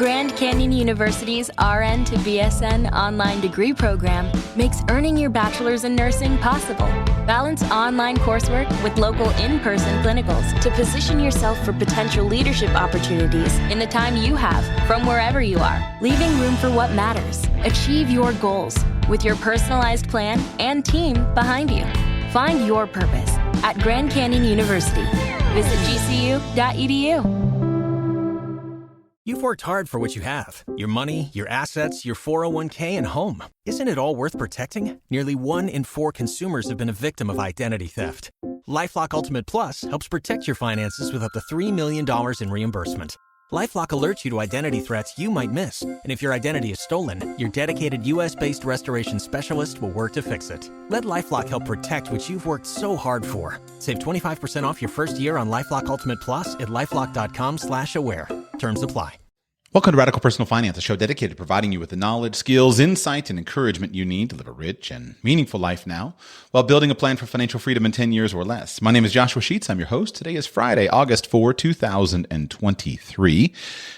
Grand Canyon University's RN to BSN online degree program makes earning your bachelor's in nursing possible. Balance online coursework with local in-person clinicals to position yourself for potential leadership opportunities in the time you have from wherever you are, leaving room for what matters. Achieve your goals with your personalized plan and team behind you. Find your purpose at Grand Canyon University. Visit gcu.edu. You've worked hard for what you have. Your money, your assets, your 401k, and home. Isn't it all worth protecting? Nearly 1 in 4 consumers have been a victim of identity theft. LifeLock Ultimate Plus helps protect your finances with up to $3 million in reimbursement. LifeLock alerts you to identity threats you might miss. And if your identity is stolen, your dedicated U.S.-based restoration specialist will work to fix it. Let LifeLock help protect what you've worked so hard for. Save 25% off your first year on LifeLock Ultimate Plus at LifeLock.com/aware. Terms apply. Welcome to Radical Personal Finance, a show dedicated to providing you with the knowledge, skills, insight, and encouragement you need to live a rich and meaningful life now while building a plan for financial freedom in 10 years or less. My name is Joshua Sheets. I'm your host. Today is Friday, August 4, 2023.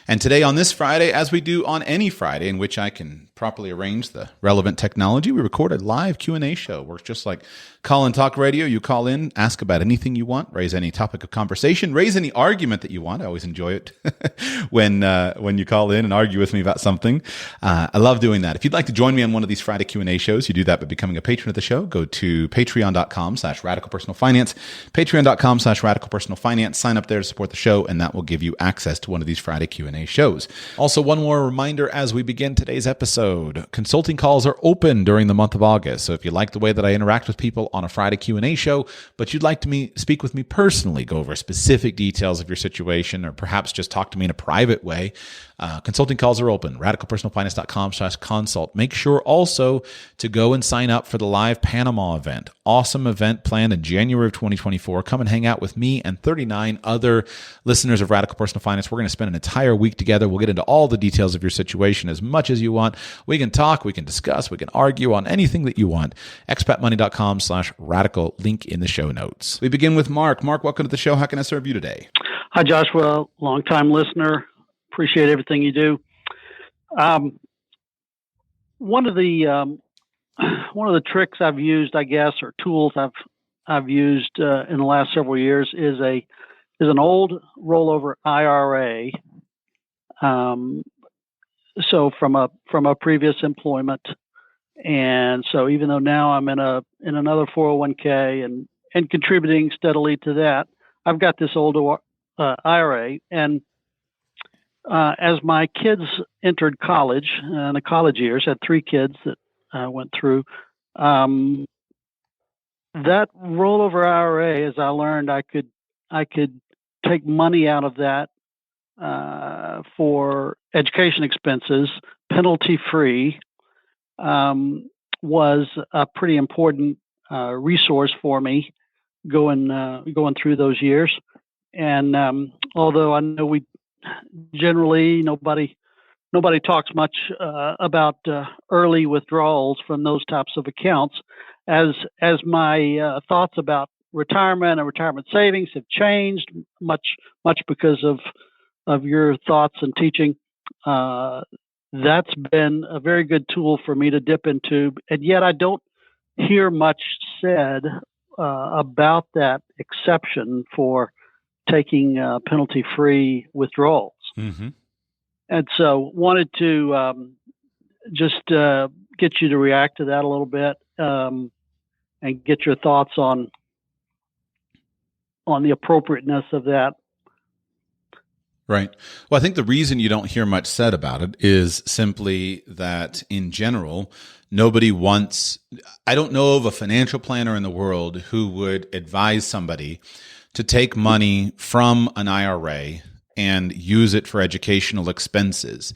And today on this Friday, as we do on any Friday in which I can properly arrange the relevant technology, we record a live Q&A show. Works just like Call and Talk Radio. You call in, ask about anything you want, raise any topic of conversation, raise any argument that you want. I always enjoy it when you call in and argue with me about something. I love doing that. If you'd like to join me on one of these Friday Q&A shows, you do that by becoming a patron of the show. Go to patreon.com/radicalpersonalfinance, patreon.com/radicalpersonalfinance. Sign up there to support the show, and that will give you access to one of these Friday Q&A shows. Also, one more reminder as we begin today's episode. Consulting calls are open during the month of August. So if you like the way that I interact with people on a Friday Q&A show, but you'd like to speak with me personally, go over specific details of your situation, or perhaps just talk to me in a private way, consulting calls are open. RadicalPersonalFinance.com/consult. Make sure also to go and sign up for the live Panama event. Awesome event planned in January of 2024. Come and hang out with me and 39 other listeners of Radical Personal Finance. We're going to spend an entire week together. We'll get into all the details of your situation as much as you want. We can talk, we can discuss, we can argue on anything that you want. expatmoney.com/radical, link in the show notes. We begin with Mark. Mark, welcome to the show. How can I serve you today? Hi, Joshua. Long-time listener. Appreciate everything you do. One of the tricks I've used, I guess, or tools I've used in the last several years is an old rollover IRA. So from a previous employment, and so even though now I'm in another 401k and contributing steadily to that, I've got this old IRA, and as my kids entered college, the college years, had 3 kids that I went through. That rollover IRA, as I learned, I could take money out of that for education expenses, penalty free, was a pretty important resource for me going through those years. And although I know we generally nobody talks much about early withdrawals from those types of accounts, as my thoughts about retirement and retirement savings have changed much because of your thoughts and teaching. That's been a very good tool for me to dip into, and yet I don't hear much said about that exception for taking penalty-free withdrawals. Mm-hmm. And so wanted to just get you to react to that a little bit and get your thoughts on the appropriateness of that. Right. Well, I think the reason you don't hear much said about it is simply that in general, nobody wants, I don't know of a financial planner in the world who would advise somebody to take money from an IRA and use it for educational expenses.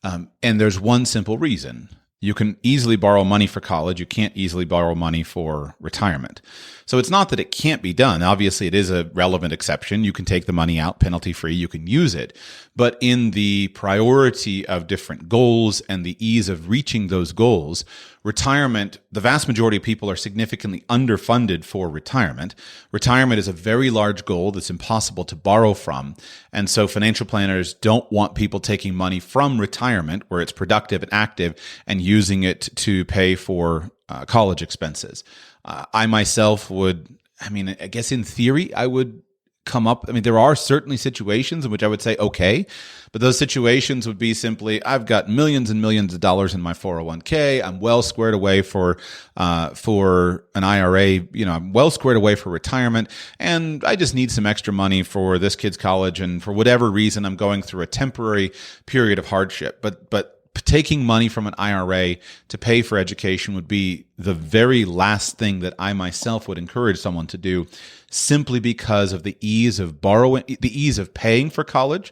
And there's one simple reason. You can easily borrow money for college. You can't easily borrow money for retirement. So it's not that it can't be done. Obviously, it is a relevant exception. You can take the money out penalty-free. You can use it. But in the priority of different goals and the ease of reaching those goals, retirement, the vast majority of people are significantly underfunded for retirement. Retirement is a very large goal that's impossible to borrow from. And so financial planners don't want people taking money from retirement, where it's productive and active, and using it to pay for college expenses. I myself I guess in theory, I would come up. There are certainly situations in which I would say, okay, but those situations would be simply, I've got millions and millions of dollars in my 401k. I'm well squared away for an IRA. I'm well squared away for retirement, and I just need some extra money for this kid's college. And for whatever reason, I'm going through a temporary period of hardship. But taking money from an IRA to pay for education would be the very last thing that I myself would encourage someone to do, simply because of the ease of borrowing, the ease of paying for college,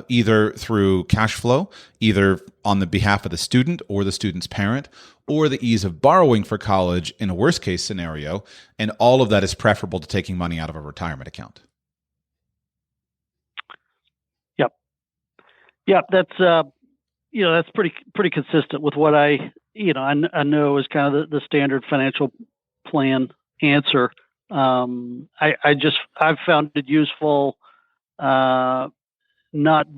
either through cash flow, either on the behalf of the student or the student's parent, or the ease of borrowing for college in a worst case scenario. And all of that is preferable to taking money out of a retirement account. Yep. That's pretty consistent with what I know is kind of the standard financial plan answer. I've found it useful, not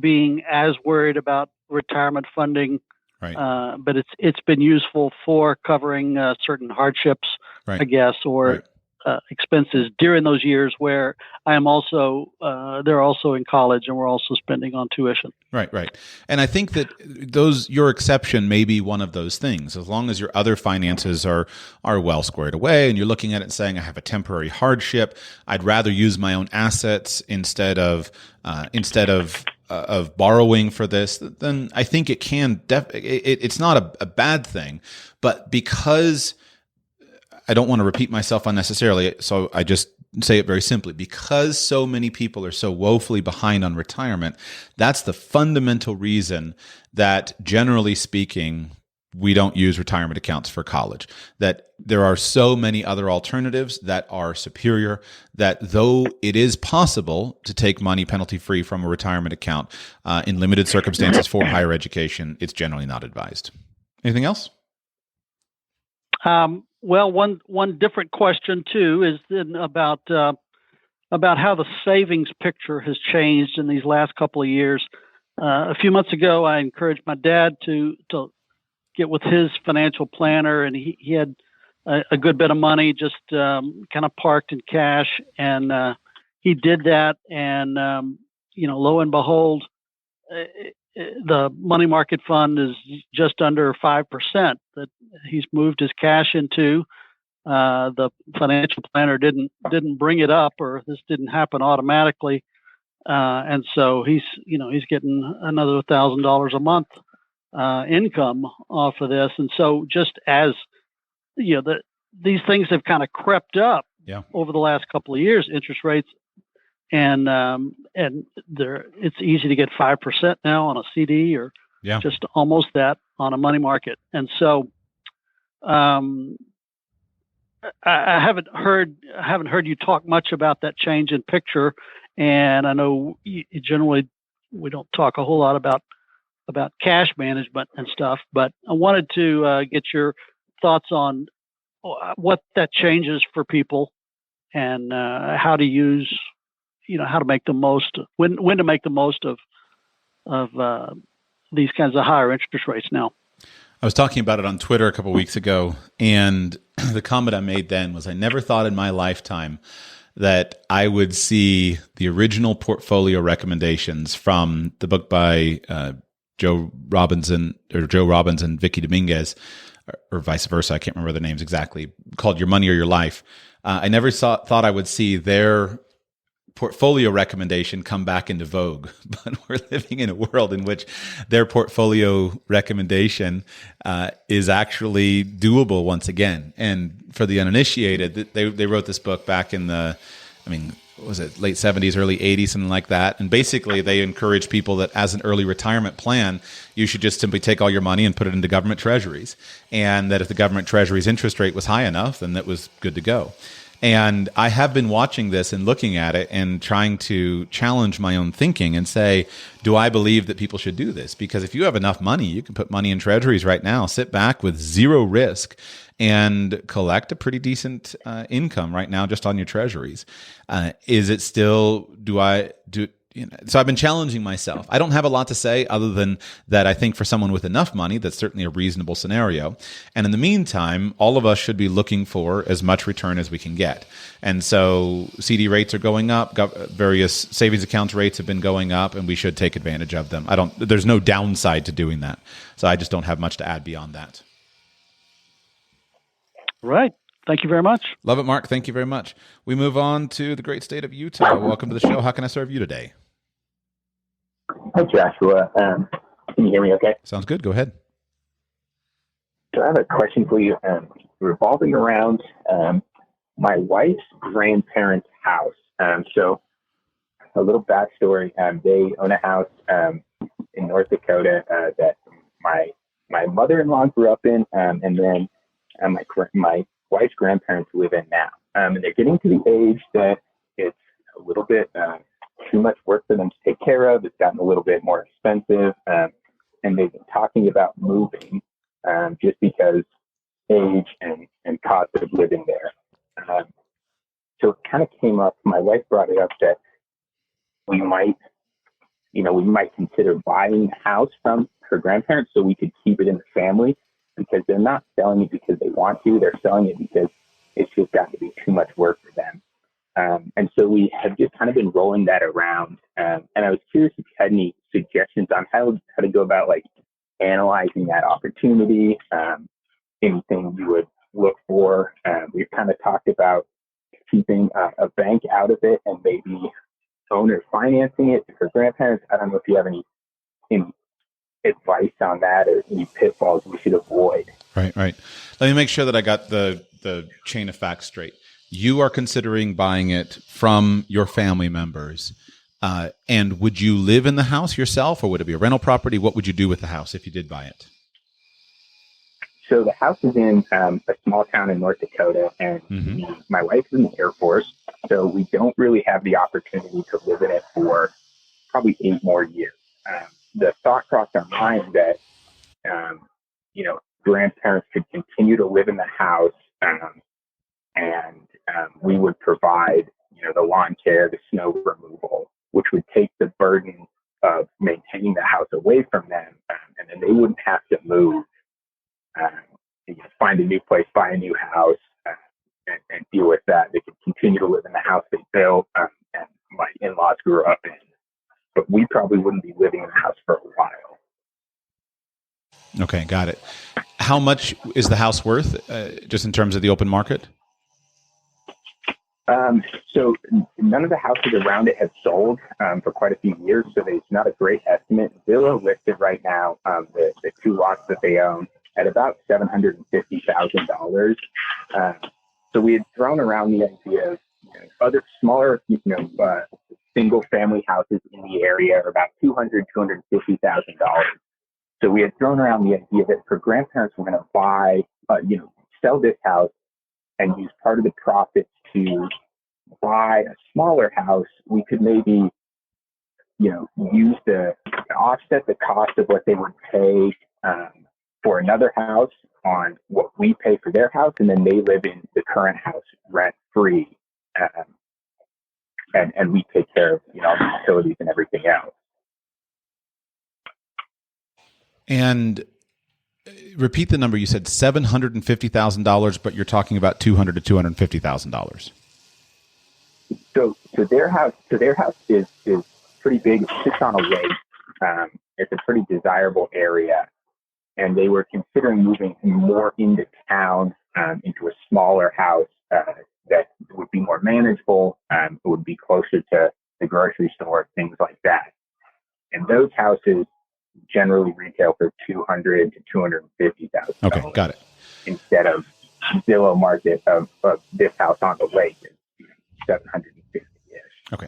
being as worried about retirement funding, right. But it's been useful for covering certain hardships, right. I guess, or right. Expenses during those years where I am also they're also in college and we're also spending on tuition. Right. And I think that your exception may be one of those things, as long as your other finances are well squared away and you're looking at it and saying, I have a temporary hardship, I'd rather use my own assets instead of borrowing for this, then I think it can it's not a bad thing. But because I don't want to repeat myself unnecessarily, so I just say it very simply. Because so many people are so woefully behind on retirement, that's the fundamental reason that, generally speaking, we don't use retirement accounts for college. That there are so many other alternatives that are superior, that though it is possible to take money penalty-free from a retirement account in limited circumstances for higher education, it's generally not advised. Anything else? Well, one different question too is then about how the savings picture has changed in these last couple of years. A few months ago, I encouraged my dad to get with his financial planner, and he had a good bit of money just kind of parked in cash, and he did that, and lo and behold, the money market fund is just under 5% that he's moved his cash into. The financial planner didn't bring it up, or this didn't happen automatically, and so he's getting another $1,000 a month income off of this. And so just as these things have kind of crept up over the last couple of years, interest rates. And it's easy to get 5% now on a CD, or just almost that on a money market. And so, I haven't heard you talk much about that change in picture. And I know generally we don't talk a whole lot about cash management and stuff, but I wanted to get your thoughts on what that changes for people, and how to use. How to make the most, when to make the most of these kinds of higher interest rates now. I was talking about it on Twitter a couple of weeks ago, and the comment I made then was, I never thought in my lifetime that I would see the original portfolio recommendations from the book by Joe Robbins and Vicky Dominguez, or vice versa. I can't remember the names exactly, called Your Money or Your Life. I never thought I would see their portfolio recommendation come back into vogue, but we're living in a world in which their portfolio recommendation is actually doable once again. And for the uninitiated, they wrote this book back in the, was it late 70s, early 80s, something like that. And basically they encourage people that as an early retirement plan, you should just simply take all your money and put it into government treasuries. And that if the government treasuries interest rate was high enough, then that was good to go. And I have been watching this and looking at it and trying to challenge my own thinking and say, do I believe that people should do this? Because if you have enough money, you can put money in treasuries right now, sit back with zero risk, and collect a pretty decent income right now just on your treasuries. Is it still, so I've been challenging myself. I don't have a lot to say other than that I think for someone with enough money, that's certainly a reasonable scenario. And in the meantime, all of us should be looking for as much return as we can get. And so CD rates are going up, various savings accounts rates have been going up, and we should take advantage of them. There's no downside to doing that. So I just don't have much to add beyond that. Right. Thank you very much. Love it, Mark. Thank you very much. We move on to the great state of Utah. Welcome to the show. How can I serve you today? Hi, Joshua. Can you hear me okay? Sounds good. Go ahead. So I have a question for you revolving around my wife's grandparents' house. So a little backstory. They own a house in North Dakota that my mother-in-law grew up in, and then my wife's grandparents live in now. And they're getting to the age that it's a little bit too much work for them to take care of. It's gotten a little bit more expensive. And they've been talking about moving just because age and cost of living there. So it kind of came up, my wife brought it up that we might consider buying the house from her grandparents so we could keep it in the family, because they're not selling it because they want to. They're selling it because it's just gotten to be too much work for them. And so we have just kind of been rolling that around. And I was curious if you had any suggestions on how to go about like analyzing that opportunity, anything you would look for. We've kind of talked about keeping a bank out of it and maybe owner financing it for grandparents. I don't know if you have any advice on that or any pitfalls we should avoid. Right. Let me make sure that I got the chain of facts straight. You are considering buying it from your family members. And would you live in the house yourself, or would it be a rental property? What would you do with the house if you did buy it? So the house is in a small town in North Dakota, and my wife is in the Air Force, so we don't really have the opportunity to live in it for probably 8 more years. The thought crossed our mind that, grandparents could continue to live in the house, and we would provide, the lawn care, the snow removal, which would take the burden of maintaining the house away from them, and then they wouldn't have to move, find a new place, buy a new house, and deal with that. They could continue to live in the house they built, and my in-laws grew up in. But we probably wouldn't be living in the house for a while. Okay, got it. How much is the house worth, just in terms of the open market? So none of the houses around it have sold for quite a few years, so there's not a great estimate. Zillow listed right now the 2 lots that they own at about $750,000. So we had thrown around the idea of other smaller, single family houses in the area are about $250,000. So we had thrown around the idea that for grandparents, we're going to buy, sell this house and use part of the profits to buy a smaller house. We could maybe, use to offset the cost of what they would pay for another house on what we pay for their house, and then they live in the current house rent free, and we take care of all the utilities and everything else. And repeat the number. You said $750,000, but you're talking about $200,000 to $250,000. So their house is pretty big. It sits on a lake. It's a pretty desirable area, and they were considering moving more into town, into a smaller house that would be more manageable. It would be closer to the grocery store, things like that. And those houses generally retail for $200,000 to $250,000. Okay, got it. Instead of Zillow market of this house on the lake is $750,000-ish. Okay,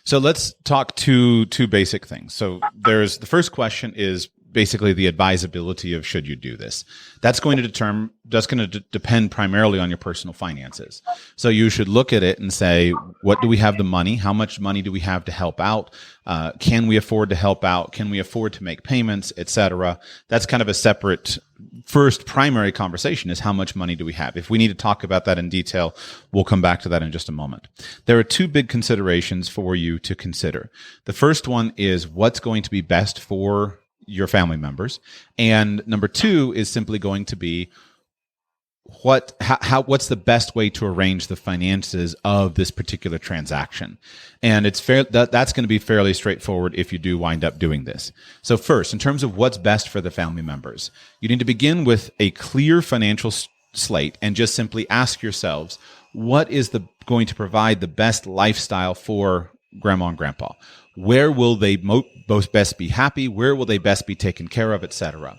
so let's talk two basic things. So there's the first question is basically the advisability of should you do this. That's going to depend primarily on your personal finances. So you should look at it and say, what do we have the money? How much money do we have to help out? Can we afford to help out? Can we afford to make payments, etc.? That's kind of a separate first primary conversation, is how much money do we have? If we need to talk about that in detail, we'll come back to that in just a moment. There are two big considerations for you to consider. The first one is what's going to be best for your family members. And number two is simply going to be what's the best way to arrange the finances of this particular transaction. And it's fair that's going to be fairly straightforward if you do wind up doing this. So first, in terms of what's best for the family members, you need to begin with a clear financial slate and just simply ask yourselves, what is going to provide the best lifestyle for grandma and grandpa? Where will they most best be happy? Where will they best be taken care of, etc.?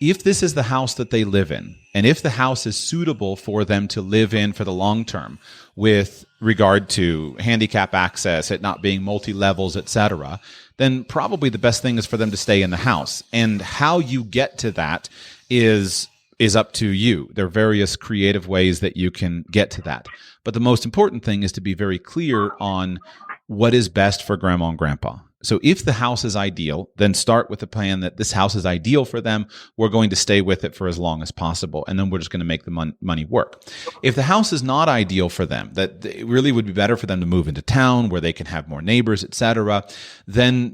If this is the house that they live in, and if the house is suitable for them to live in for the long term with regard to handicap access, it not being multi-levels, etc., then probably the best thing is for them to stay in the house. And how you get to that is up to you. There are various creative ways that you can get to that. But the most important thing is to be very clear on what is best for grandma and grandpa. So if the house is ideal, then start with the plan that this house is ideal for them. We're going to stay with it for as long as possible, and then we're just going to make the money work. If the house is not ideal for them, that it really would be better for them to move into town where they can have more neighbors, etc., then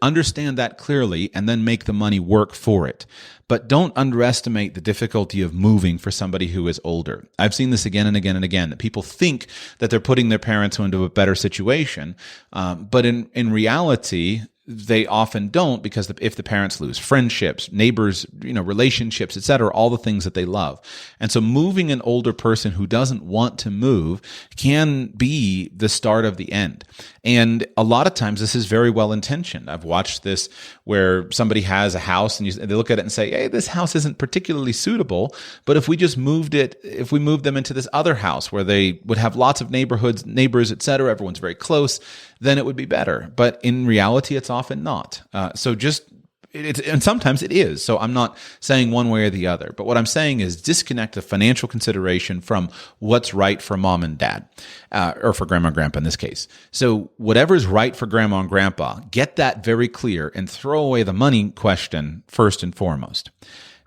understand that clearly and then make the money work for it. But don't underestimate the difficulty of moving for somebody who is older. I've seen this again and again and again, that people think that they're putting their parents into a better situation. But in reality, they often don't, because if the parents lose friendships, neighbors, relationships, etc., all the things that they love. And so moving an older person who doesn't want to move can be the start of the end. And a lot of times this is very well intentioned. I've watched this where somebody has a house and they look at it and say, hey, this house isn't particularly suitable, but if we moved them into this other house where they would have lots of neighbors, etc., everyone's very close, then it would be better. But in reality, it's often not. And sometimes it is. So I'm not saying one way or the other. But what I'm saying is disconnect the financial consideration from what's right for mom and dad, or for grandma and grandpa in this case. So whatever's right for grandma and grandpa, get that very clear and throw away the money question first and foremost.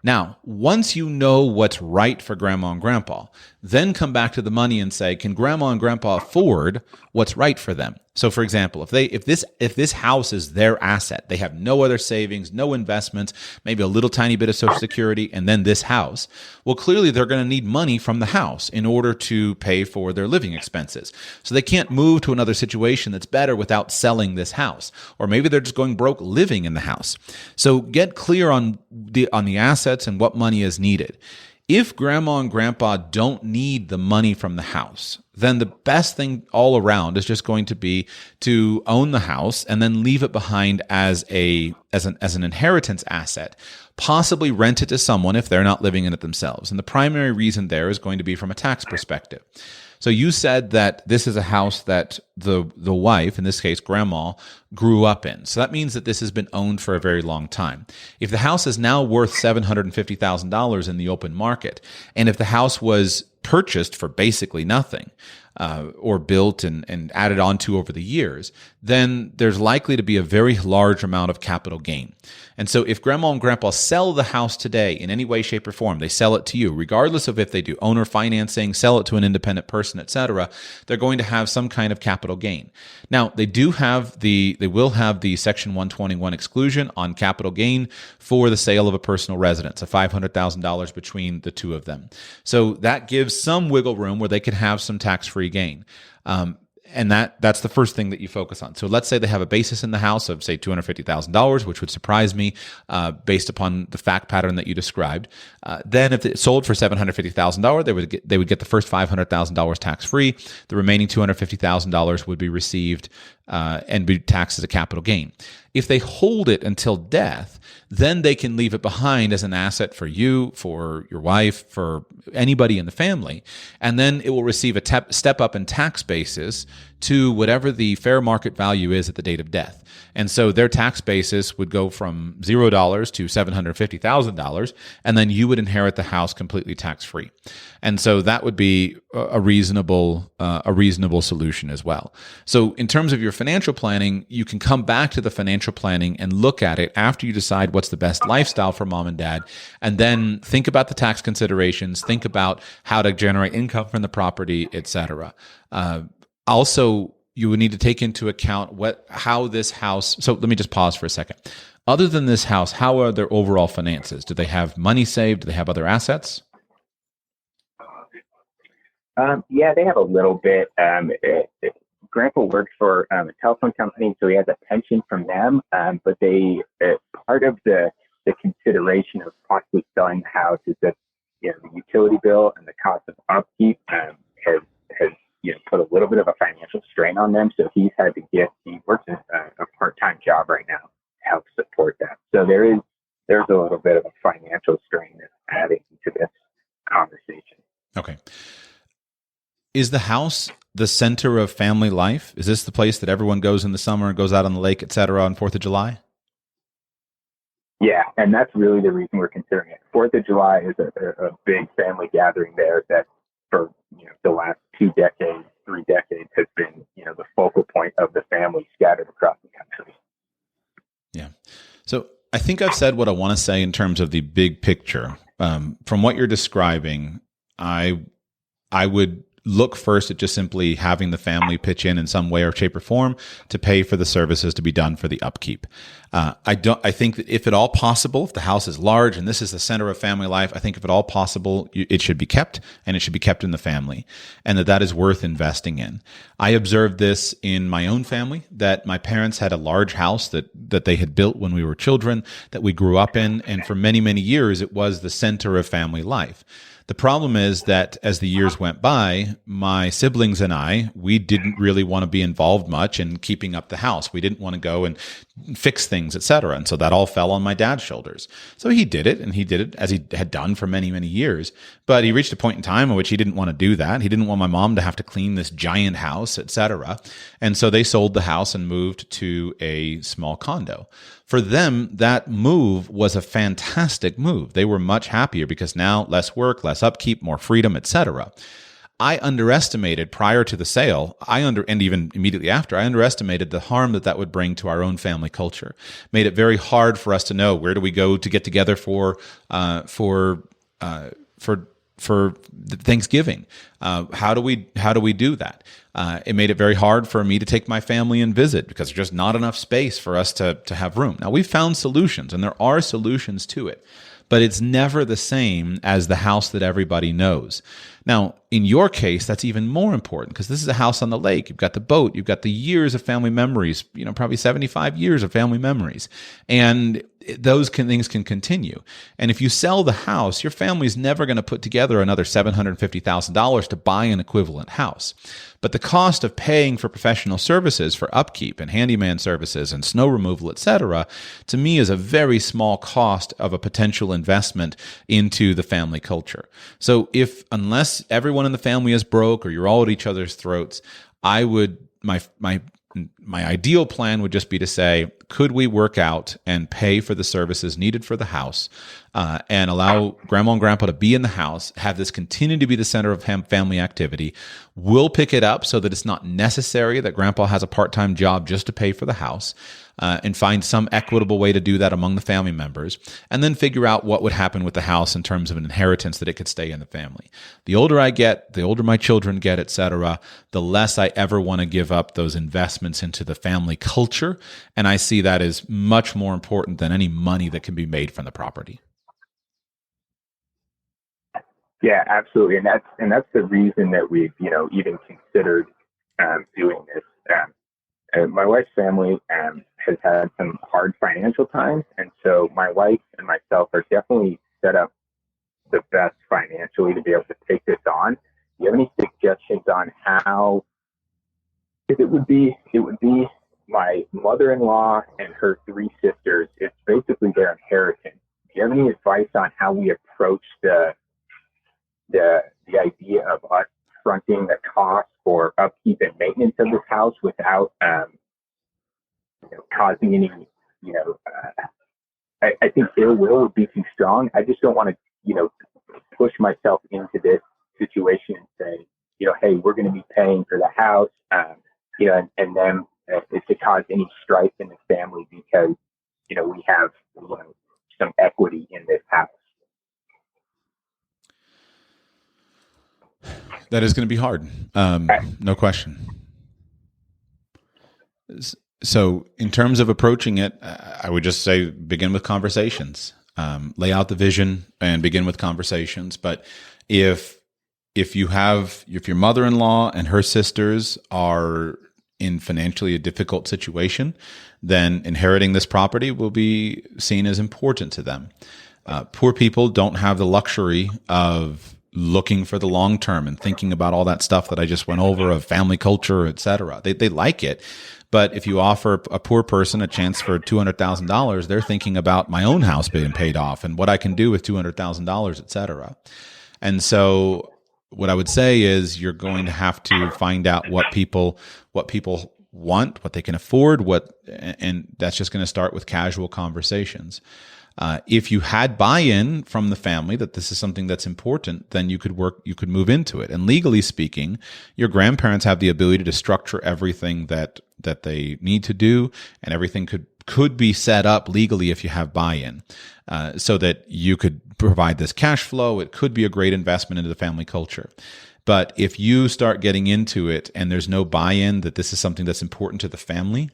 Now, once you know what's right for grandma and grandpa, then come back to the money and say, can grandma and grandpa afford what's right for them? So, for example, if this house is their asset, they have no other savings, no investments, maybe a little tiny bit of Social Security, and then this house, well, clearly they're going to need money from the house in order to pay for their living expenses. So they can't move to another situation that's better without selling this house, or maybe they're just going broke living in the house. So get clear on the assets and what money is needed. If grandma and grandpa don't need the money from the house, then the best thing all around is just going to be to own the house and then leave it behind as an inheritance asset. Possibly rent it to someone if they're not living in it themselves. And the primary reason there is going to be from a tax perspective. So you said that this is a house that the wife, in this case grandma, grew up in. So that means that this has been owned for a very long time. If the house is now worth $750,000 in the open market, and if the house was purchased for basically nothing, or built and added onto over the years, then there's likely to be a very large amount of capital gain. And so if grandma and grandpa sell the house today in any way, shape, or form, they sell it to you, regardless of if they do owner financing, sell it to an independent person, etc., they're going to have some kind of capital gain. Now, they will have the Section 121 exclusion on capital gain for the sale of a personal residence, of $500,000 between the two of them. So that gives some wiggle room where they can have some tax-free gain. And that's the first thing that you focus on. So let's say they have a basis in the house of, say, $250,000, which would surprise me based upon the fact pattern that you described. Then if it sold for $750,000, they would get the first $500,000 tax-free. The remaining $250,000 would be received and be taxed as a capital gain. If they hold it until death, then they can leave it behind as an asset for you, for your wife, for anybody in the family, and then it will receive a step up in tax basis to whatever the fair market value is at the date of death. And so their tax basis would go from $0 to $750,000, and then you would inherit the house completely tax-free. And so that would be a reasonable solution as well. So in terms of your financial planning, you can come back to the financial planning and look at it after you decide what's the best lifestyle for mom and dad, and then think about the tax considerations, think about how to generate income from the property, etc. Also, you would need to take into account how this house. So let me just pause for a second. Other than this house, how are their overall finances? Do they have money saved? Do they have other assets? Yeah, they have a little bit. Grandpa works for a telephone company, so he has a pension from them. But part of the consideration of possibly selling the house is that the utility bill and the cost of upkeep has put a little bit of a financial strain on them. So he works a part-time job right now to help support that. So there's a little bit of a financial strain that's adding to this conversation. Okay. Is the house the center of family life? Is this the place that everyone goes in the summer and goes out on the lake, et cetera, on 4th of July? Yeah, and that's really the reason we're considering it. 4th of July is a big family gathering there that for the last 2 decades, 3 decades has been the focal point of the family scattered across the country. Yeah. So I think I've said what I want to say in terms of the big picture. From what you're describing, I would look first at just simply having the family pitch in some way or shape or form to pay for the services to be done for the upkeep. I think that if at all possible, if the house is large and this is the center of family life, I think if at all possible, it should be kept, and it should be kept in the family, and that is worth investing in. I observed this in my own family, that my parents had a large house that they had built when we were children, that we grew up in, and for many, many years, it was the center of family life. The problem is that as the years went by, my siblings and we didn't really want to be involved much in keeping up the house. We didn't want to go and fix things, etc. And so that all fell on my dad's shoulders. So he did it, and he did it as he had done for many, many years. But he reached a point in time in which he didn't want to do that. He didn't want my mom to have to clean this giant house, etc. And so they sold the house and moved to a small condo. For them, that move was a fantastic move. They were much happier because now less work, less upkeep, more freedom, etc. I underestimated prior to the sale, and even immediately after, I underestimated the harm that would bring to our own family culture. Made it very hard for us to know where do we go to get together for Thanksgiving. How do we do that? It made it very hard for me to take my family and visit because there's just not enough space for us to have room. Now, we've found solutions, and there are solutions to it, but it's never the same as the house that everybody knows. Now, in your case, that's even more important because this is a house on the lake. You've got the boat. You've got the years of family memories, probably 75 years of family memories. And those things can continue. And if you sell the house, your family's never going to put together another $750,000 to buy an equivalent house. But the cost of paying for professional services for upkeep and handyman services and snow removal, etc., to me is a very small cost of a potential investment into the family culture. So unless everyone in the family is broke or you're all at each other's throats, I would, my ideal plan would just be to say, could we work out and pay for the services needed for the house and allow grandma and grandpa to be in the house, have this continue to be the center of family activity. We'll pick it up so that it's not necessary that grandpa has a part-time job just to pay for the house, and find some equitable way to do that among the family members, and then figure out what would happen with the house in terms of an inheritance that it could stay in the family. The older I get, the older my children get, etc., the less I ever want to give up those investments into the family culture, and I see that as much more important than any money that can be made from the property. Yeah, absolutely, and that's the reason that we've even considered doing this. My wife's family has had some hard financial times, and so my wife and myself are definitely set up the best financially to be able to take this on. Do you have any suggestions on how? Because it would be my mother-in-law and her 3 sisters. It's basically their inheritance. Do you have any advice on how we approach the idea of us fronting the cost for upkeep and maintenance of this house without causing any, I think ill will would be too strong. I just don't want to, push myself into this situation and say, hey, we're going to be paying for the house, and then it to cause any strife in the family because, we have, some equity in this house. That is going to be hard. No question. So in terms of approaching it, I would just say begin with conversations. Lay out the vision and begin with conversations. But if your mother-in-law and her sisters are in financially a difficult situation, then inheriting this property will be seen as important to them. Poor people don't have the luxury of looking for the long term and thinking about all that stuff that I just went over of family culture, et cetera. They like it. But if you offer a poor person a chance for $200,000, they're thinking about my own house being paid off and what I can do with $200,000, et cetera. And so what I would say is you're going to have to find out what people want, what they can afford, and that's just going to start with casual conversations. If you had buy-in from the family that this is something that's important, then you could move into it. And legally speaking, your grandparents have the ability to structure everything that they need to do, and everything could be set up legally if you have buy-in, so that you could provide this cash flow. It could be a great investment into the family culture. But if you start getting into it and there's no buy-in that this is something that's important to the family,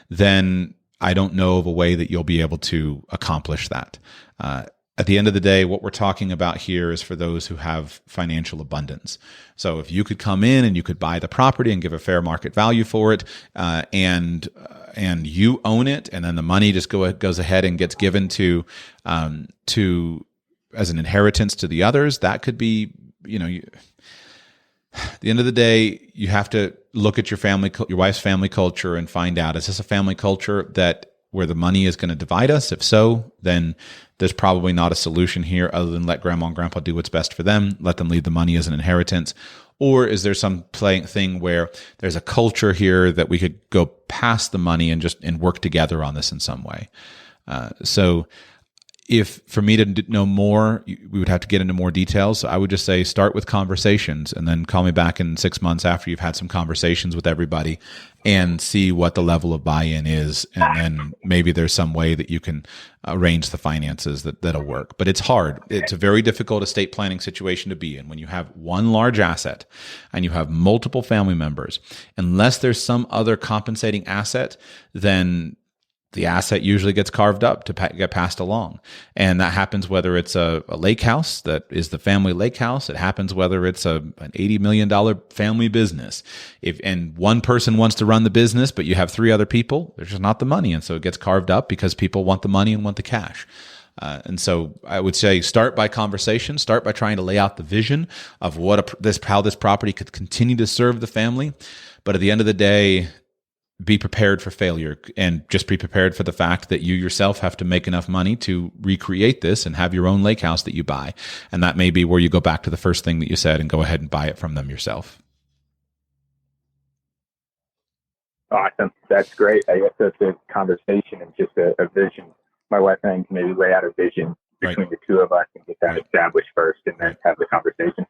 then I don't know of a way that you'll be able to accomplish that. At the end of the day, what we're talking about here is for those who have financial abundance. So if you could come in and you could buy the property and give a fair market value for it, and you own it, and then the money just goes ahead and gets given to as an inheritance to the others, that could be, at the end of the day, you have to look at your wife's family culture and find out, is this a family culture where the money is going to divide us? If so, then there's probably not a solution here other than let grandma and grandpa do what's best for them, let them leave the money as an inheritance. Or is there some thing where there's a culture here that we could go past the money and work together on this in some way? So if for me to know more, we would have to get into more details. So I would just say start with conversations and then call me back in 6 months after you've had some conversations with everybody and see what the level of buy-in is. And then maybe there's some way that you can arrange the finances that'll work. But it's hard. It's a very difficult estate planning situation to be in when you have one large asset and you have multiple family members. Unless there's some other compensating asset, then the asset usually gets carved up to get passed along. And that happens whether it's a lake house that is the family lake house. It happens whether it's an $80 million family business. And one person wants to run the business, but you have 3 other people, there's just not the money. And so it gets carved up because people want the money and want the cash. And so I would say start by conversation, start by trying to lay out the vision of how this property could continue to serve the family. But at the end of the day, be prepared for failure, and just be prepared for the fact that you yourself have to make enough money to recreate this and have your own lake house that you buy. And that may be where you go back to the first thing that you said and go ahead and buy it from them yourself. Awesome. That's great. I guess that's a conversation and just a vision. My wife and I can maybe lay out a vision between the two of us and get that established first and then have the conversation.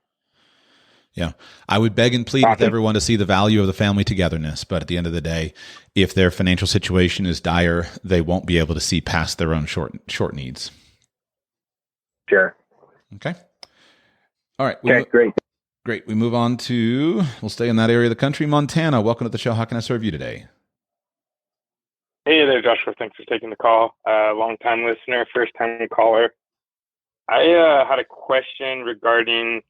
Yeah. I would beg and plead with everyone to see the value of the family togetherness. But at the end of the day, if their financial situation is dire, they won't be able to see past their own short needs. Sure. Okay. All right. Okay, great. Great. We move on we'll stay in that area of the country. Montana, welcome to the show. How can I serve you today? Hey there, Joshua. Thanks for taking the call. Long-time listener, first-time caller. I had a question regarding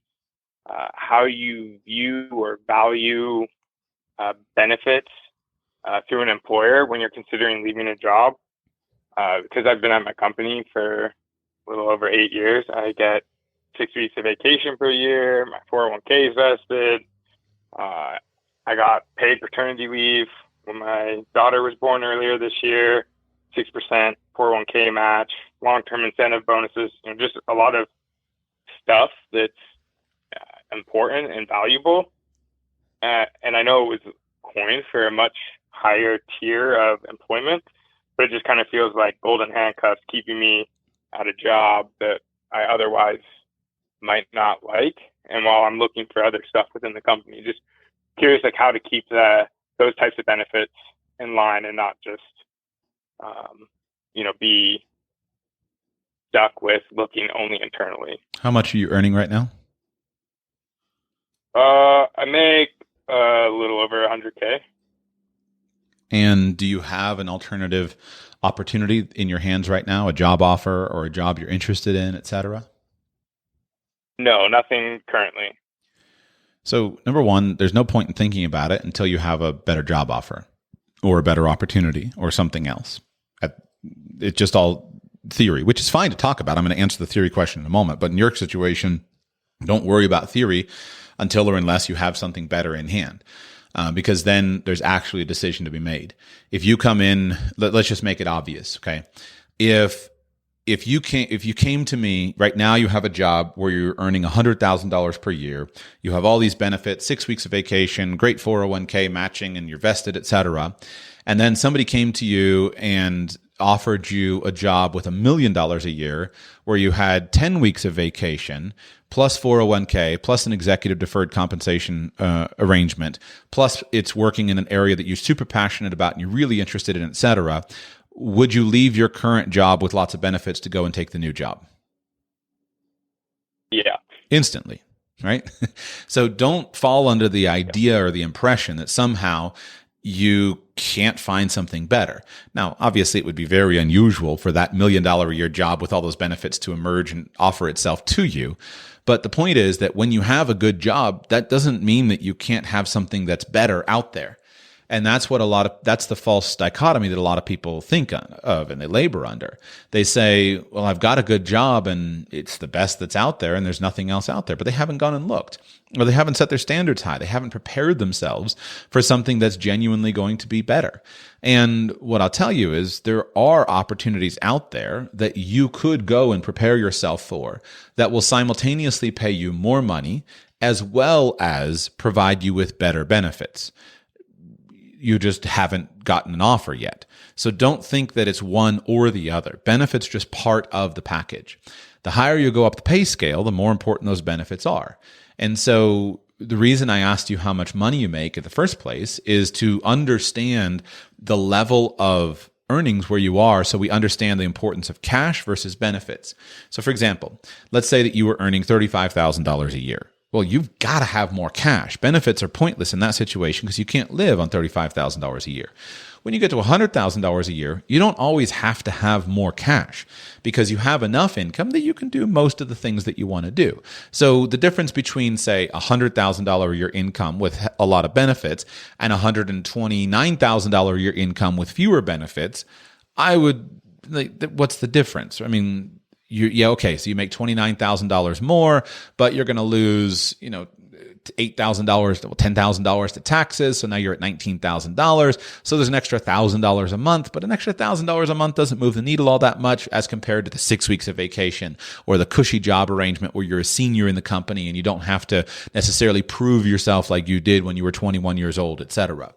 how you view or value benefits through an employer when you're considering leaving a job. Because I've been at my company for a little over 8 years, I get 6 weeks of vacation per year. My 401k is vested. I got paid paternity leave when my daughter was born earlier this year. 6% 401k match, long-term incentive bonuses. Just a lot of stuff that's important and valuable. and I know it was coined for a much higher tier of employment, but it just kind of feels like golden handcuffs keeping me at a job that I otherwise might not like. And while I'm looking for other stuff within the company, just curious like how to keep those types of benefits in line and not just, be stuck with looking only internally. How much are you earning right now? I make a little over 100K. And do you have an alternative opportunity in your hands right now, a job offer or a job you're interested in, et cetera? No, nothing currently. So number one, there's no point in thinking about it until you have a better job offer or a better opportunity or something else. It's just all theory, which is fine to talk about. I'm going to answer the theory question in a moment. But in your situation, don't worry about theory until or unless you have something better in hand. Because then there's actually a decision to be made. If you come in, let's just make it obvious, okay? If you came to me right now, you have a job where you're earning $100,000 per year. You have all these benefits, 6 weeks of vacation, great 401k matching, and you're vested, et cetera. And then somebody came to you and offered you a job with $1 million a year where you had 10 weeks of vacation plus 401k plus an executive deferred compensation arrangement, plus it's working in an area that you're super passionate about and you're really interested in, et cetera. Would you leave your current job with lots of benefits to go and take the new job? Yeah. Instantly, right? So don't fall under the idea or the impression that somehow you can't find something better. Now, obviously, it would be very unusual for that $1 million a year job with all those benefits to emerge and offer itself to you. But the point is that when you have a good job, that doesn't mean that you can't have something that's better out there. And that's that's the false dichotomy that a lot of people think of and they labor under. They say, well, I've got a good job and it's the best that's out there and there's nothing else out there, but they haven't gone and looked, or they haven't set their standards high. They haven't prepared themselves for something that's genuinely going to be better. And what I'll tell you is there are opportunities out there that you could go and prepare yourself for that will simultaneously pay you more money as well as provide you with better benefits. You just haven't gotten an offer yet. So don't think that it's one or the other. Benefits are just part of the package. The higher you go up the pay scale, the more important those benefits are. And so the reason I asked you how much money you make in the first place is to understand the level of earnings where you are so we understand the importance of cash versus benefits. So for example, let's say that you were earning $35,000 a year. Well, you've got to have more cash. Benefits are pointless in that situation because you can't live on $35,000 a year. When you get to $100,000 a year, you don't always have to have more cash because you have enough income that you can do most of the things that you want to do. So the difference between, say, $100,000 a year income with a lot of benefits and $129,000 a year income with fewer benefits, what's the difference? I mean, okay, so you make $29,000 more, but you're going to lose, $8,000, $10,000 to taxes. So now you're at $19,000. So there's an extra $1,000 a month, but an extra $1,000 a month doesn't move the needle all that much as compared to the 6 weeks of vacation or the cushy job arrangement where you're a senior in the company and you don't have to necessarily prove yourself like you did when you were 21 years old, et cetera.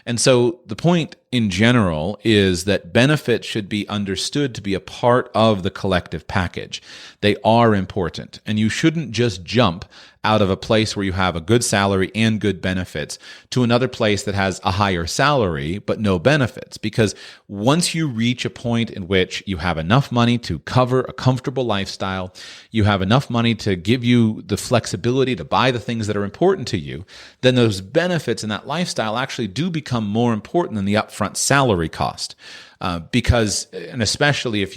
And so the point in general is that benefits should be understood to be a part of the collective package. They are important, and you shouldn't just jump out of a place where you have a good salary and good benefits to another place that has a higher salary but no benefits. Because once you reach a point in which you have enough money to cover a comfortable lifestyle, you have enough money to give you the flexibility to buy the things that are important to you, then those benefits and that lifestyle actually do become more important than the upfront salary cost. Because, and especially if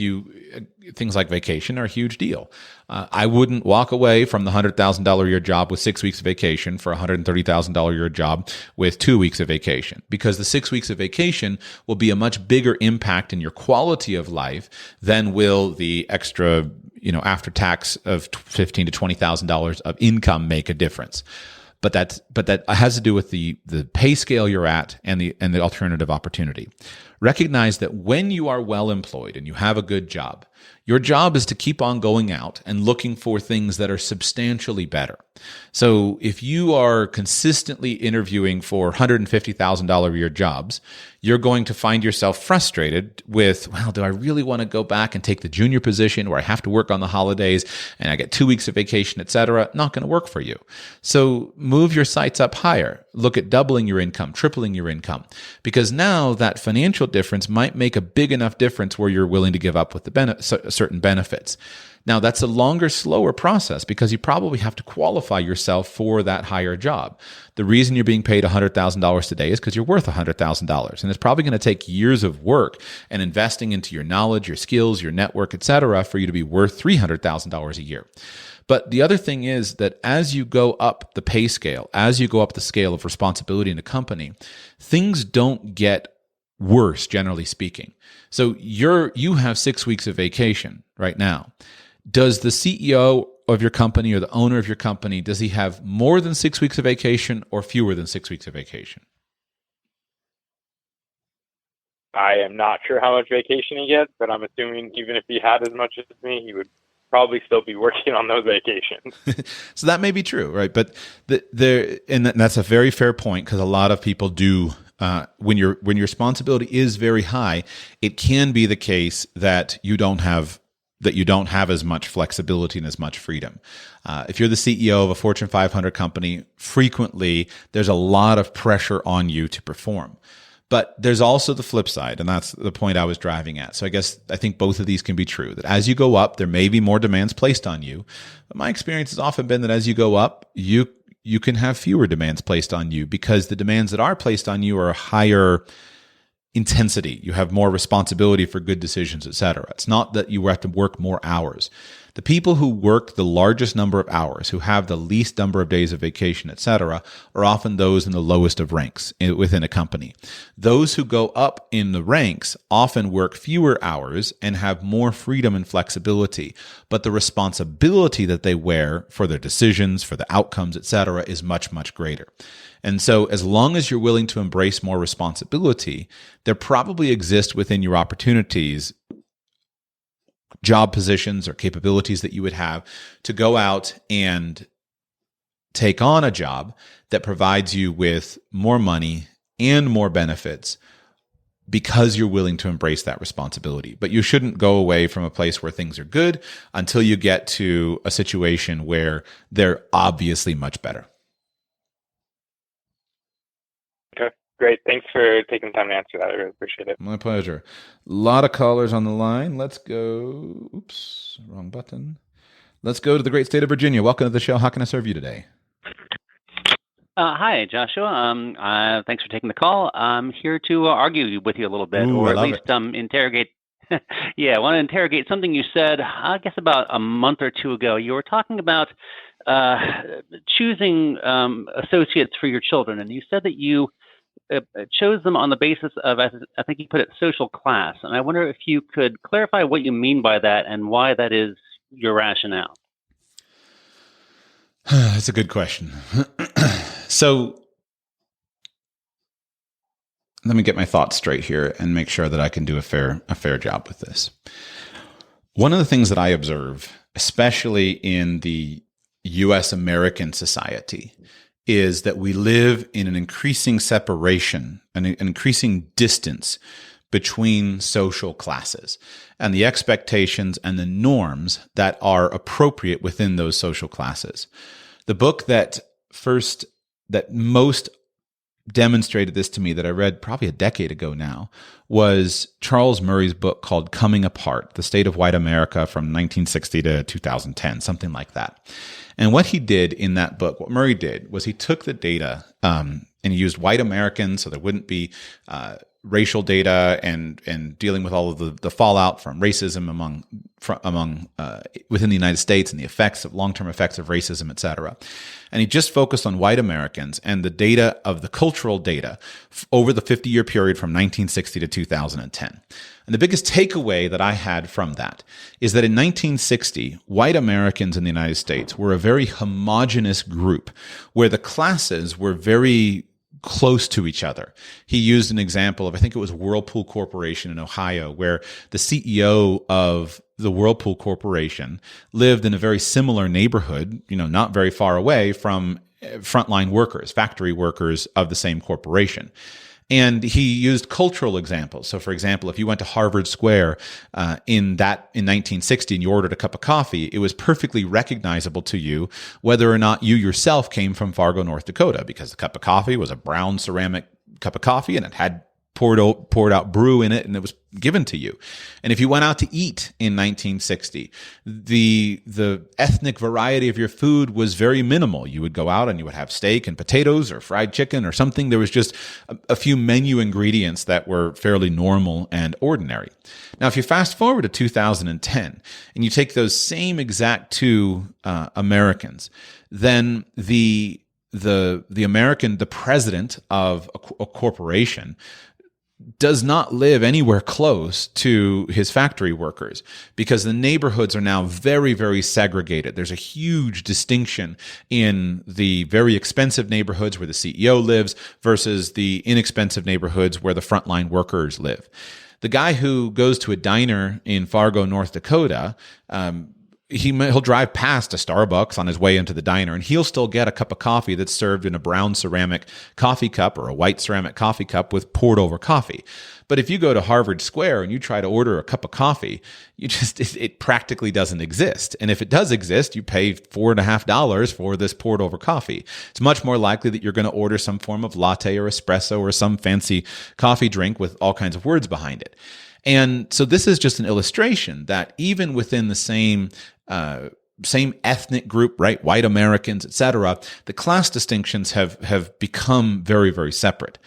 things like vacation are a huge deal. I wouldn't walk away from the $100,000 a year job with 6 weeks of vacation for a $130,000 a year job with 2 weeks of vacation, because the 6 weeks of vacation will be a much bigger impact in your quality of life than will the extra, after tax of $15,000 to $20,000 of income make a difference. But that has to do with the pay scale you're at and the alternative opportunity. recognize that when you are well employed and you have a good job, your job is to keep on going out and looking for things that are substantially better. So if you are consistently interviewing for $150,000 a year jobs, you're going to find yourself frustrated with, well, do I really want to go back and take the junior position where I have to work on the holidays and I get 2 weeks of vacation, et cetera? Not going to work for you. So move your sights up higher. Look at doubling your income, tripling your income, because now that financial difference might make a big enough difference where you're willing to give up with the certain benefits. Now, that's a longer, slower process because you probably have to qualify yourself for that higher job. The reason you're being paid $100,000 today is because you're worth $100,000. And it's probably going to take years of work and investing into your knowledge, your skills, your network, et cetera, for you to be worth $300,000 a year. But the other thing is that as you go up the pay scale, as you go up the scale of responsibility in a company, things don't get worse, generally speaking. So you have 6 weeks of vacation right now. Does the CEO of your company or the owner of your company, does he have more than 6 weeks of vacation or fewer than 6 weeks of vacation? I am not sure how much vacation he gets, but I'm assuming even if he had as much as me, he would probably still be working on those vacations. So that may be true, right? But that's a very fair point, because a lot of people do. When your responsibility is very high, it can be the case that you don't have as much flexibility and as much freedom. If you're the CEO of a Fortune 500 company, frequently there's a lot of pressure on you to perform. But there's also the flip side, and that's the point I was driving at. So I think both of these can be true, that as you go up, there may be more demands placed on you. But my experience has often been that as you go up, you can have fewer demands placed on you, because the demands that are placed on you are higher intensity. You have more responsibility for good decisions, et cetera. It's not that you have to work more hours. The people who work the largest number of hours, who have the least number of days of vacation, et cetera, are often those in the lowest of ranks within a company. Those who go up in the ranks often work fewer hours and have more freedom and flexibility, but the responsibility that they wear for their decisions, for the outcomes, et cetera, is much, much greater. And so as long as you're willing to embrace more responsibility, there probably exist within your opportunities job positions or capabilities that you would have to go out and take on a job that provides you with more money and more benefits, because you're willing to embrace that responsibility. But you shouldn't go away from a place where things are good until you get to a situation where they're obviously much better. Great. Thanks for taking the time to answer that. I really appreciate it. My pleasure. A lot of callers on the line. Let's go. Oops, wrong button. Let's go to the great state of Virginia. Welcome to the show. How can I serve you today? Hi, Joshua. Thanks for taking the call. I'm here to argue with you a little bit, Ooh, or I at love least interrogate. Yeah, I want to interrogate something you said, I guess, about a month or two ago. You were talking about choosing associates for your children, and you said that you chose them on the basis of, I think you put it, social class. And I wonder if you could clarify what you mean by that and why that is your rationale. That's a good question. So let me get my thoughts straight here and make sure that I can do a fair job with this. One of the things that I observe, especially in the U.S. American society, is that we live in an increasing separation, an increasing distance between social classes and the expectations and the norms that are appropriate within those social classes. The book that most demonstrated this to me, that I read probably a decade ago now, was Charles Murray's book called Coming Apart, The State of White America from 1960 to 2010, something like that. And what he did in that book, what Murray did, was he took the data and he used white Americans, so there wouldn't be racial data and dealing with all of the fallout from racism among within the United States and the long-term effects of racism, et cetera. And he just focused on white Americans and the data of the cultural data over the 50-year period from 1960 to 2010. And the biggest takeaway that I had from that is that in 1960, white Americans in the United States were a very homogenous group where the classes were very close to each other. He used an example of, I think it was Whirlpool Corporation in Ohio, where the CEO of the Whirlpool Corporation lived in a very similar neighborhood, not very far away from frontline workers, factory workers of the same corporation. And he used cultural examples. So, for example, if you went to Harvard Square in 1960 and you ordered a cup of coffee, it was perfectly recognizable to you whether or not you yourself came from Fargo, North Dakota, because the cup of coffee was a brown ceramic cup of coffee and it had poured out brew in it, and it was given to you. And if you went out to eat in 1960, the ethnic variety of your food was very minimal. You would go out and you would have steak and potatoes or fried chicken or something. There was just a few menu ingredients that were fairly normal and ordinary. Now, if you fast forward to 2010 and you take those same exact two Americans, then the president of a corporation does not live anywhere close to his factory workers, because the neighborhoods are now very, very segregated. There's a huge distinction in the very expensive neighborhoods where the CEO lives versus the inexpensive neighborhoods where the frontline workers live. The guy who goes to a diner in Fargo, North Dakota, he'll drive past a Starbucks on his way into the diner, and he'll still get a cup of coffee that's served in a brown ceramic coffee cup or a white ceramic coffee cup with poured over coffee. But if you go to Harvard Square and you try to order a cup of coffee, it practically doesn't exist. And if it does exist, you pay $4.50 for this poured over coffee. It's much more likely that you're going to order some form of latte or espresso or some fancy coffee drink with all kinds of words behind it. And so this is just an illustration that even within the same ethnic group, right, white Americans, etc., the class distinctions have become very, very separate.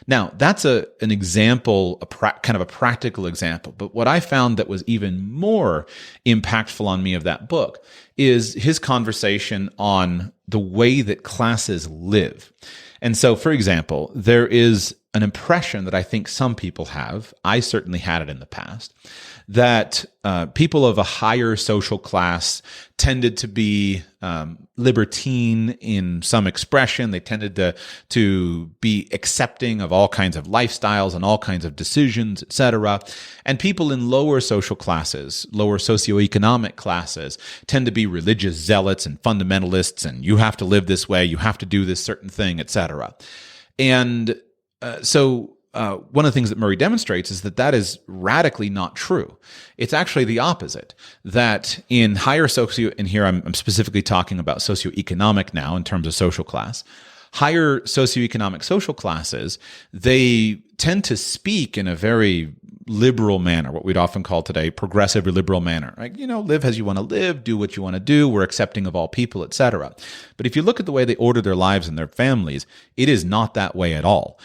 Now, that's an example, kind of a practical example. But what I found that was even more impactful on me of that book is his conversation on the way that classes live. And so, for example, there is an impression that I think some people have, I certainly had it in the past, that people of a higher social class tended to be libertine in some expression. They tended to be accepting of all kinds of lifestyles and all kinds of decisions, etc. And people in lower social classes, lower socioeconomic classes, tend to be religious zealots and fundamentalists, and you have to live this way, you have to do this certain thing, etc. And so one of the things that Murray demonstrates is that is radically not true. It's actually the opposite, that in higher and here I'm specifically talking about socioeconomic now in terms of social class, higher socioeconomic social classes, they tend to speak in a very liberal manner, what we'd often call today progressive or liberal manner. Like, live as you want to live, do what you want to do, we're accepting of all people, etc. But if you look at the way they order their lives and their families, it is not that way at all.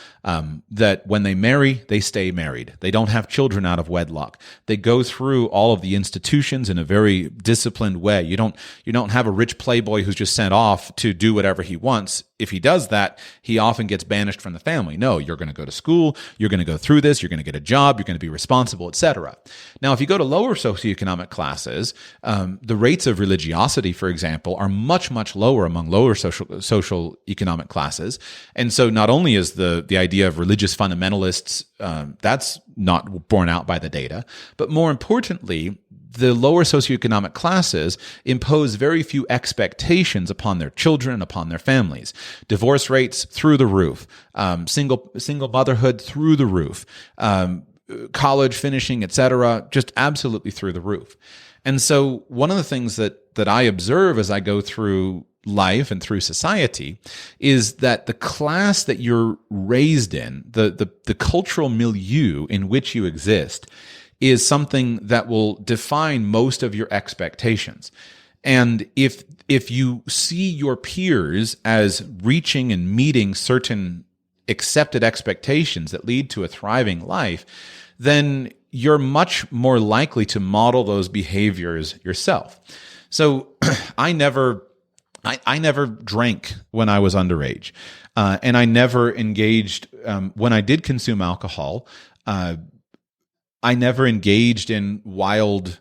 That when they marry, they stay married. They don't have children out of wedlock. They go through all of the institutions in a very disciplined way. You don't have a rich playboy who's just sent off to do whatever he wants. If he does that, he often gets banished from the family. No, you're going to go to school, you're going to go through this, you're going to get a job, you're going to be responsible, etc. Now, if you go to lower socioeconomic classes, the rates of religiosity, for example, are much, much lower among lower social economic classes. And so not only is the idea of religious fundamentalists, that's not borne out by the data, but more importantly, the lower socioeconomic classes impose very few expectations upon their children, upon their families. Divorce rates through the roof, single motherhood through the roof, college finishing, etc., just absolutely through the roof. And so one of the things that I observe as I go through life and through society is that the class that you're raised in, the cultural milieu in which you exist, is something that will define most of your expectations. And if you see your peers as reaching and meeting certain accepted expectations that lead to a thriving life, then you're much more likely to model those behaviors yourself. So I never drank when I was underage, and I never engaged when I did consume alcohol. I never engaged in wild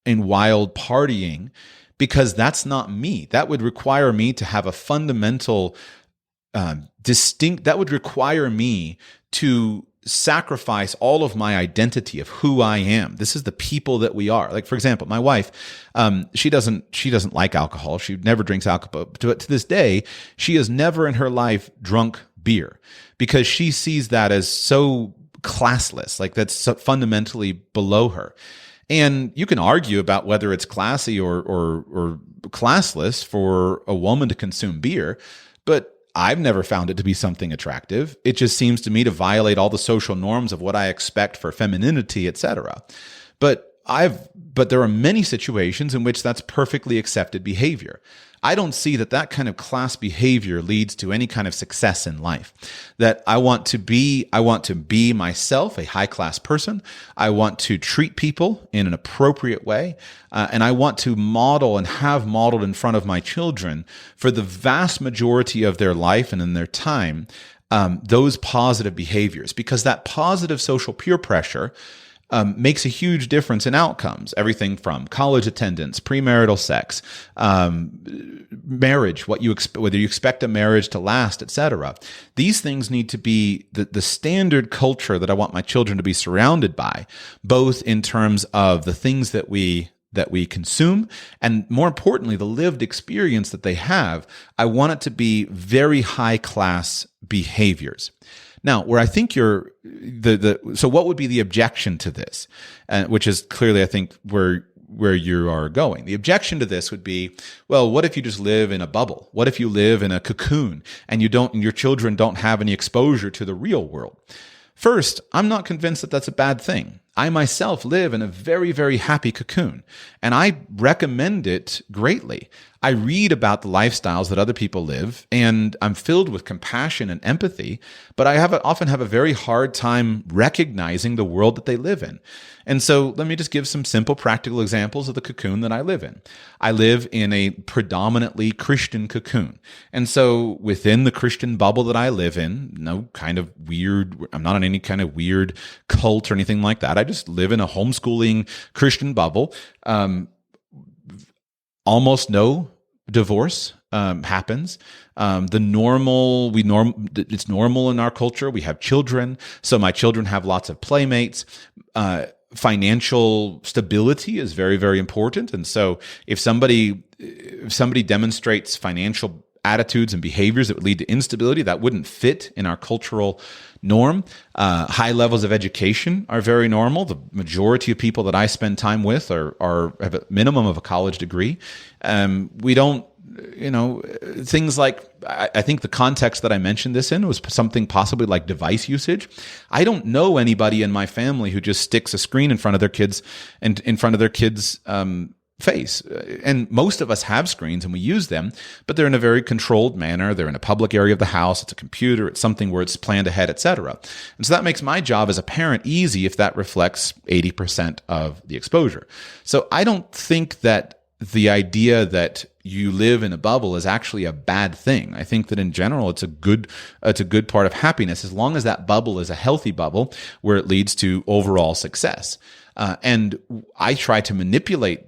partying, because that's not me. That would require me to have a fundamental distinct. That would require me to sacrifice all of my identity of who I am. This is the people that we are. Like, for example, my wife, she doesn't like alcohol. She never drinks alcohol. But to this day, she has never in her life drunk beer because she sees that as so classless. Like, that's so fundamentally below her. And you can argue about whether it's classy or classless for a woman to consume beer, but I've never found it to be something attractive. It just seems to me to violate all the social norms of what I expect for femininity, etc. But there are many situations in which that's perfectly accepted behavior. I don't see that kind of class behavior leads to any kind of success in life. That I want to be myself, a high class person. I want to treat people in an appropriate way. And I want to model and have modeled in front of my children for the vast majority of their life and in their time, those positive behaviors, because that positive social peer pressure makes a huge difference in outcomes. Everything from college attendance, premarital sex, marriage, whether you expect a marriage to last, etc. These things need to be the standard culture that I want my children to be surrounded by, both in terms of the things that we consume, and more importantly, the lived experience that they have. I want it to be very high class behaviors. Now, where I think so what would be the objection to this? Which is clearly, I think, where you are going. The objection to this would be, well, what if you just live in a bubble? What if you live in a cocoon and your children don't have any exposure to the real world? First, I'm not convinced that that's a bad thing. I myself live in a very, very happy cocoon, and I recommend it greatly. I read about the lifestyles that other people live, and I'm filled with compassion and empathy, but I often have a very hard time recognizing the world that they live in. And so let me just give some simple practical examples of the cocoon that I live in. I live in a predominantly Christian cocoon. And so within the Christian bubble that I live in, I'm not in any kind of weird cult or anything like that. I just live in a homeschooling Christian bubble. Almost no divorce happens. It's normal in our culture. We have children, so my children have lots of playmates. Financial stability is very, very important, and so if somebody demonstrates financial attitudes and behaviors that would lead to instability, that wouldn't fit in our cultural norm. High levels of education are very normal. The majority of people that I spend time with have a minimum of a college degree. We don't, things like, I think the context that I mentioned this in was something possibly like device usage. I don't know anybody in my family who just sticks a screen in front of their kids and in front of their kids' face. And most of us have screens and we use them, but they're in a very controlled manner. They're in a public area of the house. It's a computer. It's something where it's planned ahead, etc. And so that makes my job as a parent easy if that reflects 80% of the exposure. So I don't think that the idea that you live in a bubble is actually a bad thing. I think that in general, it's a good part of happiness, as long as that bubble is a healthy bubble where it leads to overall success. And I try to manipulate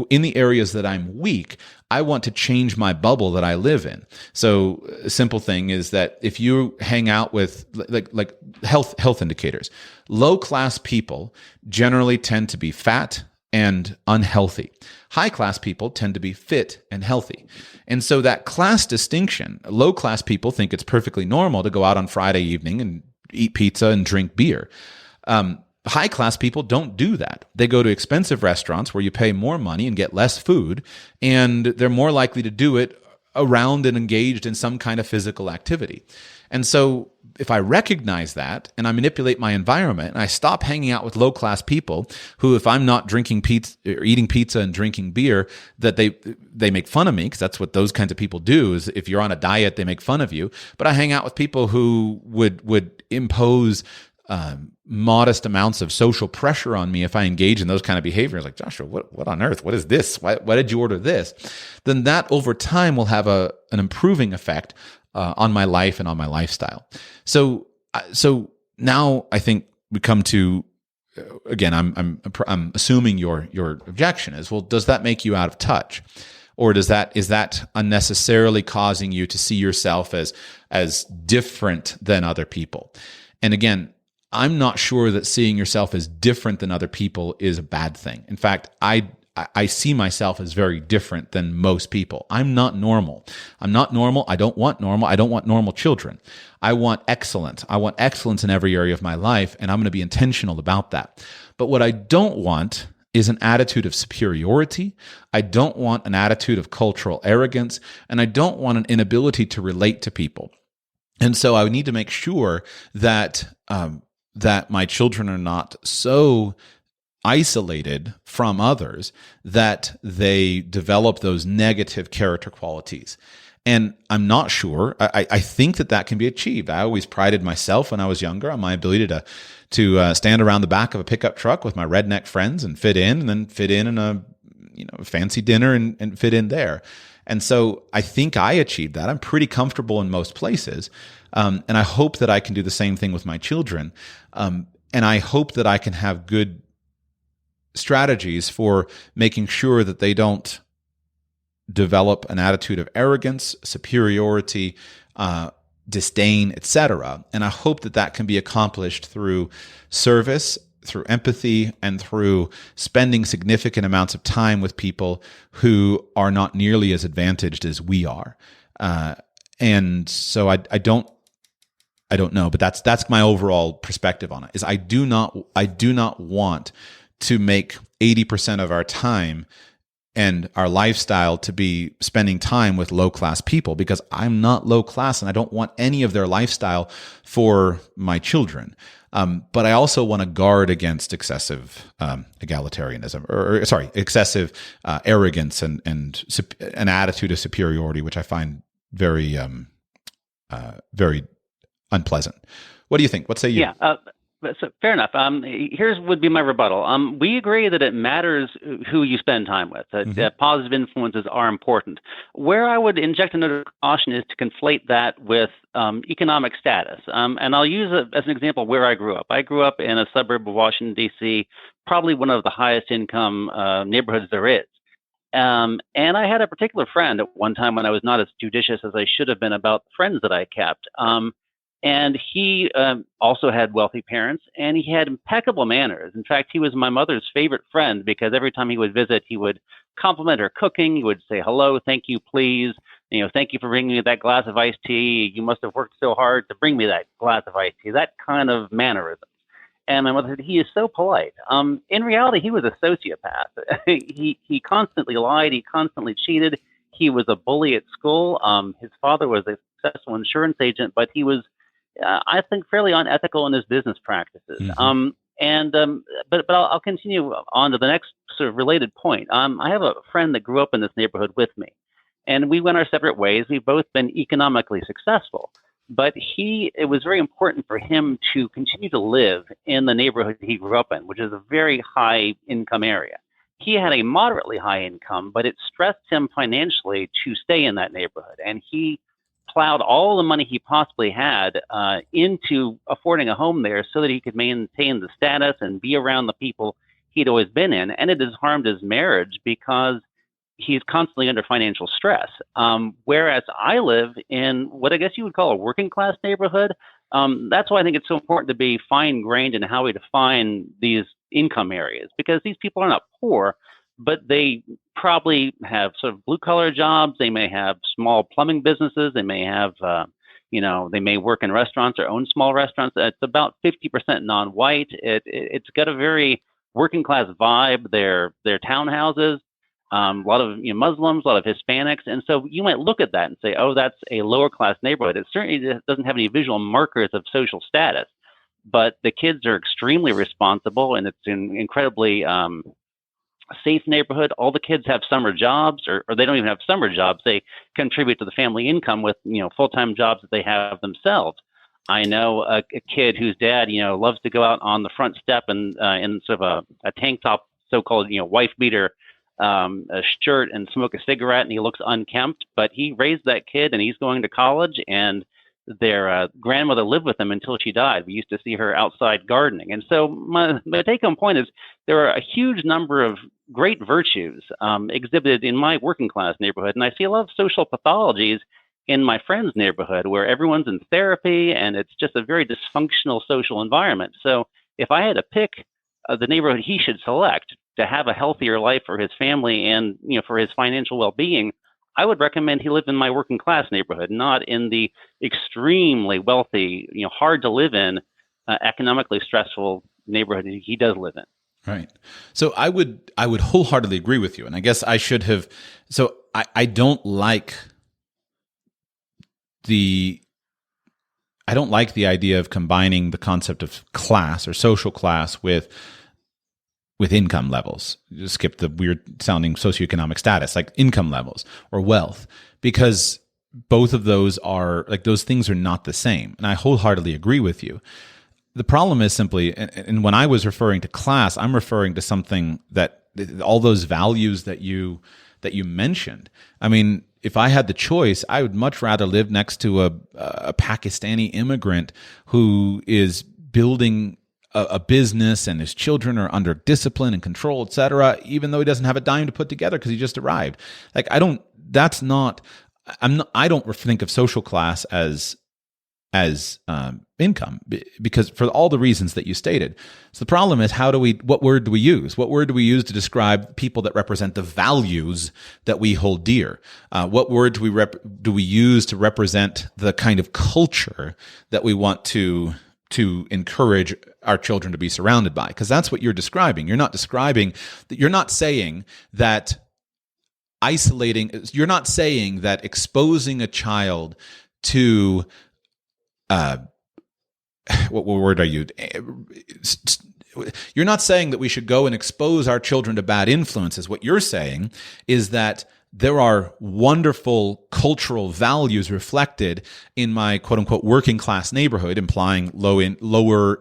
in the areas that I'm weak. I want to change my bubble that I live in. So a simple thing is that if you hang out with like health indicators, low class people generally tend to be fat and unhealthy. High class people tend to be fit and healthy. And so that class distinction, low class people think it's perfectly normal to go out on Friday evening and eat pizza and drink beer. High class people don't do that. They go to expensive restaurants where you pay more money and get less food, and they're more likely to do it around and engaged in some kind of physical activity. And so if I recognize that and I manipulate my environment and I stop hanging out with low class people who, if I'm not drinking pizza or eating pizza and drinking beer, that they make fun of me, because that's what those kinds of people do. Is if you're on a diet, they make fun of you. But I hang out with people who would impose modest amounts of social pressure on me if I engage in those kind of behaviors. Like, Joshua, what on earth? What is this? Why did you order this? Then that over time will have an improving effect on my life and on my lifestyle. So now I think we come to, again, I'm assuming your objection is, well, does that make you out of touch? or is that unnecessarily causing you to see yourself as different than other people? And again, I'm not sure that seeing yourself as different than other people is a bad thing. In fact, I see myself as very different than most people. I'm not normal. I'm not normal. I don't want normal. I don't want normal children. I want excellence. I want excellence in every area of my life, and I'm going to be intentional about that. But what I don't want is an attitude of superiority. I don't want an attitude of cultural arrogance, and I don't want an inability to relate to people. And so I need to make sure that that my children are not so isolated from others that they develop those negative character qualities. And I'm not sure. I think that can be achieved. I always prided myself when I was younger on my ability to stand around the back of a pickup truck with my redneck friends and fit in a fancy dinner and fit in there. And so I think I achieved that. I'm pretty comfortable in most places. And I hope that I can do the same thing with my children. And I hope that I can have good strategies for making sure that they don't develop an attitude of arrogance, superiority, disdain, etc. And I hope that can be accomplished through service, through empathy, and through spending significant amounts of time with people who are not nearly as advantaged as we are. And so I don't know, but that's my overall perspective on it. Is I do not want to make 80% of our time and our lifestyle to be spending time with low-class people, because I'm not low-class and I don't want any of their lifestyle for my children. But I also want to guard against excessive egalitarianism, excessive arrogance and an attitude of superiority, which I find very, very unpleasant. What do you think? What say you? Yeah. So fair enough. Here's would be my rebuttal. We agree that it matters who you spend time with. That positive influences are important. Where I would inject another caution is to conflate that with economic status. And I'll use as an example where I grew up. I grew up in a suburb of Washington, D.C., probably one of the highest income neighborhoods there is. And I had a particular friend at one time when I was not as judicious as I should have been about friends that I kept. And he also had wealthy parents, and he had impeccable manners. In fact, he was my mother's favorite friend because every time he would visit, he would compliment her cooking. He would say, hello, thank you, please. Thank you for bringing me that glass of iced tea. You must have worked so hard to bring me that glass of iced tea. That kind of mannerism. And my mother said, he is so polite. In reality, he was a sociopath. He constantly lied. He constantly cheated. He was a bully at school. His father was a successful insurance agent, but he was I think fairly unethical in his business practices. But I'll continue on to the next sort of related point. I have a friend that grew up in this neighborhood with me, and we went our separate ways. We've both been economically successful, but it was very important for him to continue to live in the neighborhood he grew up in, which is a very high income area. He had a moderately high income, but it stressed him financially to stay in that neighborhood, and he plowed all the money he possibly had into affording a home there so that he could maintain the status and be around the people he'd always been in. And it has harmed his marriage because he's constantly under financial stress. Whereas I live in what I guess you would call a working class neighborhood. That's why I think it's so important to be fine-grained in how we define these income areas, because these people are not poor, but they probably have sort of blue-collar jobs. They may have small plumbing businesses. They may have, they may work in restaurants or own small restaurants. It's about 50% non-white. It's got a very working-class vibe. They're townhouses, a lot of Muslims, a lot of Hispanics. And so you might look at that and say, oh, that's a lower-class neighborhood. It certainly doesn't have any visual markers of social status. But the kids are extremely responsible, and it's an incredibly safe neighborhood. All the kids have summer jobs, or they don't even have summer jobs. They contribute to the family income with full-time jobs that they have themselves. I know a kid whose dad loves to go out on the front step and in sort of a tank top, so-called wife beater a shirt, and smoke a cigarette, and he looks unkempt. But he raised that kid, and he's going to college, and their grandmother lived with them until she died. We used to see her outside gardening. And so my take-home point is there are a huge number of great virtues exhibited in my working class neighborhood. And I see a lot of social pathologies in my friend's neighborhood where everyone's in therapy and it's just a very dysfunctional social environment. So if I had to pick the neighborhood he should select to have a healthier life for his family and for his financial well-being, I would recommend he live in my working class neighborhood, not in the extremely wealthy, hard to live in, economically stressful neighborhood he does live in. Right. So I would wholeheartedly agree with you, and I guess I should have. So I don't like the idea of combining the concept of class or social class with income levels. Just skip the weird sounding socioeconomic status, like income levels or wealth, because both of those are like, those things are not the same. And I wholeheartedly agree with you. The problem is simply, and when I was referring to class, I'm referring to something that all those values that you mentioned. I mean, if I had the choice, I would much rather live next to a Pakistani immigrant who is building a business and his children are under discipline and control, et cetera, even though he doesn't have a dime to put together because he just arrived. Like, I don't think of social class as income, because for all the reasons that you stated. So the problem is, what word do we use? What word do we use to describe people that represent the values that we hold dear? What word do we use to represent the kind of culture that we want to encourage our children to be surrounded by? Because that's what you're describing. You're not saying that exposing a child to what word are you? You're not saying that we should go and expose our children to bad influences. What you're saying is that there are wonderful cultural values reflected in my quote unquote working class neighborhood, implying lower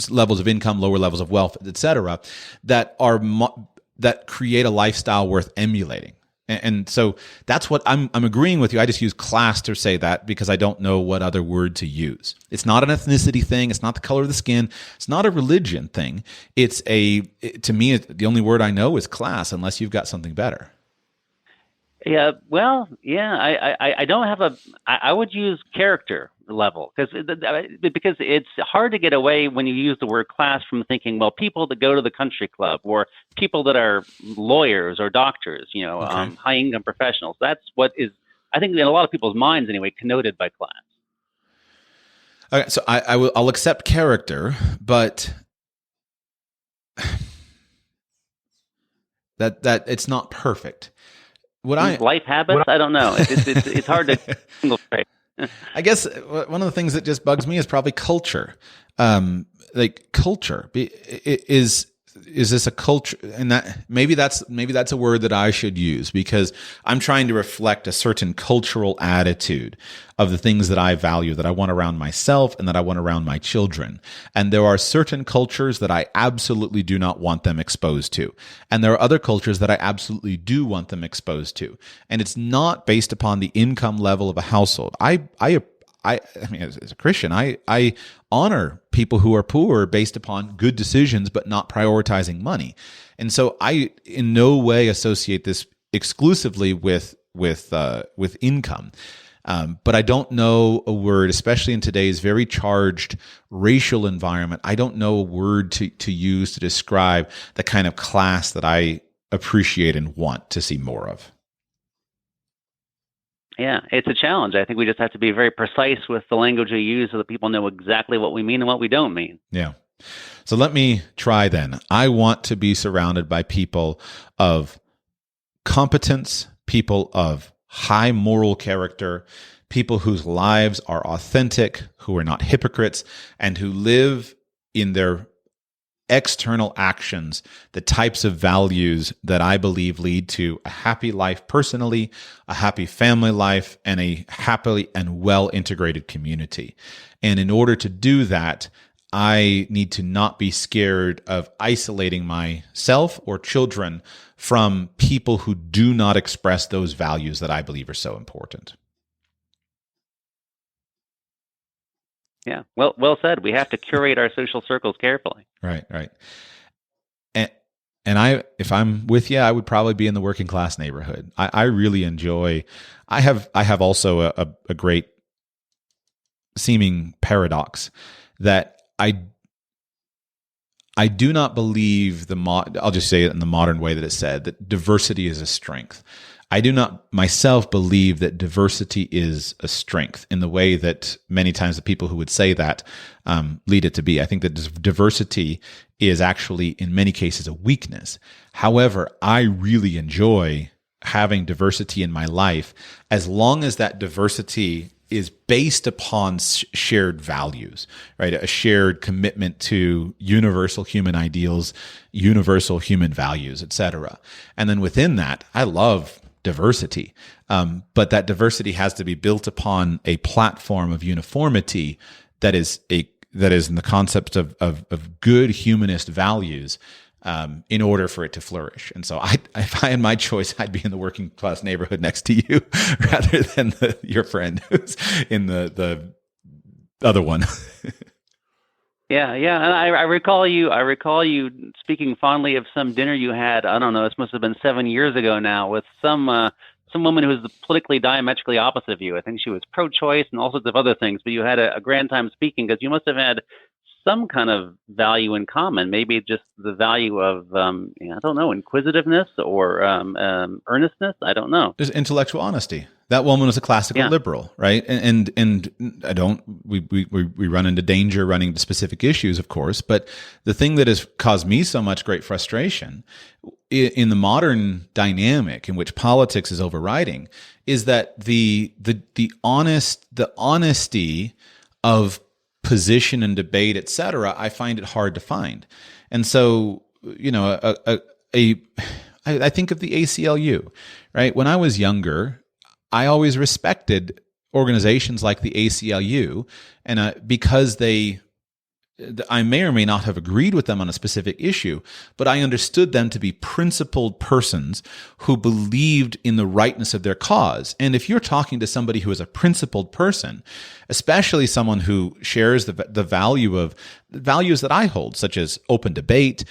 levels of income, lower levels of wealth, etc., that create a lifestyle worth emulating. And so that's what I'm agreeing with you. I just use class to say that because I don't know what other word to use. It's not an ethnicity thing. It's not the color of the skin. It's not a religion thing. To me, the only word I know is class, unless you've got something better. Yeah, well, yeah, I don't have I would use character level because it's hard to get away when you use the word class from thinking, well, people that go to the country club or people that are lawyers or doctors, okay. High income professionals. That's what is, I think, in a lot of people's minds anyway, connoted by class. Okay, so I'll accept character, but that it's not perfect. Life habits? I don't know. It's hard to single trace. I guess one of the things that just bugs me is probably culture. Like culture is this a culture? And that maybe that's a word that I should use, because I'm trying to reflect a certain cultural attitude of the things that I value, that I want around myself and that I want around my children. And there are certain cultures that I absolutely do not want them exposed to. And there are other cultures that I absolutely do want them exposed to. And it's not based upon the income level of a household. I mean, as a Christian, I honor people who are poor based upon good decisions, but not prioritizing money. And so I in no way associate this exclusively with income. But I don't know a word, especially in today's very charged racial environment. I don't know a word to use to describe the kind of class that I appreciate and want to see more of. Yeah, it's a challenge. I think we just have to be very precise with the language we use so that people know exactly what we mean and what we don't mean. Yeah. So let me try then. I want to be surrounded by people of competence, people of high moral character, people whose lives are authentic, who are not hypocrites, and who live in their external actions the types of values that I believe lead to a happy life personally, a happy family life, and a happily and well-integrated community. And in order to do that, I need to not be scared of isolating myself or children from people who do not express those values that I believe are so important. Yeah. Well said. We have to curate our social circles carefully. Right. And if I'm with you, I would probably be in the working class neighborhood. I really enjoy. I have also a great seeming paradox that I do not believe I'll just say it in the modern way that it's said, that diversity is a strength. I do not myself believe that diversity is a strength in the way that many times the people who would say that lead it to be. I think that diversity is actually, in many cases, a weakness. However, I really enjoy having diversity in my life as long as that diversity is based upon shared values, right? A shared commitment to universal human ideals, universal human values, etc. And then within that, I love diversity. But that diversity has to be built upon a platform of uniformity that is in the concept of good humanist values, in order for it to flourish. And so if I had my choice, I'd be in the working class neighborhood next to you rather than your friend who's in the other one. Yeah. And I recall you speaking fondly of some dinner you had, I don't know, this must have been 7 years ago now, with some woman who was politically diametrically opposite of you. I think she was pro-choice and all sorts of other things, but you had a grand time speaking because you must have had some kind of value in common, maybe just the value of, I don't know, inquisitiveness or earnestness. I don't know. There's intellectual honesty. That woman was a classical liberal, right? And we run into danger running to specific issues, of course. But the thing that has caused me so much great frustration in the modern dynamic in which politics is overriding is that the honesty of position and debate, et cetera, I find it hard to find. And so, I think of the ACLU, right? When I was younger, I always respected organizations like the ACLU, and because I may or may not have agreed with them on a specific issue, but I understood them to be principled persons who believed in the rightness of their cause. And if you're talking to somebody who is a principled person, especially someone who shares the values that I hold, such as open debate,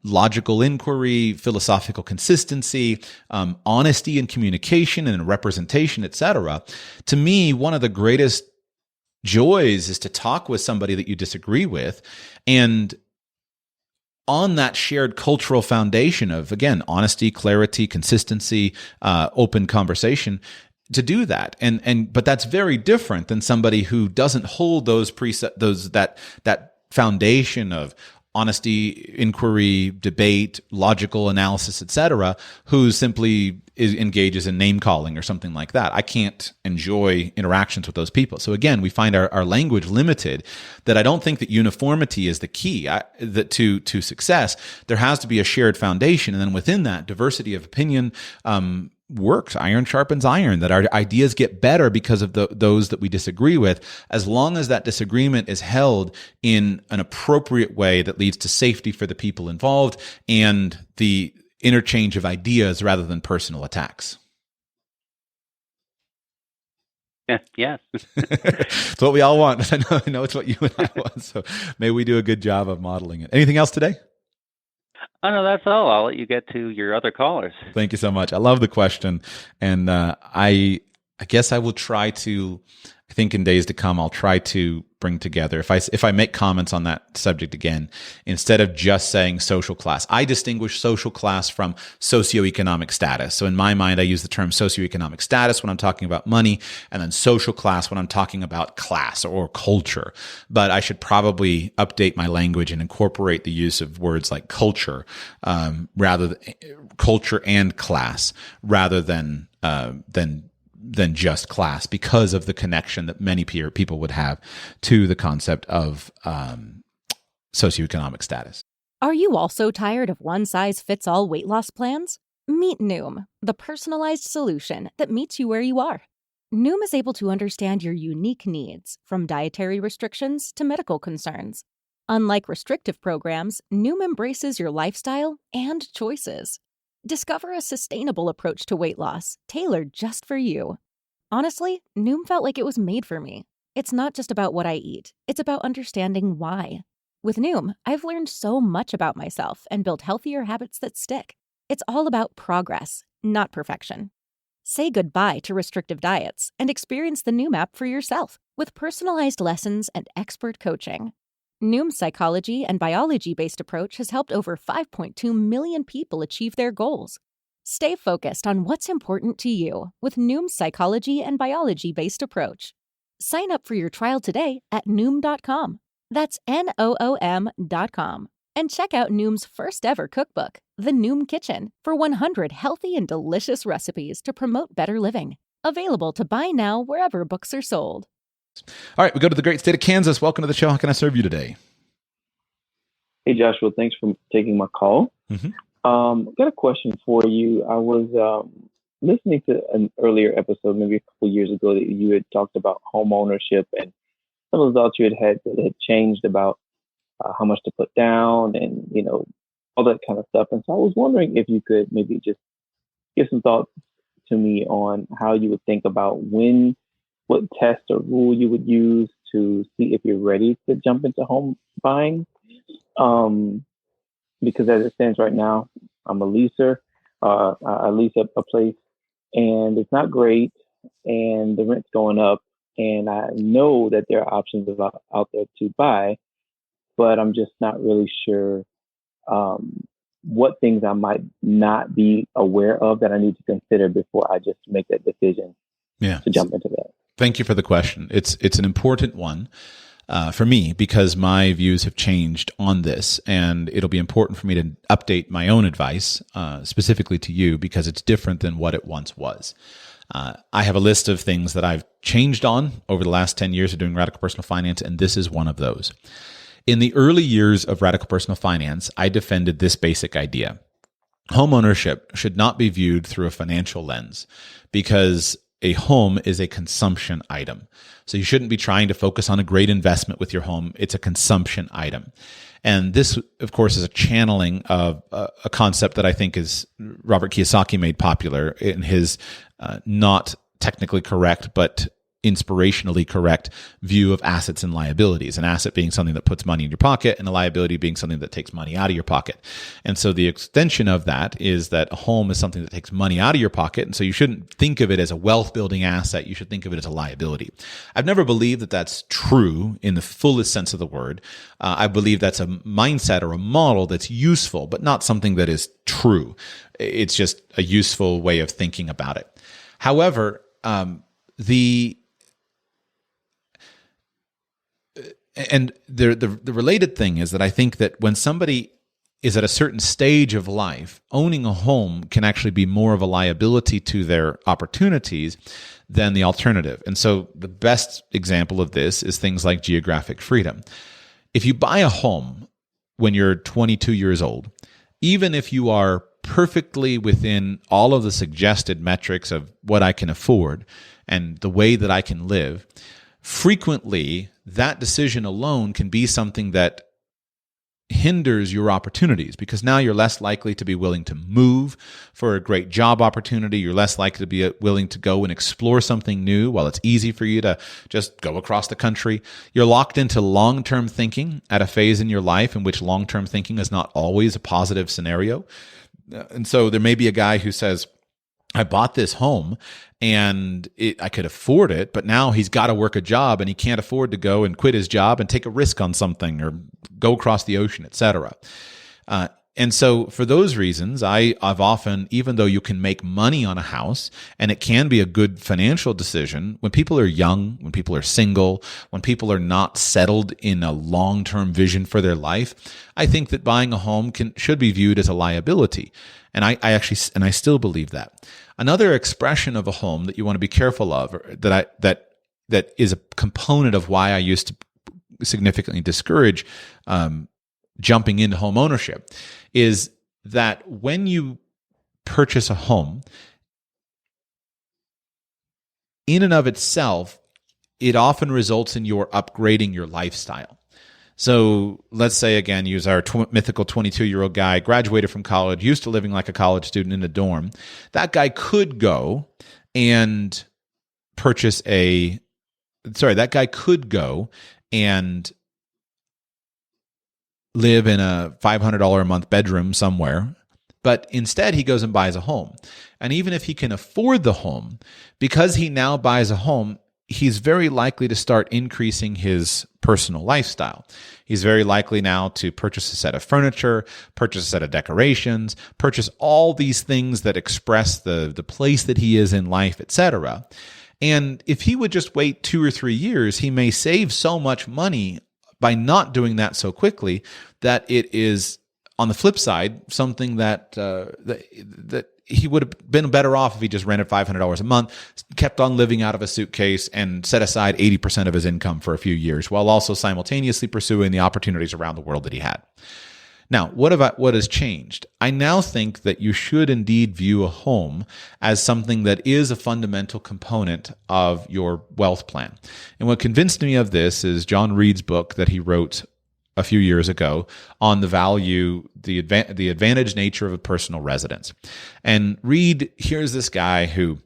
logical inquiry, philosophical consistency, honesty in communication and in representation, etc., to me, one of the greatest joys is to talk with somebody that you disagree with, and on that shared cultural foundation of, again, honesty, clarity, consistency, open conversation, to do that. But that's very different than somebody who doesn't hold that foundation of honesty, inquiry, debate, logical analysis, etc., who simply engages in name calling or something like that. I can't enjoy interactions with those people. So again, we find our language limited. That I don't think that uniformity is the key to success. There has to be a shared foundation, and then within that, diversity of opinion works. Iron sharpens iron, that our ideas get better because of those that we disagree with, as long as that disagreement is held in an appropriate way that leads to safety for the people involved and the interchange of ideas rather than personal attacks. Yes. It's what we all want. I know it's what you and I want. So may we do a good job of modeling it. Anything else today? Oh, no, that's all. I'll let you get to your other callers. Thank you so much. I love the question. And I guess I will try to, I think in days to come, I'll try to bring together, if I make comments on that subject again, instead of just saying social class, I distinguish social class from socioeconomic status. So in my mind, I use the term socioeconomic status when I'm talking about money, and then social class when I'm talking about class or culture. But I should probably update my language and incorporate the use of words like culture, culture and class, rather than just class, because of the connection that many people would have to the concept of socioeconomic status. Are you also tired of one-size-fits-all weight loss plans? Meet Noom, the personalized solution that meets you where you are. Noom is able to understand your unique needs, from dietary restrictions to medical concerns. Unlike restrictive programs, Noom embraces your lifestyle and choices. Discover a sustainable approach to weight loss, tailored just for you. Honestly, Noom felt like it was made for me. It's not just about what I eat, it's about understanding why. With Noom, I've learned so much about myself and built healthier habits that stick. It's all about progress, not perfection. Say goodbye to restrictive diets and experience the Noom app for yourself with personalized lessons and expert coaching. Noom's psychology and biology-based approach has helped over 5.2 million people achieve their goals. Stay focused on what's important to you with Noom's psychology and biology-based approach. Sign up for your trial today at Noom.com. That's Noom.com. And check out Noom's first ever cookbook, The Noom Kitchen, for 100 healthy and delicious recipes to promote better living. Available to buy now wherever books are sold. All right, we go to the great state of Kansas. Welcome to the show. How can I serve you today? Hey, Joshua. Thanks for taking my call. Mm-hmm. Got a question for you. I was listening to an earlier episode, maybe a couple years ago, that you had talked about home ownership and some of the thoughts you had that had changed about how much to put down and, all that kind of stuff. And so I was wondering if you could maybe just give some thoughts to me on how you would think about what test or rule you would use to see if you're ready to jump into home buying. Because as it stands right now, I'm a leaser. I lease a place and it's not great and the rent's going up. And I know that there are options out there to buy, but I'm just not really sure what things I might not be aware of that I need to consider before I just make that decision to jump into that. Thank you for the question. It's an important one for me because my views have changed on this, and it'll be important for me to update my own advice specifically to you because it's different than what it once was. I have a list of things that I've changed on over the last 10 years of doing radical personal finance, and this is one of those. In the early years of radical personal finance, I defended this basic idea. Home ownership should not be viewed through a financial lens because a home is a consumption item. So you shouldn't be trying to focus on a great investment with your home. It's a consumption item. And this, of course, is a channeling of a concept that I think is Robert Kiyosaki made popular in his not technically correct, but inspirationally correct view of assets and liabilities. An asset being something that puts money in your pocket and a liability being something that takes money out of your pocket. And so the extension of that is that a home is something that takes money out of your pocket. And so you shouldn't think of it as a wealth building asset. You should think of it as a liability. I've never believed that that's true in the fullest sense of the word. I believe that's a mindset or a model that's useful, but not something that is true. It's just a useful way of thinking about it. However, the related thing is that I think that when somebody is at a certain stage of life, owning a home can actually be more of a liability to their opportunities than the alternative. And so the best example of this is things like geographic freedom. If you buy a home when you're 22 years old, even if you are perfectly within all of the suggested metrics of what I can afford and the way that I can live, frequently that decision alone can be something that hinders your opportunities because now you're less likely to be willing to move for a great job opportunity. You're less likely to be willing to go and explore something new while it's easy for you to just go across the country. You're locked into long-term thinking at a phase in your life in which long-term thinking is not always a positive scenario. And so there may be a guy who says, I bought this home and I could afford it, but now he's got to work a job and he can't afford to go and quit his job and take a risk on something or go across the ocean, etc. And so for those reasons, I've often, even though you can make money on a house and it can be a good financial decision, when people are young, when people are single, when people are not settled in a long-term vision for their life, I think that buying a home should be viewed as a liability. And I still believe that. Another expression of a home that you want to be careful of, that is a component of why I used to significantly discourage jumping into home ownership, is that when you purchase a home, in and of itself, it often results in your upgrading your lifestyle. So let's say, again, use our mythical 22-year-old guy, graduated from college, used to living like a college student in a dorm. That guy could go and purchase a that guy could go and live in a $500 a month bedroom somewhere, but instead he goes and buys a home. And even if he can afford the home, because he now buys a home, he's very likely to start increasing his personal lifestyle. He's very likely now to purchase a set of furniture, purchase a set of decorations, purchase all these things that express the place that he is in life, etc. And if he would just wait 2 or 3 years, he may save so much money by not doing that so quickly that it is, on the flip side, something that he would have been better off if he just rented $500 a month, kept on living out of a suitcase, and set aside 80% of his income for a few years, while also simultaneously pursuing the opportunities around the world that he had. Now, what has changed? I now think that you should indeed view a home as something that is a fundamental component of your wealth plan. And what convinced me of this is John Reed's book that he wrote a few years ago on the advantage nature of a personal residence. And Reed, here's this guy who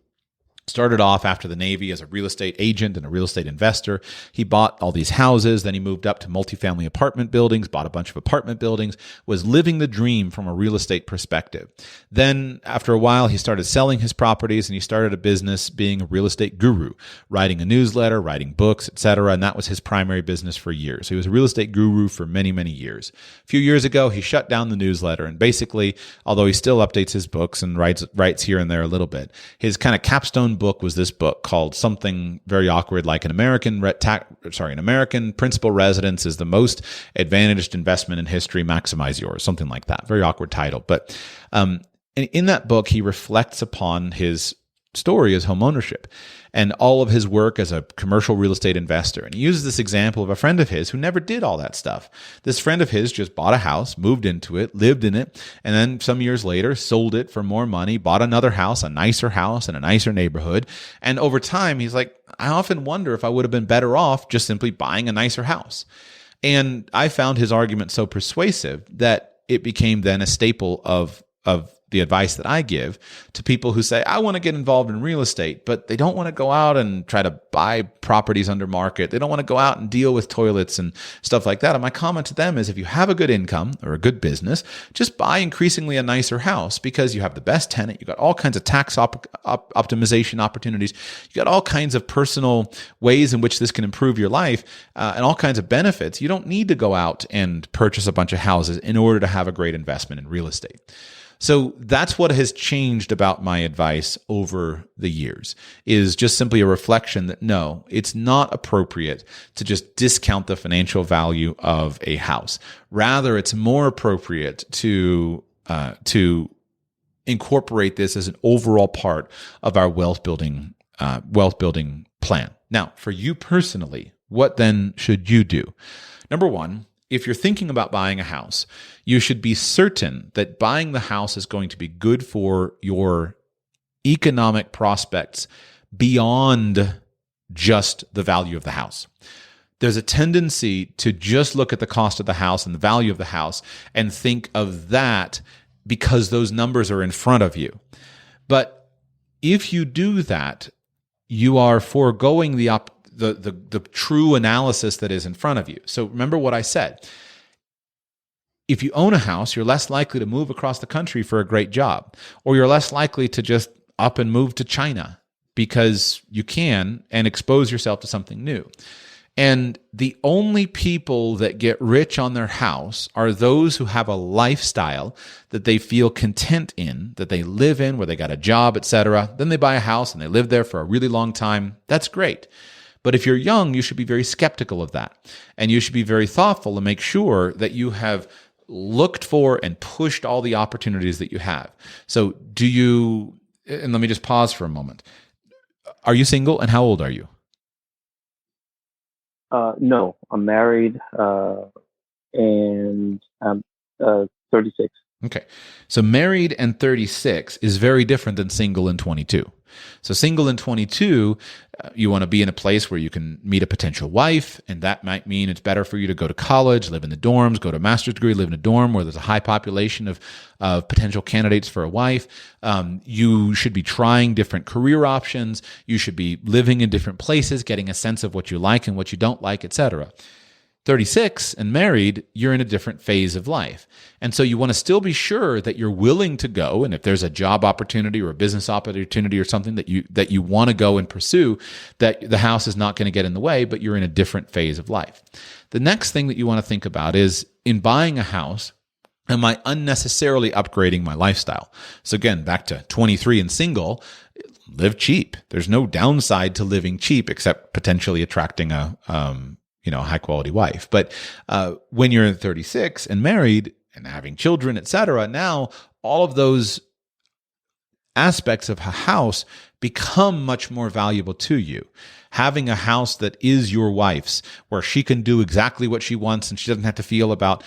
started off after the Navy as a real estate agent and a real estate investor. He bought all these houses. Then he moved up to multifamily apartment buildings, bought a bunch of apartment buildings, was living the dream from a real estate perspective. Then after a while, he started selling his properties and he started a business being a real estate guru, writing a newsletter, writing books, etc. And that was his primary business for years. So he was a real estate guru for many, many years. A few years ago, he shut down the newsletter. And basically, although he still updates his books and writes here and there a little bit, his kind of capstone book was this book called something very awkward, like an American principal residence is the most advantaged investment in history. Maximize yours, something like that. Very awkward title, but in that book, he reflects upon his story as homeownership and all of his work as a commercial real estate investor. And he uses this example of a friend of his who never did all that stuff. This friend of his just bought a house, moved into it, lived in it, and then some years later sold it for more money, bought another house, a nicer house in a nicer neighborhood. And over time, he's like, I often wonder if I would have been better off just simply buying a nicer house. And I found his argument so persuasive that it became then a staple of the advice that I give to people who say, I want to get involved in real estate, but they don't want to go out and try to buy properties under market. They don't want to go out and deal with toilets and stuff like that. And my comment to them is, if you have a good income or a good business, just buy increasingly a nicer house, because you have the best tenant. You got all kinds of tax optimization opportunities. You got all kinds of personal ways in which this can improve your life and all kinds of benefits. You don't need to go out and purchase a bunch of houses in order to have a great investment in real estate. So that's what has changed about my advice over the years, is just simply a reflection that no, it's not appropriate to just discount the financial value of a house. Rather, it's more appropriate to incorporate this as an overall part of our wealth building plan. Now, for you personally, what then should you do? Number one, if you're thinking about buying a house, you should be certain that buying the house is going to be good for your economic prospects beyond just the value of the house. There's a tendency to just look at the cost of the house and the value of the house and think of that because those numbers are in front of you. But if you do that, you are foregoing the true analysis that is in front of you. So remember what I said. If you own a house, you're less likely to move across the country for a great job, or you're less likely to just up and move to China because you can and expose yourself to something new. And the only people that get rich on their house are those who have a lifestyle that they feel content in, that they live in, where they got a job, etc. Then they buy a house and they live there for a really long time. That's great. But if you're young, you should be very skeptical of that. And you should be very thoughtful and make sure that you have looked for and pushed all the opportunities that you have. So and let me just pause for a moment. Are you single, and how old are you? No, I'm married and I'm 36. Okay. So married and 36 is very different than single and 22. So single and 22, you want to be in a place where you can meet a potential wife, and that might mean it's better for you to go to college, live in the dorms, go to a master's degree, live in a dorm where there's a high population of potential candidates for a wife. You should be trying different career options. You should be living in different places, getting a sense of what you like and what you don't like, etc. 36 and married, you're in a different phase of life. And so you want to still be sure that you're willing to go. And if there's a job opportunity or a business opportunity or something that you want to go and pursue, that the house is not going to get in the way, but you're in a different phase of life. The next thing that you want to think about is in buying a house, am I unnecessarily upgrading my lifestyle? So again, back to 23 and single, live cheap. There's no downside to living cheap except potentially attracting a high quality wife. But when you're 36 and married and having children, etc., now all of those aspects of a house become much more valuable to you. Having a house that is your wife's, where she can do exactly what she wants and she doesn't have to feel about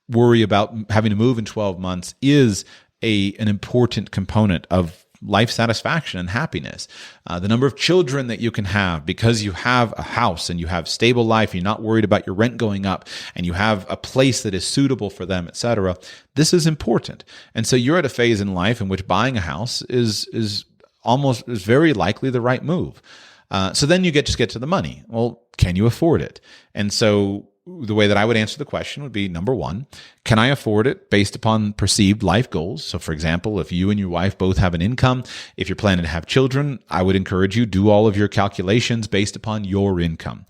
worry about having to move in 12 months is an important component of life satisfaction and happiness. The number of children that you can have because you have a house and you have stable life, you're not worried about your rent going up, and you have a place that is suitable for them, etc. This is important. And so you're at a phase in life in which buying a house is very likely the right move. So then you just get to the money. Well, can you afford it? And so the way that I would answer the question would be, number one, can I afford it based upon perceived life goals? So for example, if you and your wife both have an income, if you're planning to have children, I would encourage you do all of your calculations based upon your income.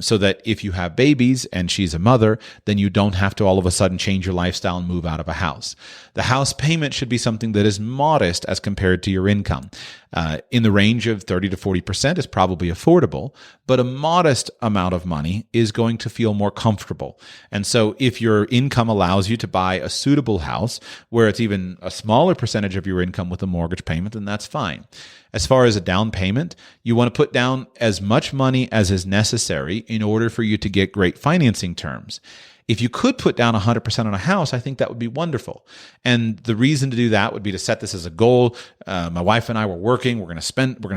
So that if you have babies and she's a mother, then you don't have to all of a sudden change your lifestyle and move out of a house. The house payment should be something that is modest as compared to your income. In the range of 30 to 40% is probably affordable, but a modest amount of money is going to feel more comfortable. And so if your income allows you to buy a suitable house where it's even a smaller percentage of your income with a mortgage payment, then that's fine. As far as a down payment, you want to put down as much money as is necessary in order for you to get great financing terms. If you could put down 100% on a house, I think that would be wonderful. And the reason to do that would be to set this as a goal. My wife and I were working. We're going to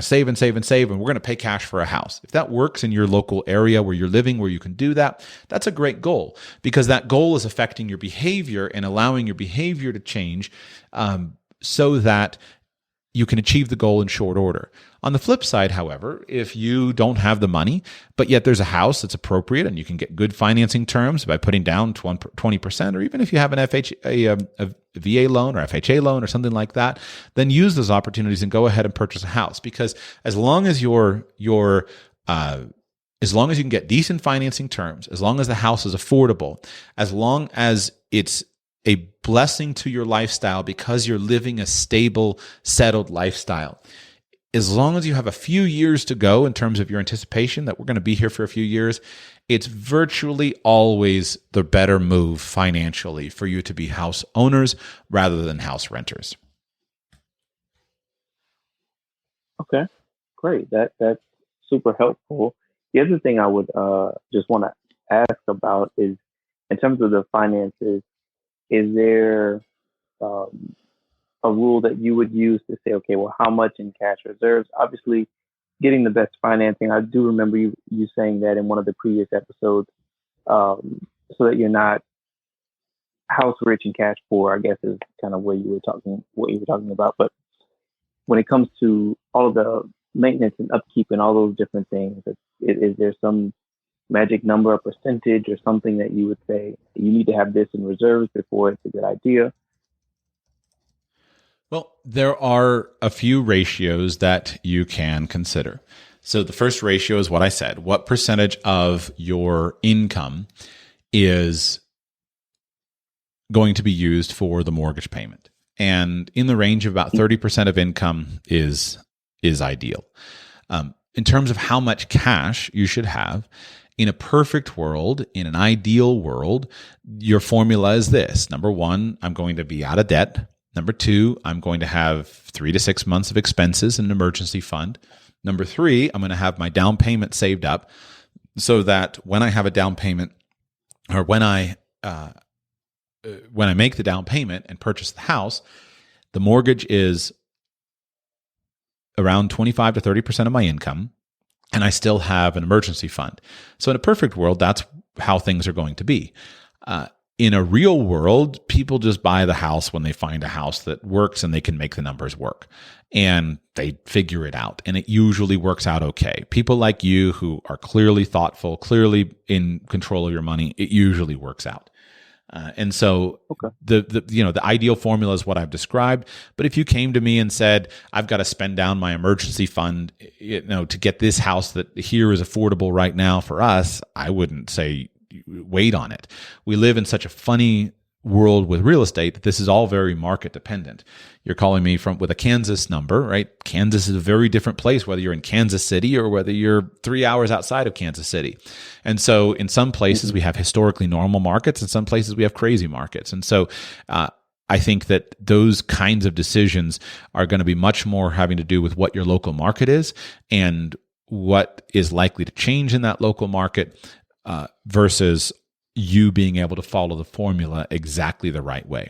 save and save and save, and we're going to pay cash for a house. If that works in your local area where you're living, where you can do that, that's a great goal, because that goal is affecting your behavior and allowing your behavior to change so that you can achieve the goal in short order. On the flip side, however, if you don't have the money, but yet there's a house that's appropriate and you can get good financing terms by putting down 20%, or even if you have an a VA loan or FHA loan or something like that, then use those opportunities and go ahead and purchase a house. Because as long as you can get decent financing terms, as long as the house is affordable, as long as it's a blessing to your lifestyle because you're living a stable, settled lifestyle, as long as you have a few years to go in terms of your anticipation that we're going to be here for a few years, it's virtually always the better move financially for you to be house owners rather than house renters. Okay, great. That's super helpful. The other thing I would just want to ask about is, in terms of the finances, is there a rule that you would use to say, okay, well, how much in cash reserves? Obviously, getting the best financing. I do remember you saying that in one of the previous episodes, so that you're not house rich and cash poor, I guess is kind of what you were talking about. But when it comes to all of the maintenance and upkeep and all those different things, is there some magic number, a percentage, or something that you would say you need to have this in reserves before it's a good idea? Well, there are a few ratios that you can consider. So the first ratio is what I said. What percentage of your income is going to be used for the mortgage payment? And in the range of about 30% of income is ideal. In terms of how much cash you should have, in a perfect world, in an ideal world, your formula is this. Number one, I'm going to be out of debt. Number two, I'm going to have 3 to 6 months of expenses in an emergency fund. Number three, I'm going to have my down payment saved up so that when I have a down payment, or when I when I make the down payment and purchase the house, the mortgage is around 25 to 30% of my income, and I still have an emergency fund. So in a perfect world, that's how things are going to be. In a real world, people just buy the house when they find a house that works and they can make the numbers work. And they figure it out. And it usually works out okay. People like you who are clearly thoughtful, clearly in control of your money, it usually works out. And so the ideal formula is what I've described. But if you came to me and said, I've got to spend down my emergency fund, to get this house that here is affordable right now for us, I wouldn't say wait on it. We live in such a funny world with real estate that this is all very market dependent. You're calling me with a Kansas number, right? Kansas is a very different place, whether you're in Kansas City or whether you're 3 hours outside of Kansas City. And so in some places we have historically normal markets, in some places we have crazy markets. And so I think that those kinds of decisions are going to be much more having to do with what your local market is and what is likely to change in that local market versus you being able to follow the formula exactly the right way.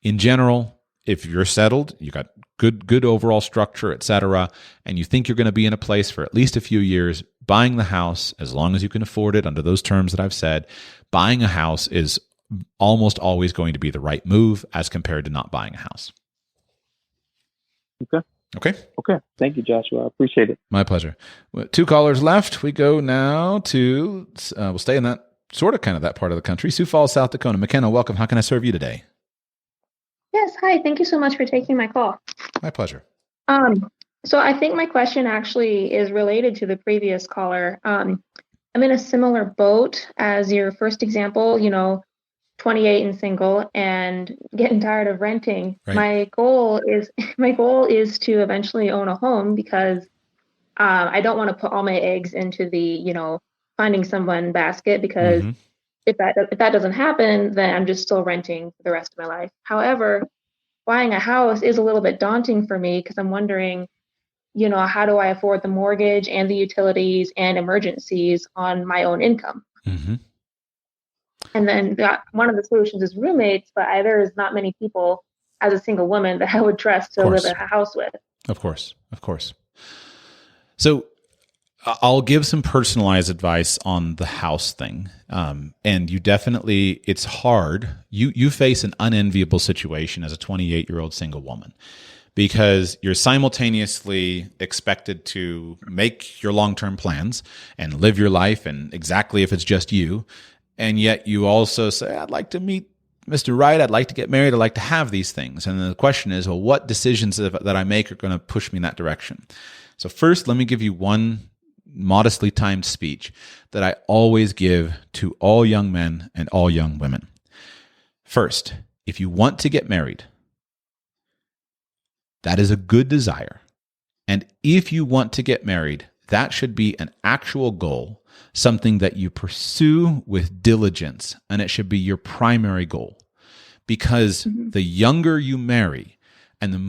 In general, if you're settled, you got good overall structure, et cetera, and you think you're going to be in a place for at least a few years, buying the house, as long as you can afford it under those terms that I've said, buying a house is almost always going to be the right move as compared to not buying a house. Okay. Thank you, Joshua. I appreciate it. My pleasure. 2 callers left. We go now to, we'll stay in that that part of the country. Sioux Falls, South Dakota. McKenna, welcome. How can I serve you today? Yes. Hi. Thank you so much for taking my call. My pleasure. So I think my question actually is related to the previous caller. I'm in a similar boat as your first example, 28 and single and getting tired of renting. Right. My goal is to eventually own a home because I don't want to put all my eggs into the, finding someone basket because if that doesn't happen, then I'm just still renting for the rest of my life. However, buying a house is a little bit daunting for me because I'm wondering, how do I afford the mortgage and the utilities and emergencies on my own income? Mm-hmm. And then one of the solutions is roommates, but there is not many people as a single woman that I would trust to live in a house with. Of course. So I'll give some personalized advice on the house thing. And you definitely, it's hard. You face an unenviable situation as a 28-year-old single woman because you're simultaneously expected to make your long-term plans and live your life and exactly if it's just you. And yet you also say, I'd like to meet Mr. Right. I'd like to get married. I'd like to have these things. And then the question is, well, what decisions that I make are going to push me in that direction? So first, let me give you one modestly timed speech that I always give to all young men and all young women. First, if you want to get married, that is a good desire. And if you want to get married, that should be an actual goal, something that you pursue with diligence, and it should be your primary goal. Because the younger you marry and the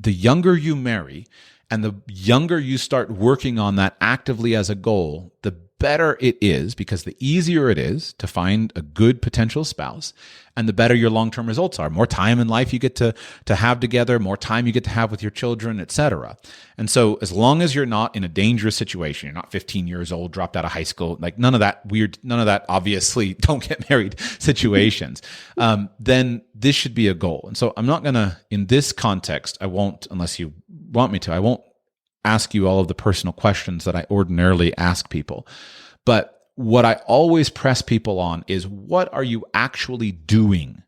younger you marry and the younger you start working on that actively as a goal, the better it is because the easier it is to find a good potential spouse and the better your long-term results are. More time in life you get to have together, more time you get to have with your children, etc. And so as long as you're not in a dangerous situation, you're not 15 years old, dropped out of high school, like none of that obviously don't get married situations, then this should be a goal. And so I'm not going to, in this context, I won't, unless you want me to, I won't ask you all of the personal questions that I ordinarily ask people. But what I always press people on is what are you actually doing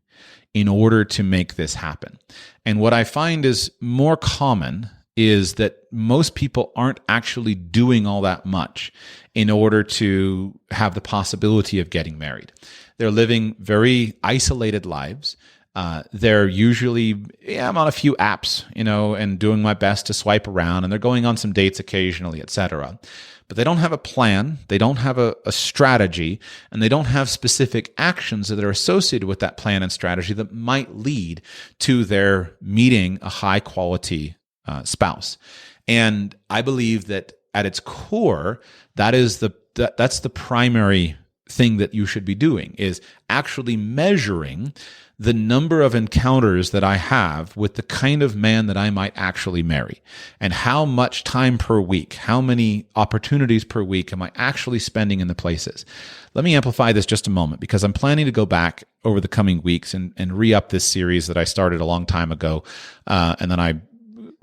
in order to make this happen? And what I find is more common is that most people aren't actually doing all that much in order to have the possibility of getting married. They're living very isolated lives. They're usually, I'm on a few apps, and doing my best to swipe around, and they're going on some dates occasionally, etc. But they don't have a plan, they don't have a strategy, and they don't have specific actions that are associated with that plan and strategy that might lead to their meeting a high-quality spouse. And I believe that at its core, that's the primary thing that you should be doing, is actually measuring the number of encounters that I have with the kind of man that I might actually marry, and how much time per week, how many opportunities per week am I actually spending in the places. Let me amplify this just a moment, because I'm planning to go back over the coming weeks and re-up this series that I started a long time ago, and then I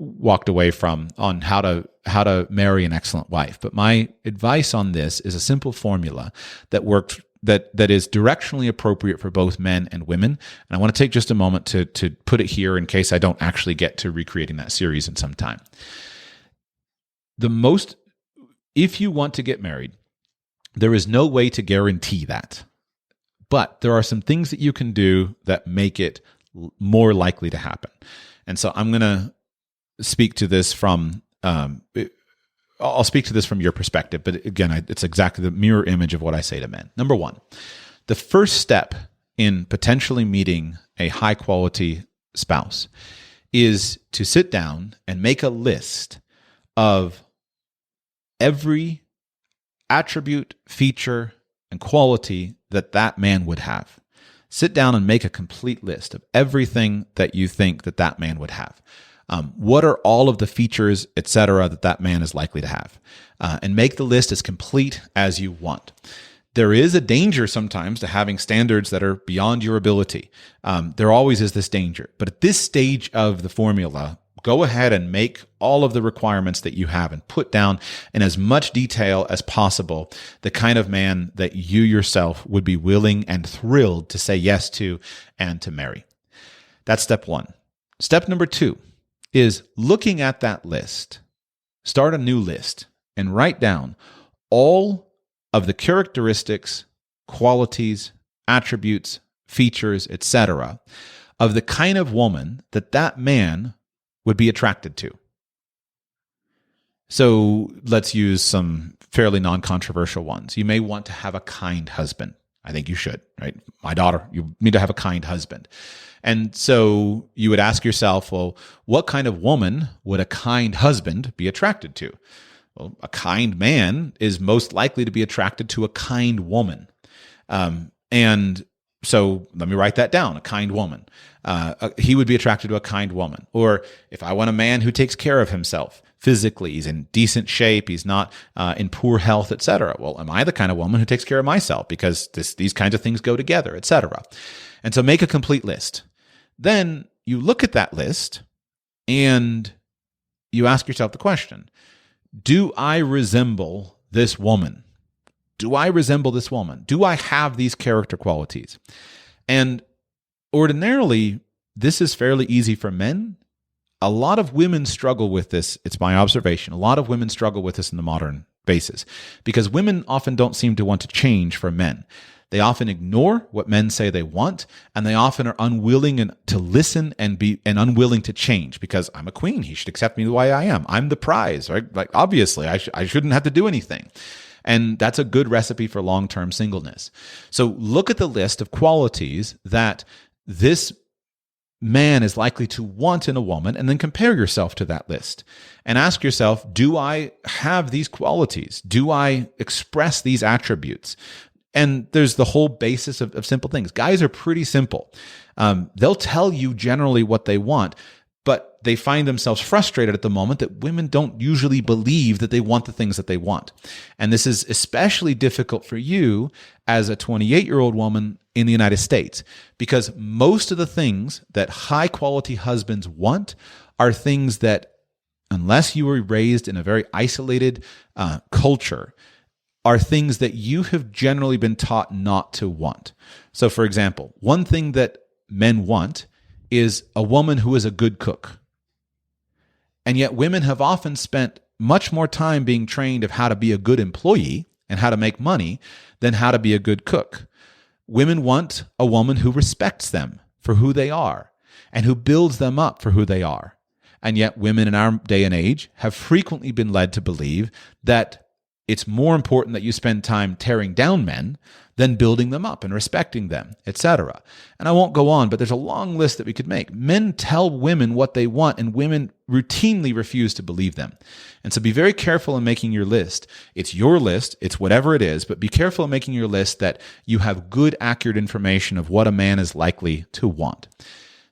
walked away from, on how to marry an excellent wife. But my advice on this is a simple formula that worked, that is directionally appropriate for both men and women. And I want to take just a moment to put it here in case I don't actually get to recreating that series in some time. If you want to get married, there is no way to guarantee that. But there are some things that you can do that make it more likely to happen. And so I'm going to speak to this from I'll speak to this from your perspective, but again, it's exactly the mirror image of what I say to men. Number one, the first step in potentially meeting a high-quality spouse is to sit down and make a list of every attribute, feature, and quality that man would have. Sit down and make a complete list of everything that you think that man would have. What are all of the features, etc., that man is likely to have? And make the list as complete as you want. There is a danger sometimes to having standards that are beyond your ability. There always is this danger. But at this stage of the formula, go ahead and make all of the requirements that you have and put down in as much detail as possible the kind of man that you yourself would be willing and thrilled to say yes to and to marry. That's step one. Step number two is looking at that list, start a new list, and write down all of the characteristics, qualities, attributes, features, etc., of the kind of woman that man would be attracted to. So let's use some fairly non-controversial ones. You may want to have a kind husband. I think you should, right? My daughter, you need to have a kind husband. And so you would ask yourself, well, what kind of woman would a kind husband be attracted to? Well, a kind man is most likely to be attracted to a kind woman. And so let me write that down, a kind woman. He would be attracted to a kind woman. Or if I want a man who takes care of himself physically, he's in decent shape, he's not in poor health, etc. Well, am I the kind of woman who takes care of myself? Because these kinds of things go together, etc. And so make a complete list. Then you look at that list and you ask yourself the question, do I resemble this woman? Do I resemble this woman? Do I have these character qualities? And ordinarily, this is fairly easy for men. A lot of women struggle with this. It's my observation. A lot of women struggle with this in the modern basis because women often don't seem to want to change for men. They often ignore what men say they want, and they often are unwilling to listen and unwilling to change because I'm a queen. He should accept me the way I am. I'm the prize, right? Like obviously, I shouldn't have to do anything. And that's a good recipe for long-term singleness. So look at the list of qualities that this man is likely to want in a woman, and then compare yourself to that list and ask yourself, do I have these qualities? Do I express these attributes? And there's the whole basis of simple things. Guys are pretty simple. They'll tell you generally what they want, but they find themselves frustrated at the moment that women don't usually believe that they want the things that they want. And this is especially difficult for you as a 28-year-old woman in the United States, because most of the things that high-quality husbands want are things that, unless you were raised in a very isolated culture, are things that you have generally been taught not to want. So, for example, one thing that men want is a woman who is a good cook. And yet women have often spent much more time being trained of how to be a good employee and how to make money than how to be a good cook. Women want a woman who respects them for who they are and who builds them up for who they are. And yet women in our day and age have frequently been led to believe that it's more important that you spend time tearing down men than building them up and respecting them, etc. And I won't go on, but there's a long list that we could make. Men tell women what they want, and women routinely refuse to believe them. And so be very careful in making your list. It's your list, it's whatever it is, but be careful in making your list that you have good, accurate information of what a man is likely to want.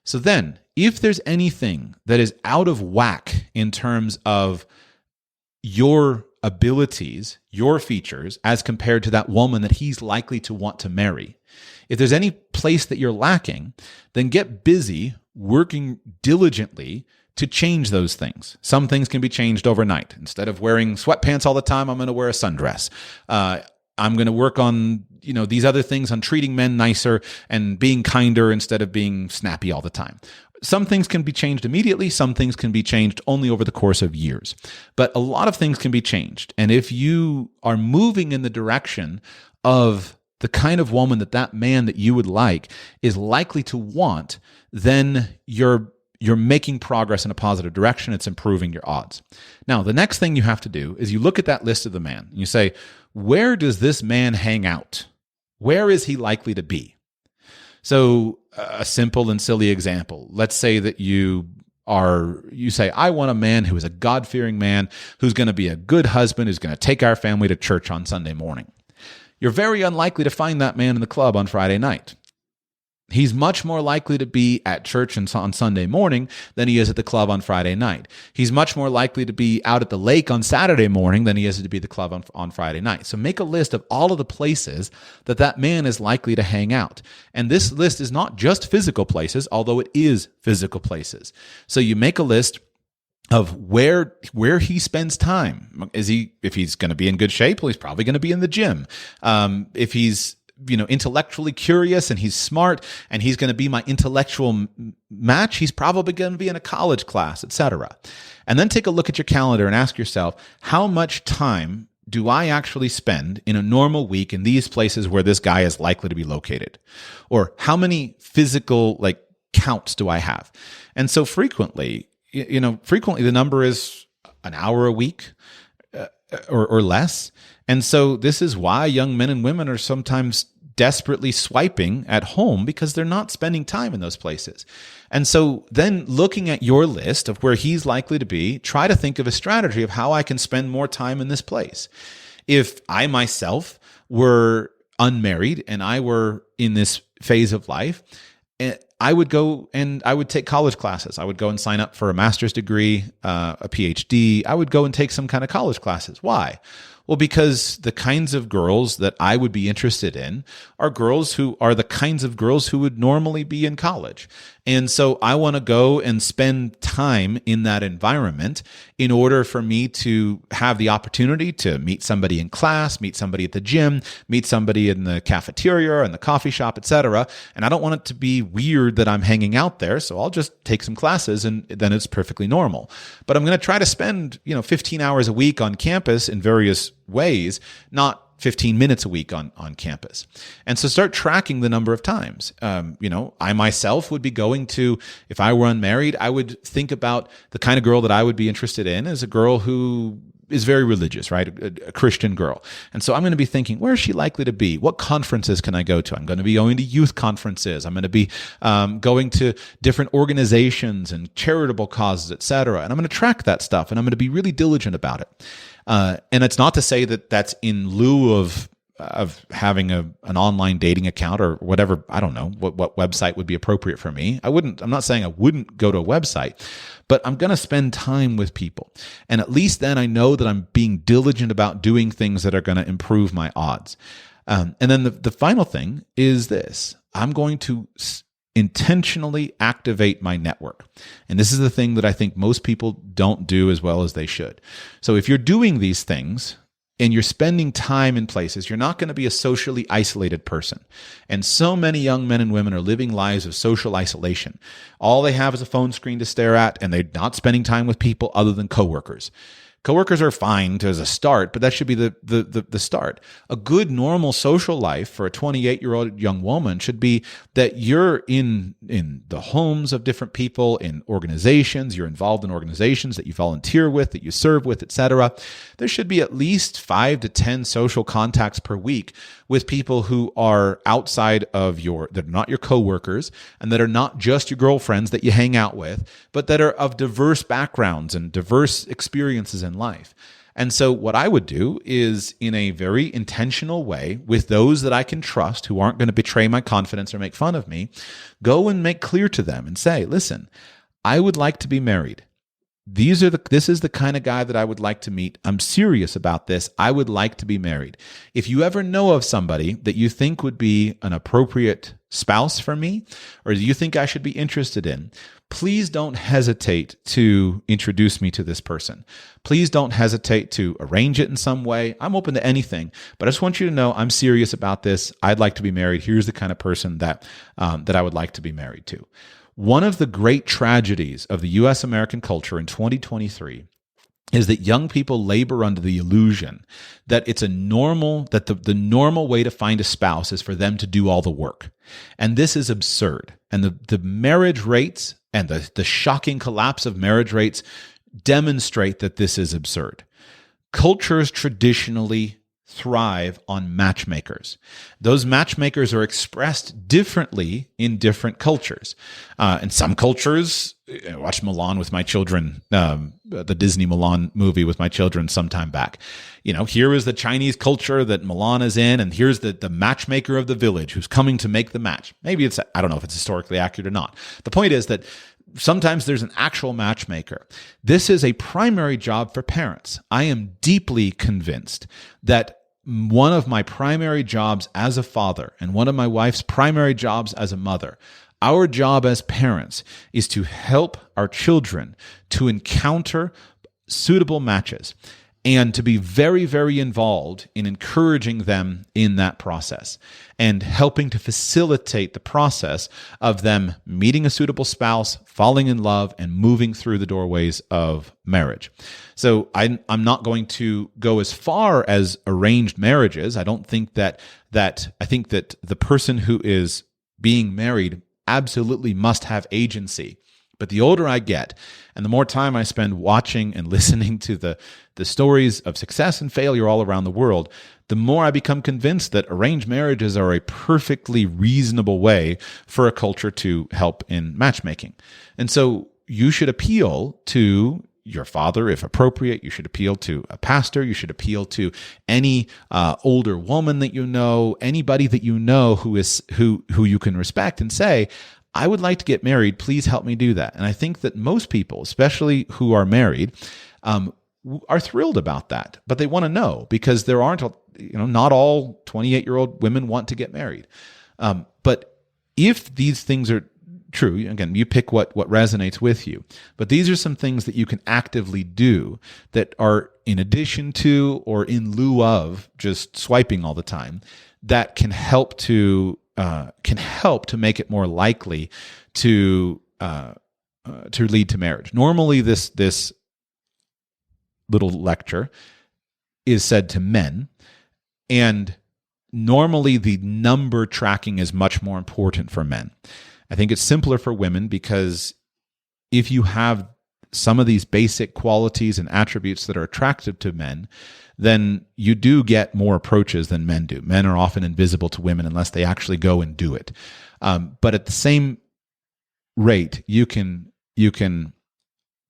So then, if there's anything that is out of whack in terms of your abilities, your features, as compared to that woman that he's likely to want to marry, if there's any place that you're lacking, then get busy working diligently to change those things. Some things can be changed overnight. Instead of wearing sweatpants all the time, I'm going to wear a sundress. I'm going to work on, these other things, on treating men nicer and being kinder instead of being snappy all the time. Some things can be changed immediately. Some things can be changed only over the course of years. But a lot of things can be changed. And if you are moving in the direction of the kind of woman that man that you would like is likely to want, then you're making progress in a positive direction. It's improving your odds. Now, the next thing you have to do is you look at that list of the man and you say, where does this man hang out? Where is he likely to be? So a simple and silly example. Let's say that you say, I want a man who is a God-fearing man, who's going to be a good husband, who's going to take our family to church on Sunday morning. You're very unlikely to find that man in the club on Friday night. He's much more likely to be at church on Sunday morning than he is at the club on Friday night. He's much more likely to be out at the lake on Saturday morning than he is to be at the club on Friday night. So make a list of all of the places that man is likely to hang out. And this list is not just physical places, although it is physical places. So you make a list of where he spends time. If he's going to be in good shape, well, he's probably going to be in the gym. If he's intellectually curious and he's smart and he's going to be my intellectual match, he's probably going to be in a college class, etc. And then take a look at your calendar and ask yourself, how much time do I actually spend in a normal week in these places where this guy is likely to be located? Or how many physical counts do I have? And so frequently the number is an hour a week or less. And so this is why young men and women are sometimes desperately swiping at home, because they're not spending time in those places. And so then looking at your list of where he's likely to be, try to think of a strategy of how I can spend more time in this place. If I myself were unmarried and I were in this phase of life, I would go and I would take college classes. I would go and sign up for a master's degree, a PhD. I would go and take some kind of college classes. Why? Well, because the kinds of girls that I would be interested in are girls who are the kinds of girls who would normally be in college. And so I want to go and spend time in that environment in order for me to have the opportunity to meet somebody in class, meet somebody at the gym, meet somebody in the cafeteria or in the coffee shop, etc. And I don't want it to be weird that I'm hanging out there, so I'll just take some classes and then it's perfectly normal. But I'm going to try to spend 15 hours a week on campus in various ways, not 15 minutes a week on campus. And so start tracking the number of times. I myself would be going to, if I were unmarried, I would think about the kind of girl that I would be interested in as a girl who is very religious, right? A Christian girl. And so I'm going to be thinking, where is she likely to be? What conferences can I go to? I'm going to be going to youth conferences. I'm going to be going to different organizations and charitable causes, etc. And I'm going to track that stuff, and I'm going to be really diligent about it. And it's not to say that that's in lieu of having an online dating account or whatever. I don't know what website would be appropriate for me. I'm not saying I wouldn't go to a website, but I'm going to spend time with people. And at least then I know that I'm being diligent about doing things that are going to improve my odds. And then the final thing is this: I'm going to intentionally activate my network. And this is the thing that I think most people don't do as well as they should. So if you're doing these things and you're spending time in places, you're not going to be a socially isolated person. And so many young men and women are living lives of social isolation. All they have is a phone screen to stare at, and they're not spending time with people other than coworkers. Coworkers are fine as a start, but that should be the start. A good normal social life for a 28-year-old young woman should be that you're in the homes of different people, in organizations, you're involved in organizations that you volunteer with, that you serve with, etc. There should be at least 5 to 10 social contacts per week with people who are outside of that are not your coworkers and that are not just your girlfriends that you hang out with, but that are of diverse backgrounds and diverse experiences in life. And so what I would do is, in a very intentional way, with those that I can trust who aren't going to betray my confidence or make fun of me, go and make clear to them and say, listen, I would like to be married. This is the kind of guy that I would like to meet. I'm serious about this. I would like to be married. If you ever know of somebody that you think would be an appropriate spouse for me, or you think I should be interested in, please don't hesitate to introduce me to this person. Please don't hesitate to arrange it in some way. I'm open to anything, but I just want you to know I'm serious about this. I'd like to be married. Here's the kind of person that I would like to be married to. One of the great tragedies of the U.S. American culture in 2023 is that young people labor under the illusion that it's the normal way to find a spouse is for them to do all the work. And this is absurd. And the marriage rates and the shocking collapse of marriage rates demonstrate that this is absurd. Cultures traditionally thrive on matchmakers. Those matchmakers are expressed differently in different cultures. In some cultures, I watched Mulan with my children, the Disney Mulan movie with my children some time back. Here is the Chinese culture that Mulan is in, and here's the matchmaker of the village who's coming to make the match. Maybe I don't know if it's historically accurate or not. The point is that sometimes there's an actual matchmaker. This is a primary job for parents. I am deeply convinced that one of my primary jobs as a father and one of my wife's primary jobs as a mother, our job as parents, is to help our children to encounter suitable matches and to be very, very involved in encouraging them in that process and helping to facilitate the process of them meeting a suitable spouse, falling in love, and moving through the doorways of marriage. So I'm not going to go as far as arranged marriages. I don't think I think that the person who is being married absolutely must have agency. But the older I get and the more time I spend watching and listening to the stories of success and failure all around the world, the more I become convinced that arranged marriages are a perfectly reasonable way for a culture to help in matchmaking. And so you should appeal to your father, if appropriate. You should appeal to a pastor. You should appeal to any older woman that you know, anybody that you know who you can respect, and say, I would like to get married. Please help me do that. And I think that most people, especially who are married, are thrilled about that, but they want to know, because there aren't, not all 28-year-old women want to get married. But if these things are true, again, you pick what resonates with you, but these are some things that you can actively do that are in addition to or in lieu of just swiping all the time, that can help to make it more likely to lead to marriage. Normally, this little lecture is said to men, and normally the number tracking is much more important for men. I think it's simpler for women, because if you have some of these basic qualities and attributes that are attractive to men, then you do get more approaches than men do. Men are often invisible to women unless they actually go and do it. But at the same rate, you can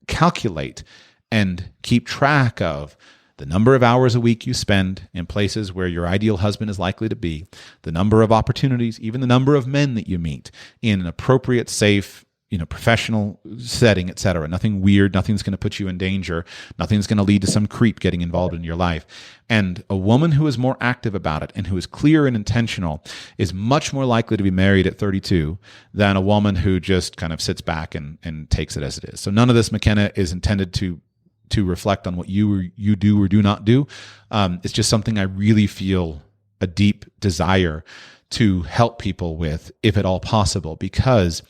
calculate and keep track of the number of hours a week you spend in places where your ideal husband is likely to be, the number of opportunities, even the number of men that you meet in an appropriate, safe, professional setting, etc. Nothing weird, nothing's going to put you in danger, nothing's going to lead to some creep getting involved in your life. And a woman who is more active about it and who is clear and intentional is much more likely to be married at 32 than a woman who just kind of sits back and takes it as it is. So none of this, McKenna, is intended to reflect on what you do or do not do. It's just something I really feel a deep desire to help people with, if at all possible, because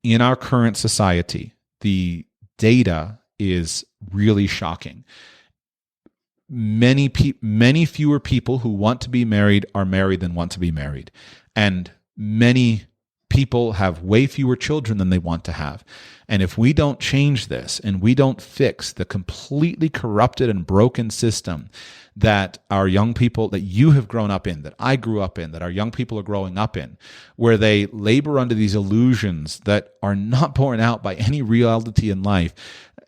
in our current society, the data is really shocking. many fewer people who want to be married are married than want to be married. And many people have way fewer children than they want to have. And if we don't change this and we don't fix the completely corrupted and broken system that our young people, that you have grown up in, that I grew up in, that our young people are growing up in, where they labor under these illusions that are not borne out by any reality in life,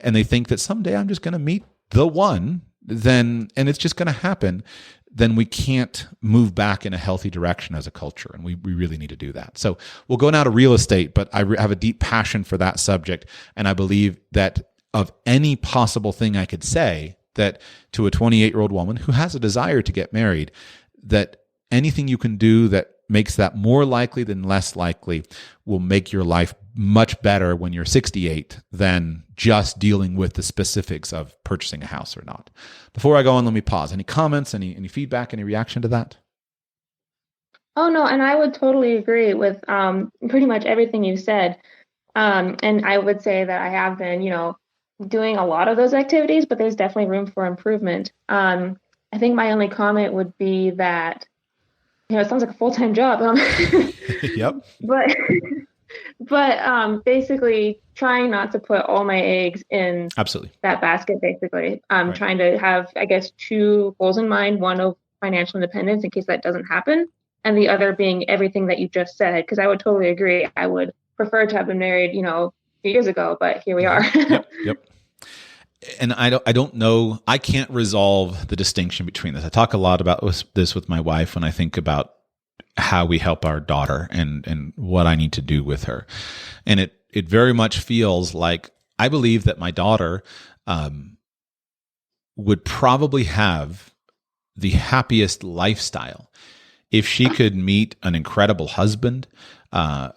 and they think that someday I'm just going to meet the one, and it's just going to happen, then we can't move back in a healthy direction as a culture. And we really need to do that. So we'll go now to real estate, but I have a deep passion for that subject. And I believe that of any possible thing I could say, that to a 28-year-old woman who has a desire to get married, that anything you can do that makes that more likely than less likely will make your life much better when you're 68 than just dealing with the specifics of purchasing a house or not. Before I go on, let me pause. Any comments, any feedback, any reaction to that? Oh, no, and I would totally agree with pretty much everything you said. And I would say that I have been, doing a lot of those activities, but there's definitely room for improvement. I think my only comment would be that, it sounds like a full-time job. Yep. But basically trying not to put all my eggs in Absolutely that basket, basically. Right. Trying to have, I guess, two goals in mind, one of financial independence in case that doesn't happen, and the other being everything that you just said, because I would totally agree. I would prefer to have been married, a few years ago, but here we are. Yep. And I don't know, I can't resolve the distinction between this. I talk a lot about this with my wife when I think about how we help our daughter and what I need to do with her. And it very much feels like I believe that my daughter would probably have the happiest lifestyle if she could meet an incredible husband,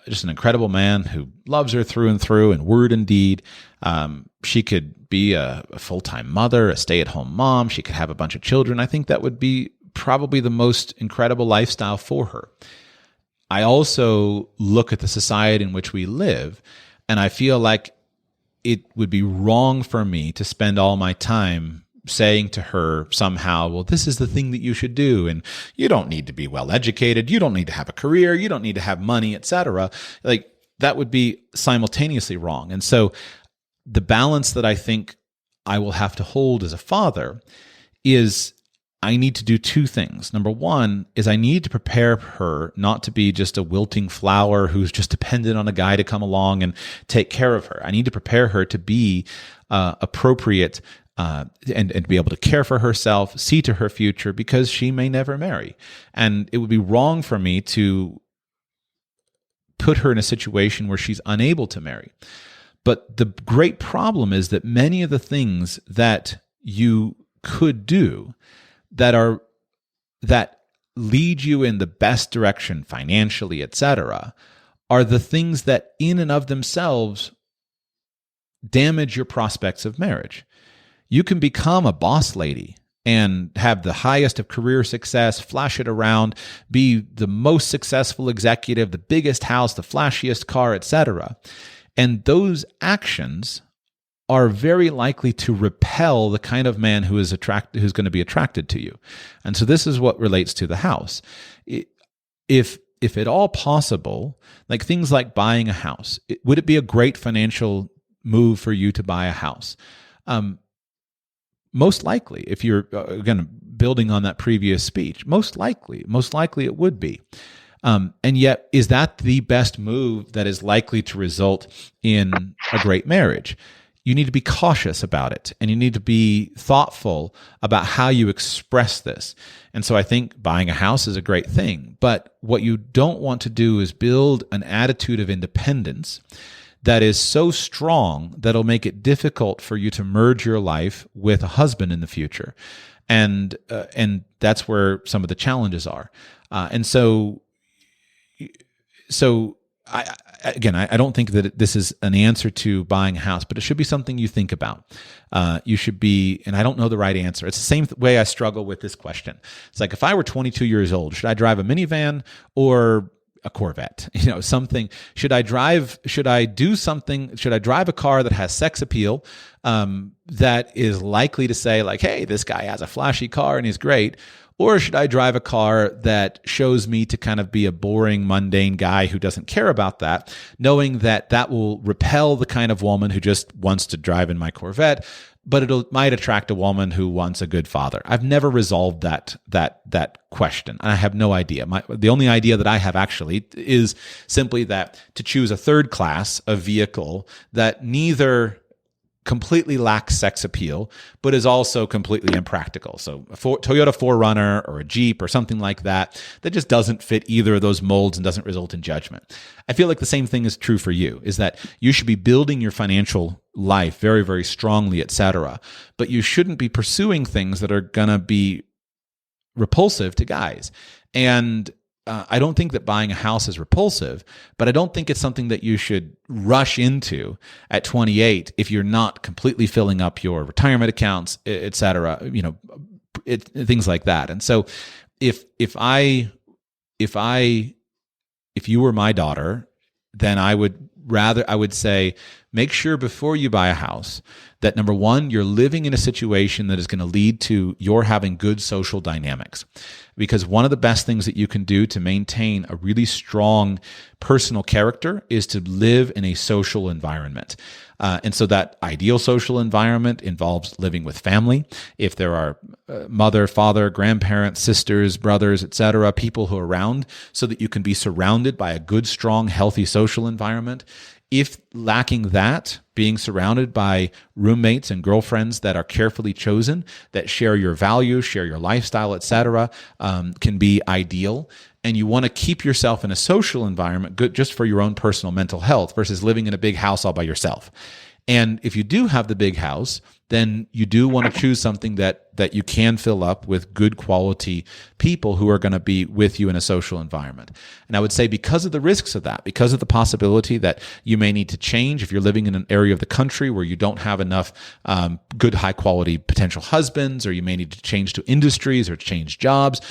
just an incredible man who loves her through and through in word and deed. She could be a full-time mother, a stay-at-home mom. She could have a bunch of children. I think that would be probably the most incredible lifestyle for her. I also look at the society in which we live, and I feel like it would be wrong for me to spend all my time saying to her somehow, well, this is the thing that you should do, and you don't need to be well educated, you don't need to have a career, you don't need to have money, etc. Like, that would be simultaneously wrong. And so the balance that I think I will have to hold as a father is I need to do two things. Number one is I need to prepare her not to be just a wilting flower who's just dependent on a guy to come along and take care of her. I need to prepare her to be appropriate and be able to care for herself, see to her future, because she may never marry. And it would be wrong for me to put her in a situation where she's unable to marry. But the great problem is that many of the things that you could do that lead you in the best direction financially, etc., are the things that in and of themselves damage your prospects of marriage. You can become a boss lady and have the highest of career success, flash it around, be the most successful executive, the biggest house, the flashiest car, etc. And those actions are very likely to repel the kind of man who's going to be attracted to you. And so this is what relates to the house. If at all possible, like things like buying a house, would it be a great financial move for you to buy a house? Most likely, if you're again building on that previous speech, most likely it would be. And yet, is that the best move that is likely to result in a great marriage? You need to be cautious about it, and you need to be thoughtful about how you express this. And so I think buying a house is a great thing, but what you don't want to do is build an attitude of independence that is so strong that it'll make it difficult for you to merge your life with a husband in the future. And that's where some of the challenges are. And so I don't think that this is an answer to buying a house, but it should be something you think about. You should be, and I don't know the right answer. It's the same way I struggle with this question. It's like, if I were 22 years old, should I drive a minivan or a Corvette, something. Should I drive a car that has sex appeal, that is likely to say like, hey, this guy has a flashy car and he's great? Or should I drive a car that shows me to kind of be a boring, mundane guy who doesn't care about that, knowing that will repel the kind of woman who just wants to drive in my Corvette, but it might attract a woman who wants a good father? I've never resolved that question, and I have no idea. The only idea that I have actually is simply that to choose a third class, a vehicle that neither completely lacks sex appeal, but is also completely impractical. So a Toyota 4Runner or a Jeep or something like that just doesn't fit either of those molds and doesn't result in judgment. I feel like the same thing is true for you, is that you should be building your financial life very, very strongly, etc. But you shouldn't be pursuing things that are going to be repulsive to guys. And I don't think that buying a house is repulsive, but I don't think it's something that you should rush into at 28 if you're not completely filling up your retirement accounts, et cetera, things like that. And so if you were my daughter, then I would say, make sure before you buy a house that, number one, you're living in a situation that is going to lead to your having good social dynamics. Because one of the best things that you can do to maintain a really strong personal character is to live in a social environment. And so that ideal social environment involves living with family. If there are mother, father, grandparents, sisters, brothers, etc., people who are around, so that you can be surrounded by a good, strong, healthy social environment. If lacking that, being surrounded by roommates and girlfriends that are carefully chosen, that share your values, share your lifestyle, etc., can be ideal. And you want to keep yourself in a social environment good just for your own personal mental health versus living in a big house all by yourself. And if you do have the big house, then you do want to choose something that you can fill up with good quality people who are going to be with you in a social environment. And I would say, because of the risks of that, because of the possibility that you may need to change if you're living in an area of the country where you don't have enough good, high quality potential husbands, or you may need to change to industries or change jobs.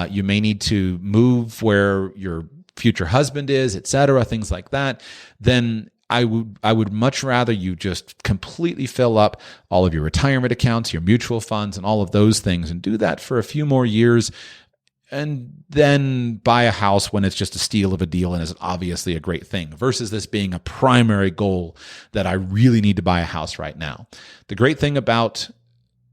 You may need to move where your future husband is, et cetera, things like that. Then I would much rather you just completely fill up all of your retirement accounts, your mutual funds, and all of those things, and do that for a few more years, and then buy a house when it's just a steal of a deal and is obviously a great thing, versus this being a primary goal that I really need to buy a house right now. The great thing about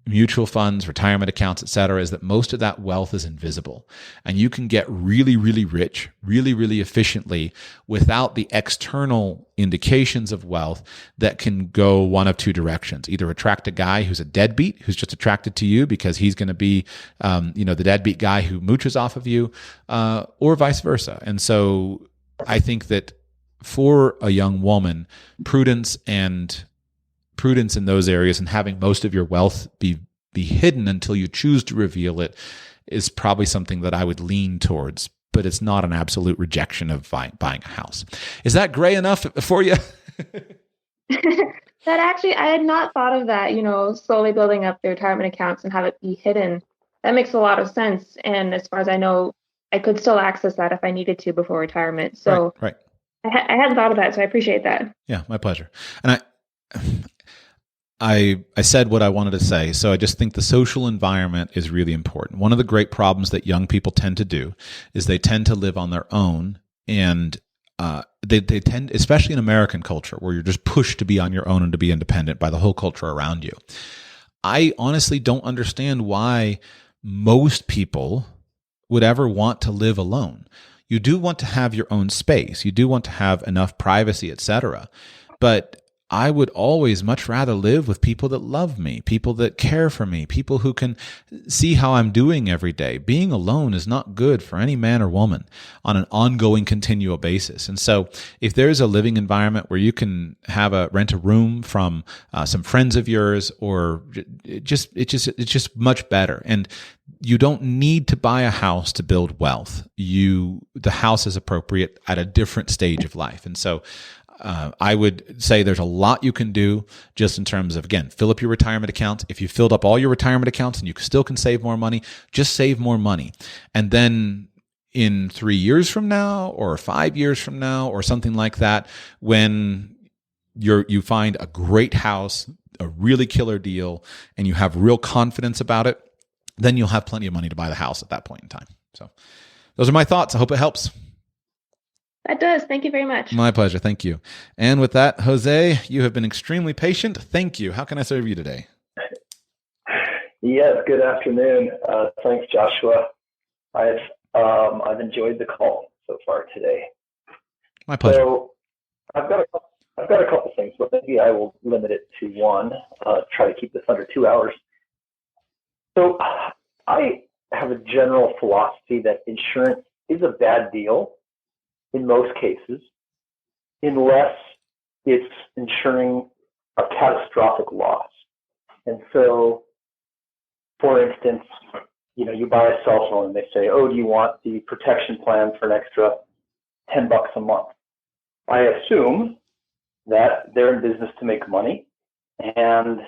mutual funds, retirement accounts, et cetera, is that most of that wealth is invisible. And you can get really, really rich, really, really efficiently without the external indications of wealth that can go one of two directions. Either attract a guy who's a deadbeat, who's just attracted to you because he's going to be, the deadbeat guy who mooches off of you, or vice versa. And so I think that for a young woman, prudence in those areas and having most of your wealth be hidden until you choose to reveal it is probably something that I would lean towards, but it's not an absolute rejection of buying a house. Is that gray enough for you? That actually, I had not thought of that, slowly building up the retirement accounts and have it be hidden. That makes a lot of sense. And as far as I know, I could still access that if I needed to before retirement. So right. I hadn't thought of that, so I appreciate that. Yeah, my pleasure. And I said what I wanted to say. So I just think the social environment is really important. One of the great problems that young people tend to do is they tend to live on their own, and they tend, especially in American culture, where you're just pushed to be on your own and to be independent by the whole culture around you. I honestly don't understand why most people would ever want to live alone. You do want to have your own space. You do want to have enough privacy, etc. But I would always much rather live with people that love me, people that care for me, people who can see how I'm doing every day. Being alone is not good for any man or woman on an ongoing, continual basis. And so if there's a living environment where you can rent a room from some friends of yours, or it's just much better. And you don't need to buy a house to build wealth. The house is appropriate at a different stage of life. And so I would say there's a lot you can do just in terms of, again, fill up your retirement accounts. If you filled up all your retirement accounts and you still can save more money, just save more money. And then in 3 years from now or 5 years from now or something like that, when you find a great house, a really killer deal, and you have real confidence about it, then you'll have plenty of money to buy the house at that point in time. So those are my thoughts. I hope it helps. That does. Thank you very much. My pleasure. Thank you. And with that, Jose, you have been extremely patient. Thank you. How can I serve you today? Yes, good afternoon. Thanks, Joshua. I've enjoyed the call so far today. My pleasure. So I've got a couple things, but maybe I will limit it to one. Try to keep this under 2 hours. So I have a general philosophy that insurance is a bad deal in most cases, unless it's insuring a catastrophic loss. And so, for instance, you buy a cell phone and they say, oh, do you want the protection plan for an extra $10 a month? I assume that they're in business to make money, and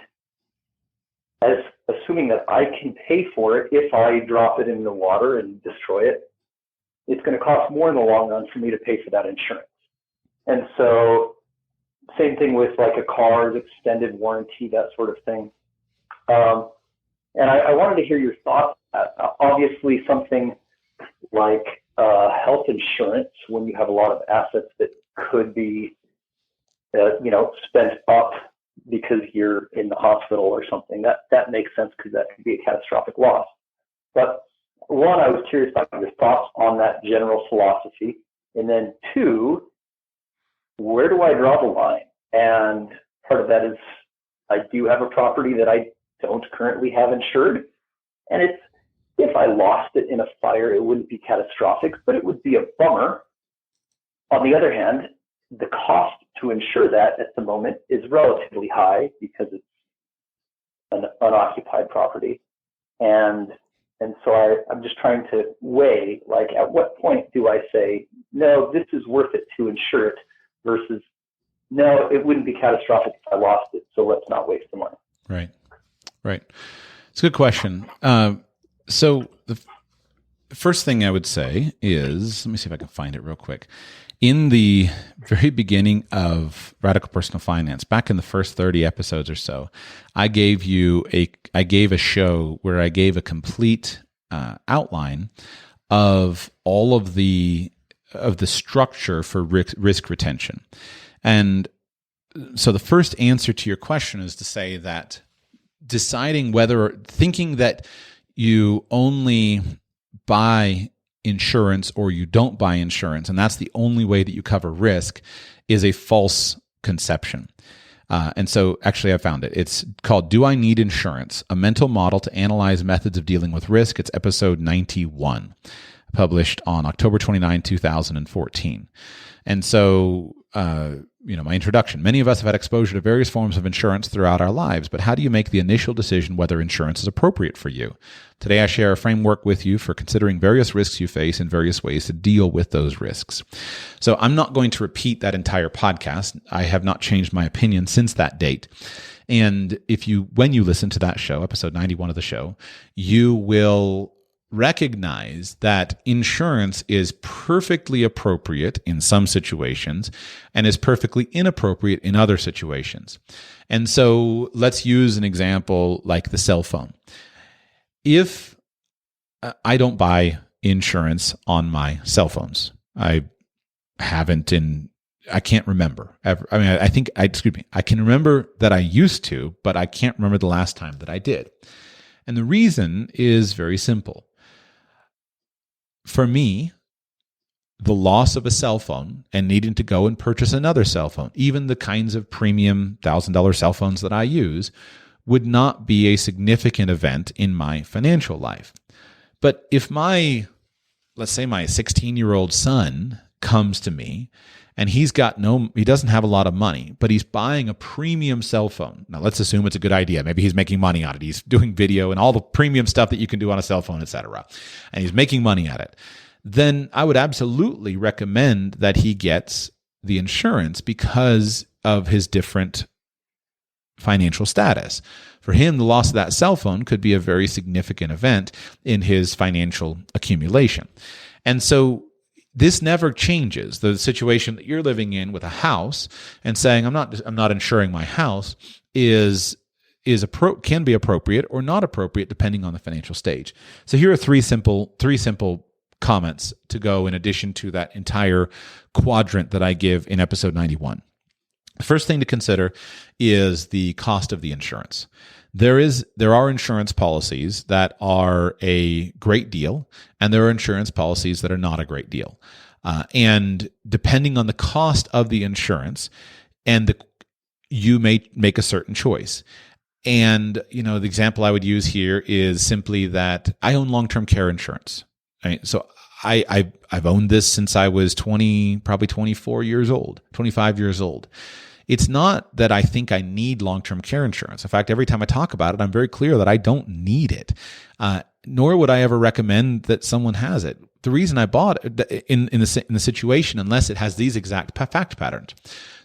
as assuming that I can pay for it if I drop it in the water and destroy it, it's going to cost more in the long run for me to pay for that insurance. And so same thing with like a car's extended warranty, that sort of thing. And I wanted to hear your thoughts. Obviously, something like health insurance, when you have a lot of assets that could be, spent up because you're in the hospital or something, that makes sense because that could be a catastrophic loss. But one, I was curious about your thoughts on that general philosophy. And then two, where do I draw the line? And part of that is I do have a property that I don't currently have insured. And if I lost it in a fire, it wouldn't be catastrophic, but it would be a bummer. On the other hand, the cost to insure that at the moment is relatively high because it's an unoccupied property. And so I'm just trying to weigh, like, at what point do I say, no, this is worth it to insure it versus, no, it wouldn't be catastrophic if I lost it, so let's not waste the money. Right. It's a good question. So the first thing I would say is, let me see if I can find it real quick. In the very beginning of Radical Personal Finance, back in the first 30 episodes or so, I gave a show where I gave a complete outline of all of the structure for risk retention. And so the first answer to your question is to say that thinking that you only buy insurance or you don't buy insurance, and that's the only way that you cover risk, is a false conception. And so actually I found it. It's called Do I Need Insurance? A Mental Model to Analyze Methods of Dealing with Risk. It's episode 91, published on October 29, 2014. And so, my introduction. Many of us have had exposure to various forms of insurance throughout our lives, but how do you make the initial decision whether insurance is appropriate for you? Today, I share a framework with you for considering various risks you face and various ways to deal with those risks. So I'm not going to repeat that entire podcast. I have not changed my opinion since that date. And when you listen to that show, episode 91 of the show, you will recognize that insurance is perfectly appropriate in some situations and is perfectly inappropriate in other situations. And so let's use an example like the cell phone. If I don't buy insurance on my cell phones, I can't remember. I can remember that I used to, but I can't remember the last time that I did. And the reason is very simple. For me, the loss of a cell phone and needing to go and purchase another cell phone, even the kinds of premium $1,000 cell phones that I use, would not be a significant event in my financial life. But if let's say my 16-year-old son comes to me and he doesn't have a lot of money, but he's buying a premium cell phone. Now let's assume it's a good idea. Maybe he's making money on it. He's doing video and all the premium stuff that you can do on a cell phone, etc. And he's making money at it. Then I would absolutely recommend that he gets the insurance because of his different financial status. For him, the loss of that cell phone could be a very significant event in his financial accumulation. And so this never changes. The situation that you're living in with a house and saying, I'm not insuring my house can be appropriate or not appropriate depending on the financial stage. So here are three simple comments to go in addition to that entire quadrant that I give in episode 91. The first thing to consider is the cost of the insurance. There are insurance policies that are a great deal, and there are insurance policies that are not a great deal. And depending on the cost of the insurance, you may make a certain choice. And the example I would use here is simply that I own long-term care insurance. Right? So I've owned this since I was probably 24 years old, 25 years old. It's not that I think I need long-term care insurance. In fact, every time I talk about it, I'm very clear that I don't need it, nor would I ever recommend that someone has it. The reason I bought it in the situation, unless it has these exact fact patterns,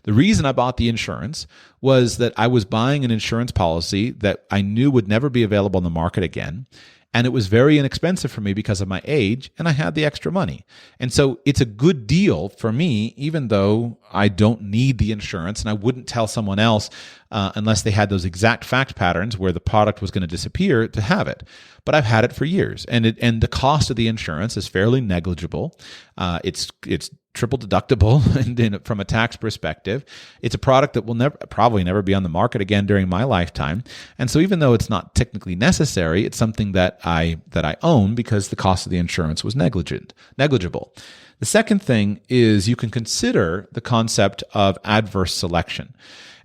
the reason I bought the insurance was that I was buying an insurance policy that I knew would never be available on the market again. And it was very inexpensive for me because of my age, and I had the extra money. And so it's a good deal for me, even though I don't need the insurance, and I wouldn't tell someone else unless they had those exact fact patterns where the product was going to disappear to have it. But I've had it for years, and the cost of the insurance is fairly negligible. It's triple deductible, and from a tax perspective, it's a product that will probably never be on the market again during my lifetime. And so, even though it's not technically necessary, it's something that I own because the cost of the insurance was negligible. The second thing is you can consider the concept of adverse selection,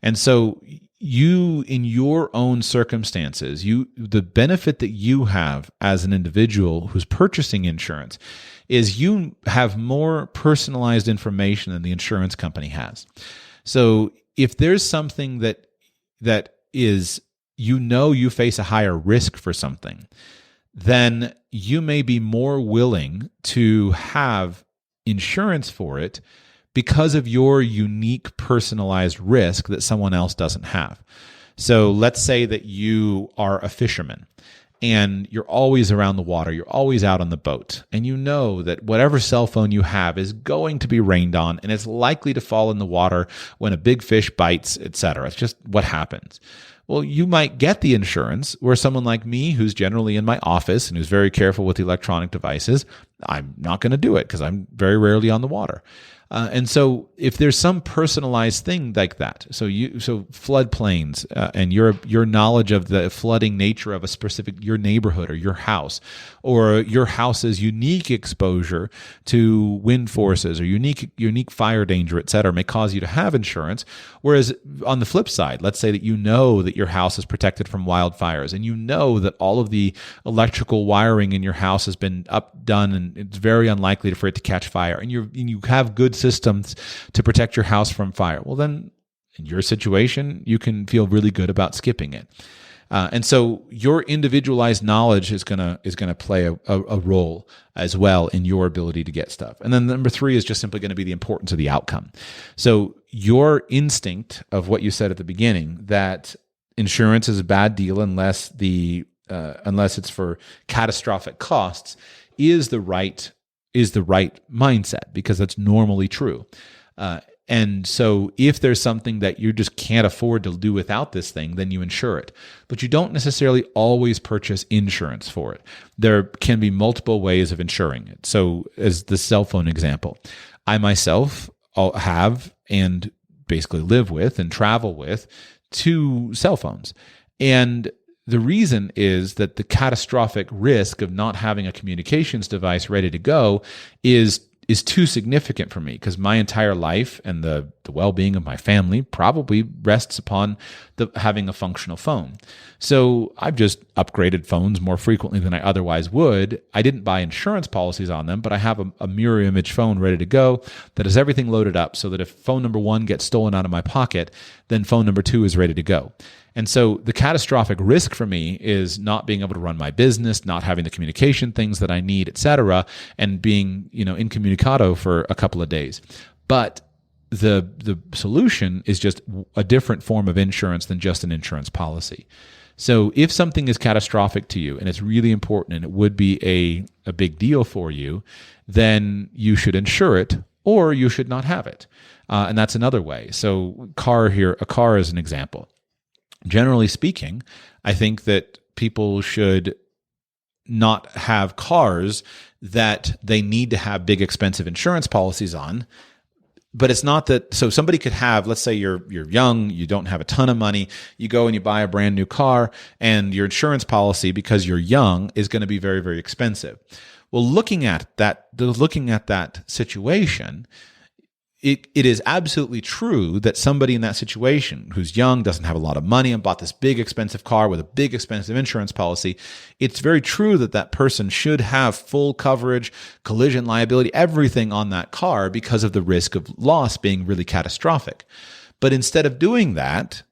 and so you, in your own circumstances, the benefit that you have as an individual who's purchasing insurance is you have more personalized information than the insurance company has. So if there's something that is, you face a higher risk for something, then you may be more willing to have insurance for it because of your unique personalized risk that someone else doesn't have. So let's say that you are a fisherman and you're always around the water, you're always out on the boat, and you know that whatever cell phone you have is going to be rained on and it's likely to fall in the water when a big fish bites, etc. It's just what happens. Well, you might get the insurance where someone like me, who's generally in my office and who's very careful with the electronic devices, I'm not going to do it because I'm very rarely on the water. And so if there's some personalized thing like that, so floodplains and your knowledge of the flooding nature of your neighborhood or your house's unique exposure to wind forces or unique fire danger, et cetera, may cause you to have insurance. Whereas on the flip side, let's say that you know that your house is protected from wildfires and you know that all of the electrical wiring in your house has been done and it's very unlikely for it to catch fire, and you have good systems to protect your house from fire. Well, then in your situation, you can feel really good about skipping it. And so your individualized knowledge is gonna play a role as well in your ability to get stuff. And then number 3 is just simply going to be the importance of the outcome. So your instinct of what you said at the beginning, that insurance is a bad deal unless it's for catastrophic costs, is the right mindset, because that's normally true. And so if there's something that you just can't afford to do without this thing, then you insure it. But you don't necessarily always purchase insurance for it. There can be multiple ways of insuring it. So as the cell phone example, I myself have and basically live with and travel with 2 cell phones. And the reason is that the catastrophic risk of not having a communications device ready to go is too significant for me, because my entire life and the well-being of my family probably rests upon having a functional phone. So I've just upgraded phones more frequently than I otherwise would. I didn't buy insurance policies on them, but I have a mirror image phone ready to go that has everything loaded up so that if phone number 1 gets stolen out of my pocket, then phone number 2 is ready to go. And so the catastrophic risk for me is not being able to run my business, not having the communication things that I need, et cetera, and being, incommunicado for a couple of days. But the solution is just a different form of insurance than just an insurance policy. So if something is catastrophic to you and it's really important and it would be a big deal for you, then you should insure it or you should not have it. And that's another way. So a car is an example. Generally speaking, I think that people should not have cars that they need to have big expensive insurance policies on. But it's not that, so somebody could have, let's say you're young, you don't have a ton of money, you go and you buy a brand new car, and your insurance policy, because you're young, is going to be very, very expensive. Well, looking at that situation, it is absolutely true that somebody in that situation who's young, doesn't have a lot of money, and bought this big expensive car with a big expensive insurance policy, it's very true that that person should have full coverage, collision liability, everything on that car because of the risk of loss being really catastrophic. But instead of doing that,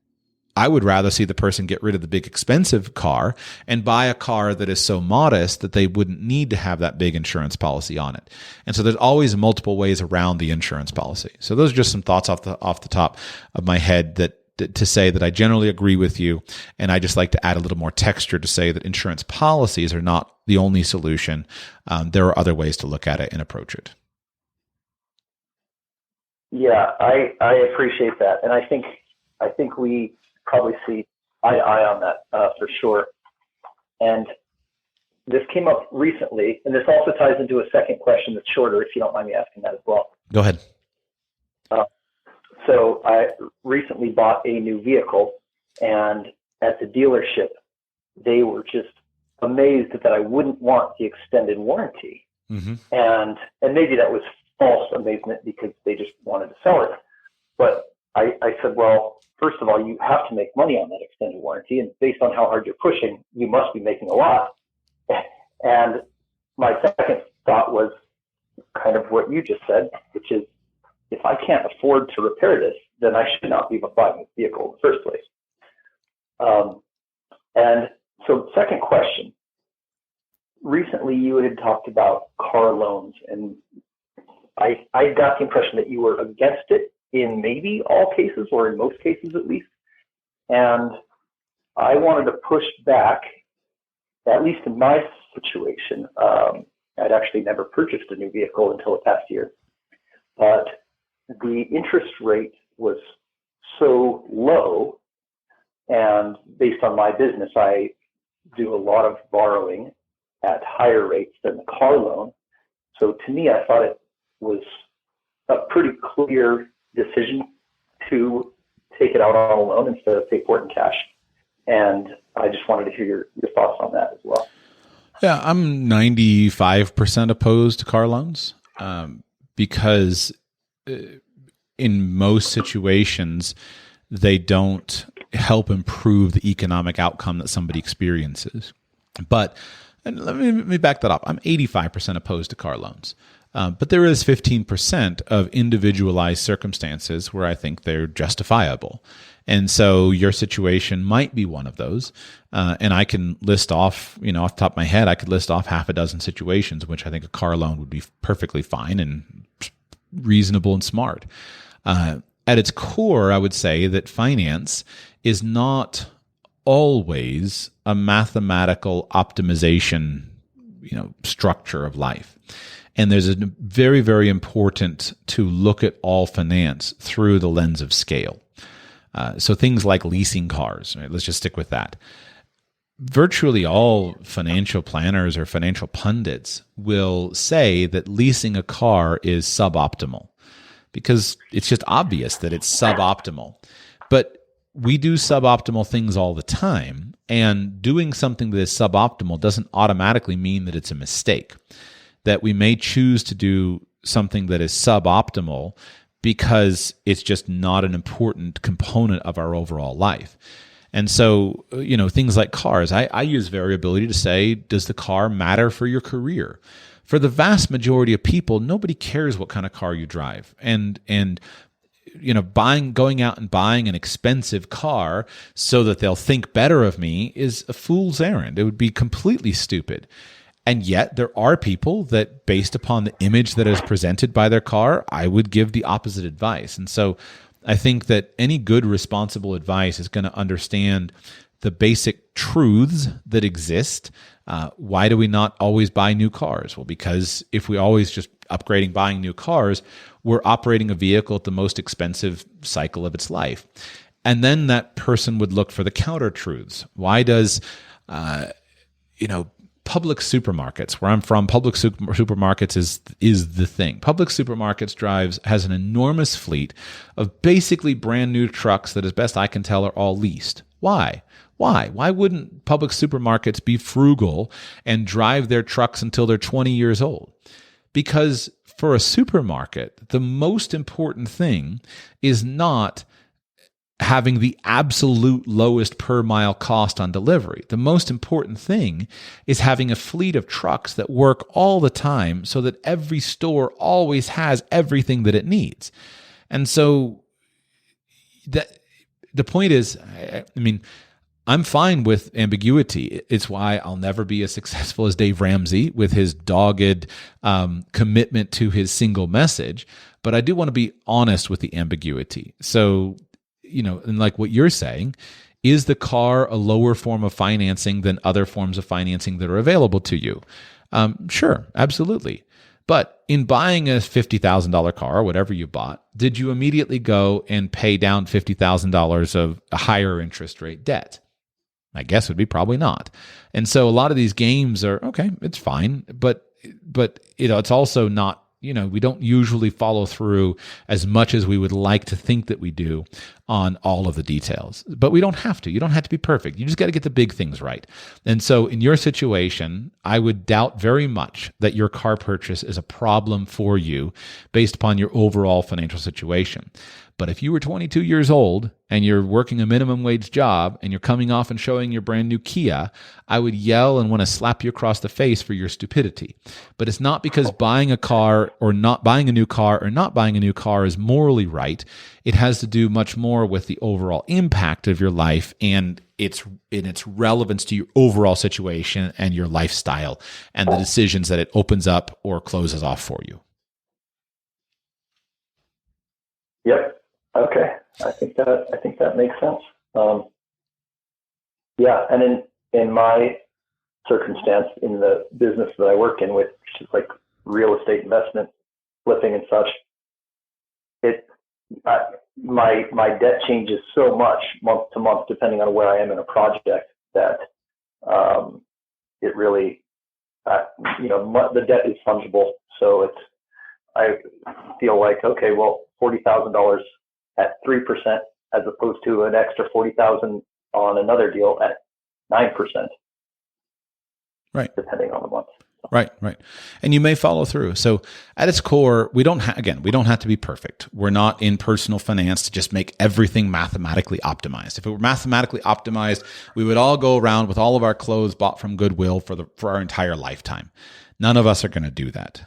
I would rather see the person get rid of the big expensive car and buy a car that is so modest that they wouldn't need to have that big insurance policy on it. And so there's always multiple ways around the insurance policy. So those are just some thoughts off the top of my head that to say that I generally agree with you. And I just like to add a little more texture to say that insurance policies are not the only solution. There are other ways to look at it and approach it. Yeah, I appreciate that. And I think we probably see eye to eye on that for sure. And this came up recently, and this also ties into a second question that's shorter, if you don't mind me asking that as well. Go ahead. So I recently bought a new vehicle, and at the dealership, they were just amazed that I wouldn't want the extended warranty. Mm-hmm. And maybe that was false amazement because they just wanted to sell it. But I said, well, first of all, you have to make money on that extended warranty, and based on how hard you're pushing, you must be making a lot. And my second thought was kind of what you just said, which is, if I can't afford to repair this, then I should not be buying this vehicle in the first place. And so, second question. Recently, you had talked about car loans, and I got the impression that you were against it in maybe all cases, or in most cases at least. And I wanted to push back, at least in my situation. I'd actually never purchased a new vehicle until the past year. But the interest rate was so low, and based on my business, I do a lot of borrowing at higher rates than the car loan. So to me, I thought it was a pretty clear decision to take it out on a loan instead of pay for it in cash. And I just wanted to hear your thoughts on that as well. Yeah, I'm 95% opposed to car loans because in most situations, they don't help improve the economic outcome that somebody experiences. But and let me back that up. I'm 85% opposed to car loans. But there is 15% of individualized circumstances where I think they're justifiable. And so your situation might be one of those. And I can list off, off the top of my head, I could list off half a dozen situations in which I think a car loan would be perfectly fine and reasonable and smart. At its core, I would say that finance is not always a mathematical optimization, structure of life. And there's a very, very important to look at all finance through the lens of scale. So things like leasing cars, right? Let's just stick with that. Virtually all financial planners or financial pundits will say that leasing a car is suboptimal because it's just obvious that it's suboptimal. But we do suboptimal things all the time, and doing something that is suboptimal doesn't automatically mean that it's a mistake. That we may choose to do something that is suboptimal because it's just not an important component of our overall life. And so, things like cars, I use variability to say, does the car matter for your career? For the vast majority of people, nobody cares what kind of car you drive. And going out and buying an expensive car so that they'll think better of me is a fool's errand. It would be completely stupid. And yet there are people that, based upon the image that is presented by their car, I would give the opposite advice. And so I think that any good, responsible advice is going to understand the basic truths that exist. Why do we not always buy new cars? Well, because if we always just upgrading, buying new cars, we're operating a vehicle at the most expensive cycle of its life. And then that person would look for the counter truths. Why does, public supermarkets, where I'm from, public supermarkets is the thing. Public supermarkets has an enormous fleet of basically brand new trucks that, as best I can tell, are all leased. Why? Why wouldn't public supermarkets be frugal and drive their trucks until they're 20 years old? Because for a supermarket, the most important thing is not having the absolute lowest per mile cost on delivery. The most important thing is having a fleet of trucks that work all the time so that every store always has everything that it needs. And so the point is, I'm fine with ambiguity. It's why I'll never be as successful as Dave Ramsey with his dogged commitment to his single message. But I do want to be honest with the ambiguity. So, and like what you're saying, is the car a lower form of financing than other forms of financing that are available to you? Sure, absolutely. But in buying a $50,000 car, whatever you bought, did you immediately go and pay down $50,000 of a higher interest rate debt? My guess would be probably not. And so a lot of these games are, okay, it's fine, but it's also not, we don't usually follow through as much as we would like to think that we do on all of the details. But we don't have to. You don't have to be perfect. You just got to get the big things right. And so in your situation, I would doubt very much that your car purchase is a problem for you based upon your overall financial situation. But if you were 22 years old and you're working a minimum wage job and you're coming off and showing your brand new Kia, I would yell and want to slap you across the face for your stupidity. But it's not because buying a car or not buying a new car or not buying a new car is morally right. It has to do much more with the overall impact of your life and its relevance to your overall situation and your lifestyle and the decisions that it opens up or closes off for you. Yep. Okay. I think that makes sense. Yeah. And in my circumstance, in the business that I work in with, which is like real estate investment, flipping and such, my debt changes so much month to month, depending on where I am in a project, that it really, the debt is fungible. So I feel like, okay, well, $40,000 at 3% as opposed to an extra $40,000 on another deal at 9%. Right. Depending on the month. Right. And you may follow through. So at its core, we don't have to be perfect. We're not in personal finance to just make everything mathematically optimized. If it were mathematically optimized, we would all go around with all of our clothes bought from Goodwill for our entire lifetime. None of us are going to do that.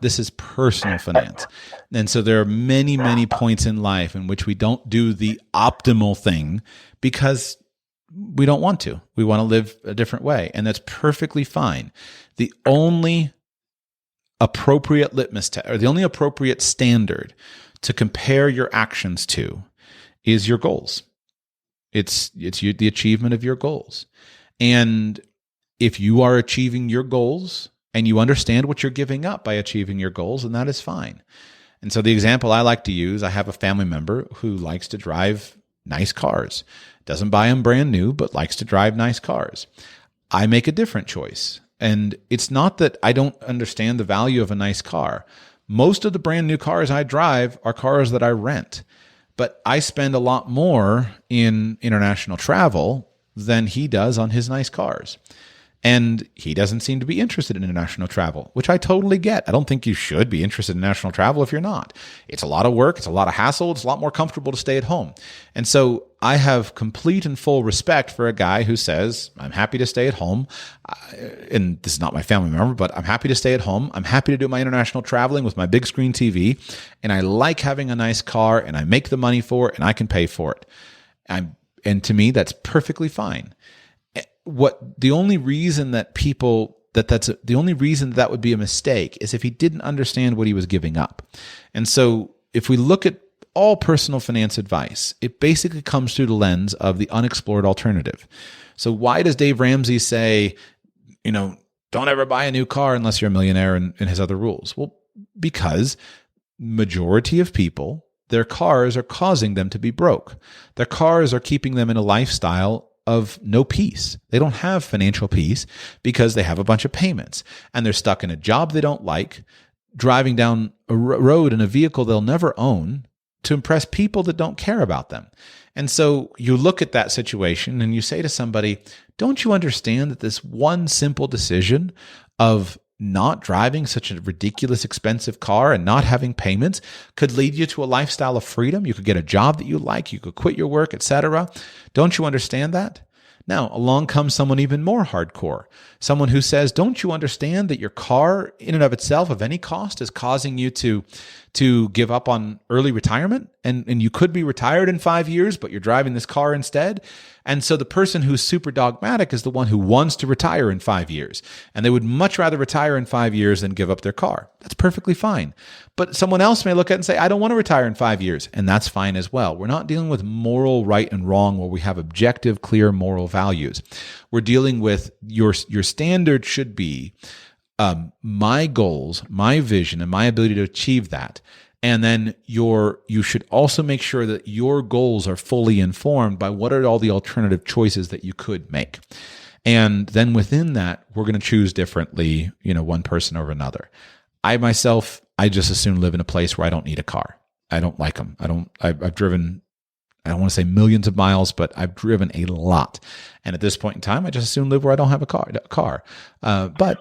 This is personal finance. And so there are many, many points in life in which we don't do the optimal thing because we don't want to. We want to live a different way. And that's perfectly fine. The only appropriate litmus test, or the only appropriate standard to compare your actions to is your goals. It's the achievement of your goals. And if you are achieving your goals, and you understand what you're giving up by achieving your goals, and that is fine. And so the example I like to use, I have a family member who likes to drive nice cars. Doesn't buy them brand new, but likes to drive nice cars. I make a different choice. And it's not that I don't understand the value of a nice car. Most of the brand new cars I drive are cars that I rent. But I spend a lot more in international travel than he does on his nice cars. And he doesn't seem to be interested in international travel, which I totally get. I don't think you should be interested in international travel if you're not. It's a lot of work. It's a lot of hassle. It's a lot more comfortable to stay at home. And so I have complete and full respect for a guy who says, I'm happy to stay at home. And this is not my family member, but I'm happy to stay at home. I'm happy to do my international traveling with my big screen TV. And I like having a nice car and I make the money for it and I can pay for it. And to me, that's perfectly fine. The only reason that the only reason that would be a mistake is if he didn't understand what he was giving up. And so if we look at all personal finance advice, it basically comes through the lens of the unexplored alternative. So why does Dave Ramsey say, don't ever buy a new car unless you're a millionaire and his other rules? Well, because majority of people, their cars are causing them to be broke. Their cars are keeping them in a lifestyle of no peace. They don't have financial peace because they have a bunch of payments and they're stuck in a job they don't like, driving down a road in a vehicle they'll never own to impress people that don't care about them. And so you look at that situation and you say to somebody, don't you understand that this one simple decision of not driving such a ridiculous expensive car and not having payments could lead you to a lifestyle of freedom? You could get a job that you like, you could quit your work, etc. Don't you understand that? Now, along comes someone even more hardcore, someone who says, don't you understand that your car in and of itself of any cost is causing you to give up on early retirement? And you could be retired in 5 years, but you're driving this car instead. And so the person who's super dogmatic is the one who wants to retire in 5 years. And they would much rather retire in 5 years than give up their car. That's perfectly fine. But someone else may look at it and say, I don't want to retire in 5 years. And that's fine as well. We're not dealing with moral right and wrong where we have objective, clear moral values. We're dealing with your standard should be my goals, my vision, and my ability to achieve that. And then you should also make sure that your goals are fully informed by what are all the alternative choices that you could make. And then within that, we're going to choose differently, one person over another. I myself, I just as soon live in a place where I don't need a car. I don't like them. I've driven, I don't want to say millions of miles, but I've driven a lot. And at this point in time, I just as soon live where I don't have a car. But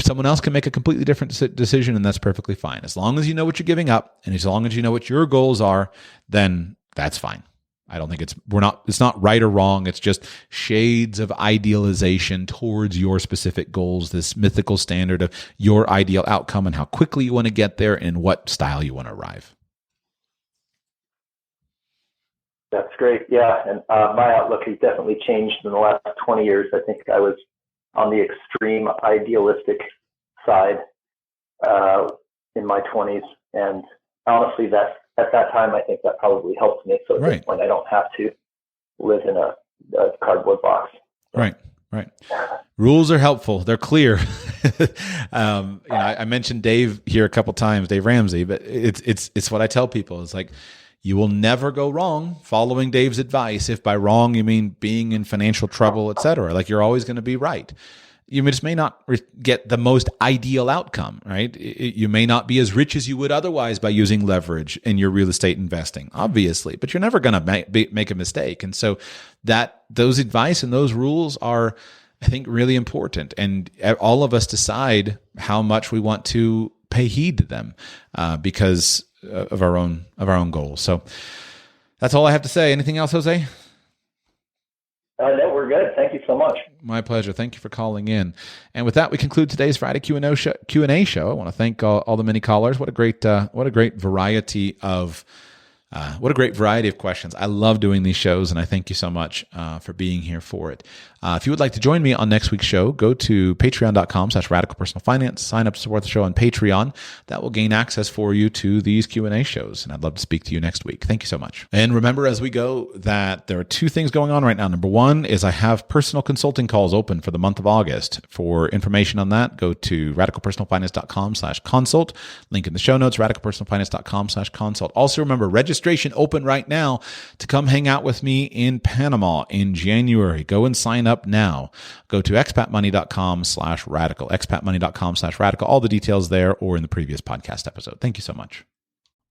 someone else can make a completely different decision, and that's perfectly fine. As long as you know what you're giving up, and as long as you know what your goals are, then that's fine. I don't think it's not right or wrong. It's just shades of idealization towards your specific goals, this mythical standard of your ideal outcome and how quickly you want to get there and what style you want to arrive. That's great. Yeah. And my outlook has definitely changed in the last 20 years. I think I was on the extreme idealistic side in my 20s. And honestly, at that time, I think that probably helped me. So at this point, I don't have to live in a cardboard box. Right. Rules are helpful. They're clear. I mentioned Dave here a couple times, Dave Ramsey, but it's what I tell people. It's like, you will never go wrong following Dave's advice. If by wrong you mean being in financial trouble, etc. Like you're always going to be right. You just may not get the most ideal outcome, right? You may not be as rich as you would otherwise by using leverage in your real estate investing, obviously, but you're never going to make a mistake. And so those advice and those rules are, I think, really important. And all of us decide how much we want to pay heed to them because of our own goals. So that's all I have to say. Anything else, Jose? No, we're good. Thank you so much. My pleasure. Thank you for calling in. And with that, we conclude today's Friday Q&A show. I want to thank all the many callers. What a great variety of questions. I love doing these shows, and I thank you so much for being here for it. If you would like to join me on next week's show, go to patreon.com/radicalpersonalfinance. Sign up to support the show on Patreon. That will gain access for you to these Q&A shows, and I'd love to speak to you next week. Thank you so much. And remember as we go that there are two things going on right now. Number one is I have personal consulting calls open for the month of August. For information on that, go to radicalpersonalfinance.com/consult. Link in the show notes, radicalpersonalfinance.com/consult. Also remember, registration open right now to come hang out with me in Panama in January. Go and sign up now. Go to expatmoney.com/radical, expatmoney.com/radical. All the details there or in the previous podcast episode. Thank you so much.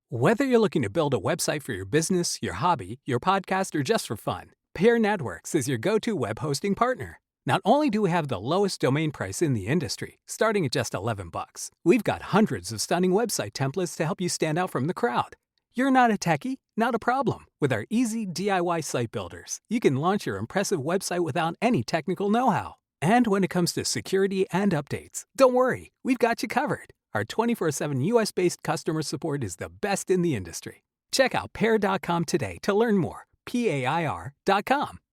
Whether you're looking to build a website for your business, your hobby, your podcast, or just for fun, Pair Networks is your go-to web hosting partner. Not only do we have the lowest domain price in the industry, starting at just $11, we've got hundreds of stunning website templates to help you stand out from the crowd. You're not a techie? Not a problem. With our easy DIY site builders, you can launch your impressive website without any technical know-how. And when it comes to security and updates, don't worry, we've got you covered. Our 24/7 US-based customer support is the best in the industry. Check out pair.com today to learn more. PAIR.com.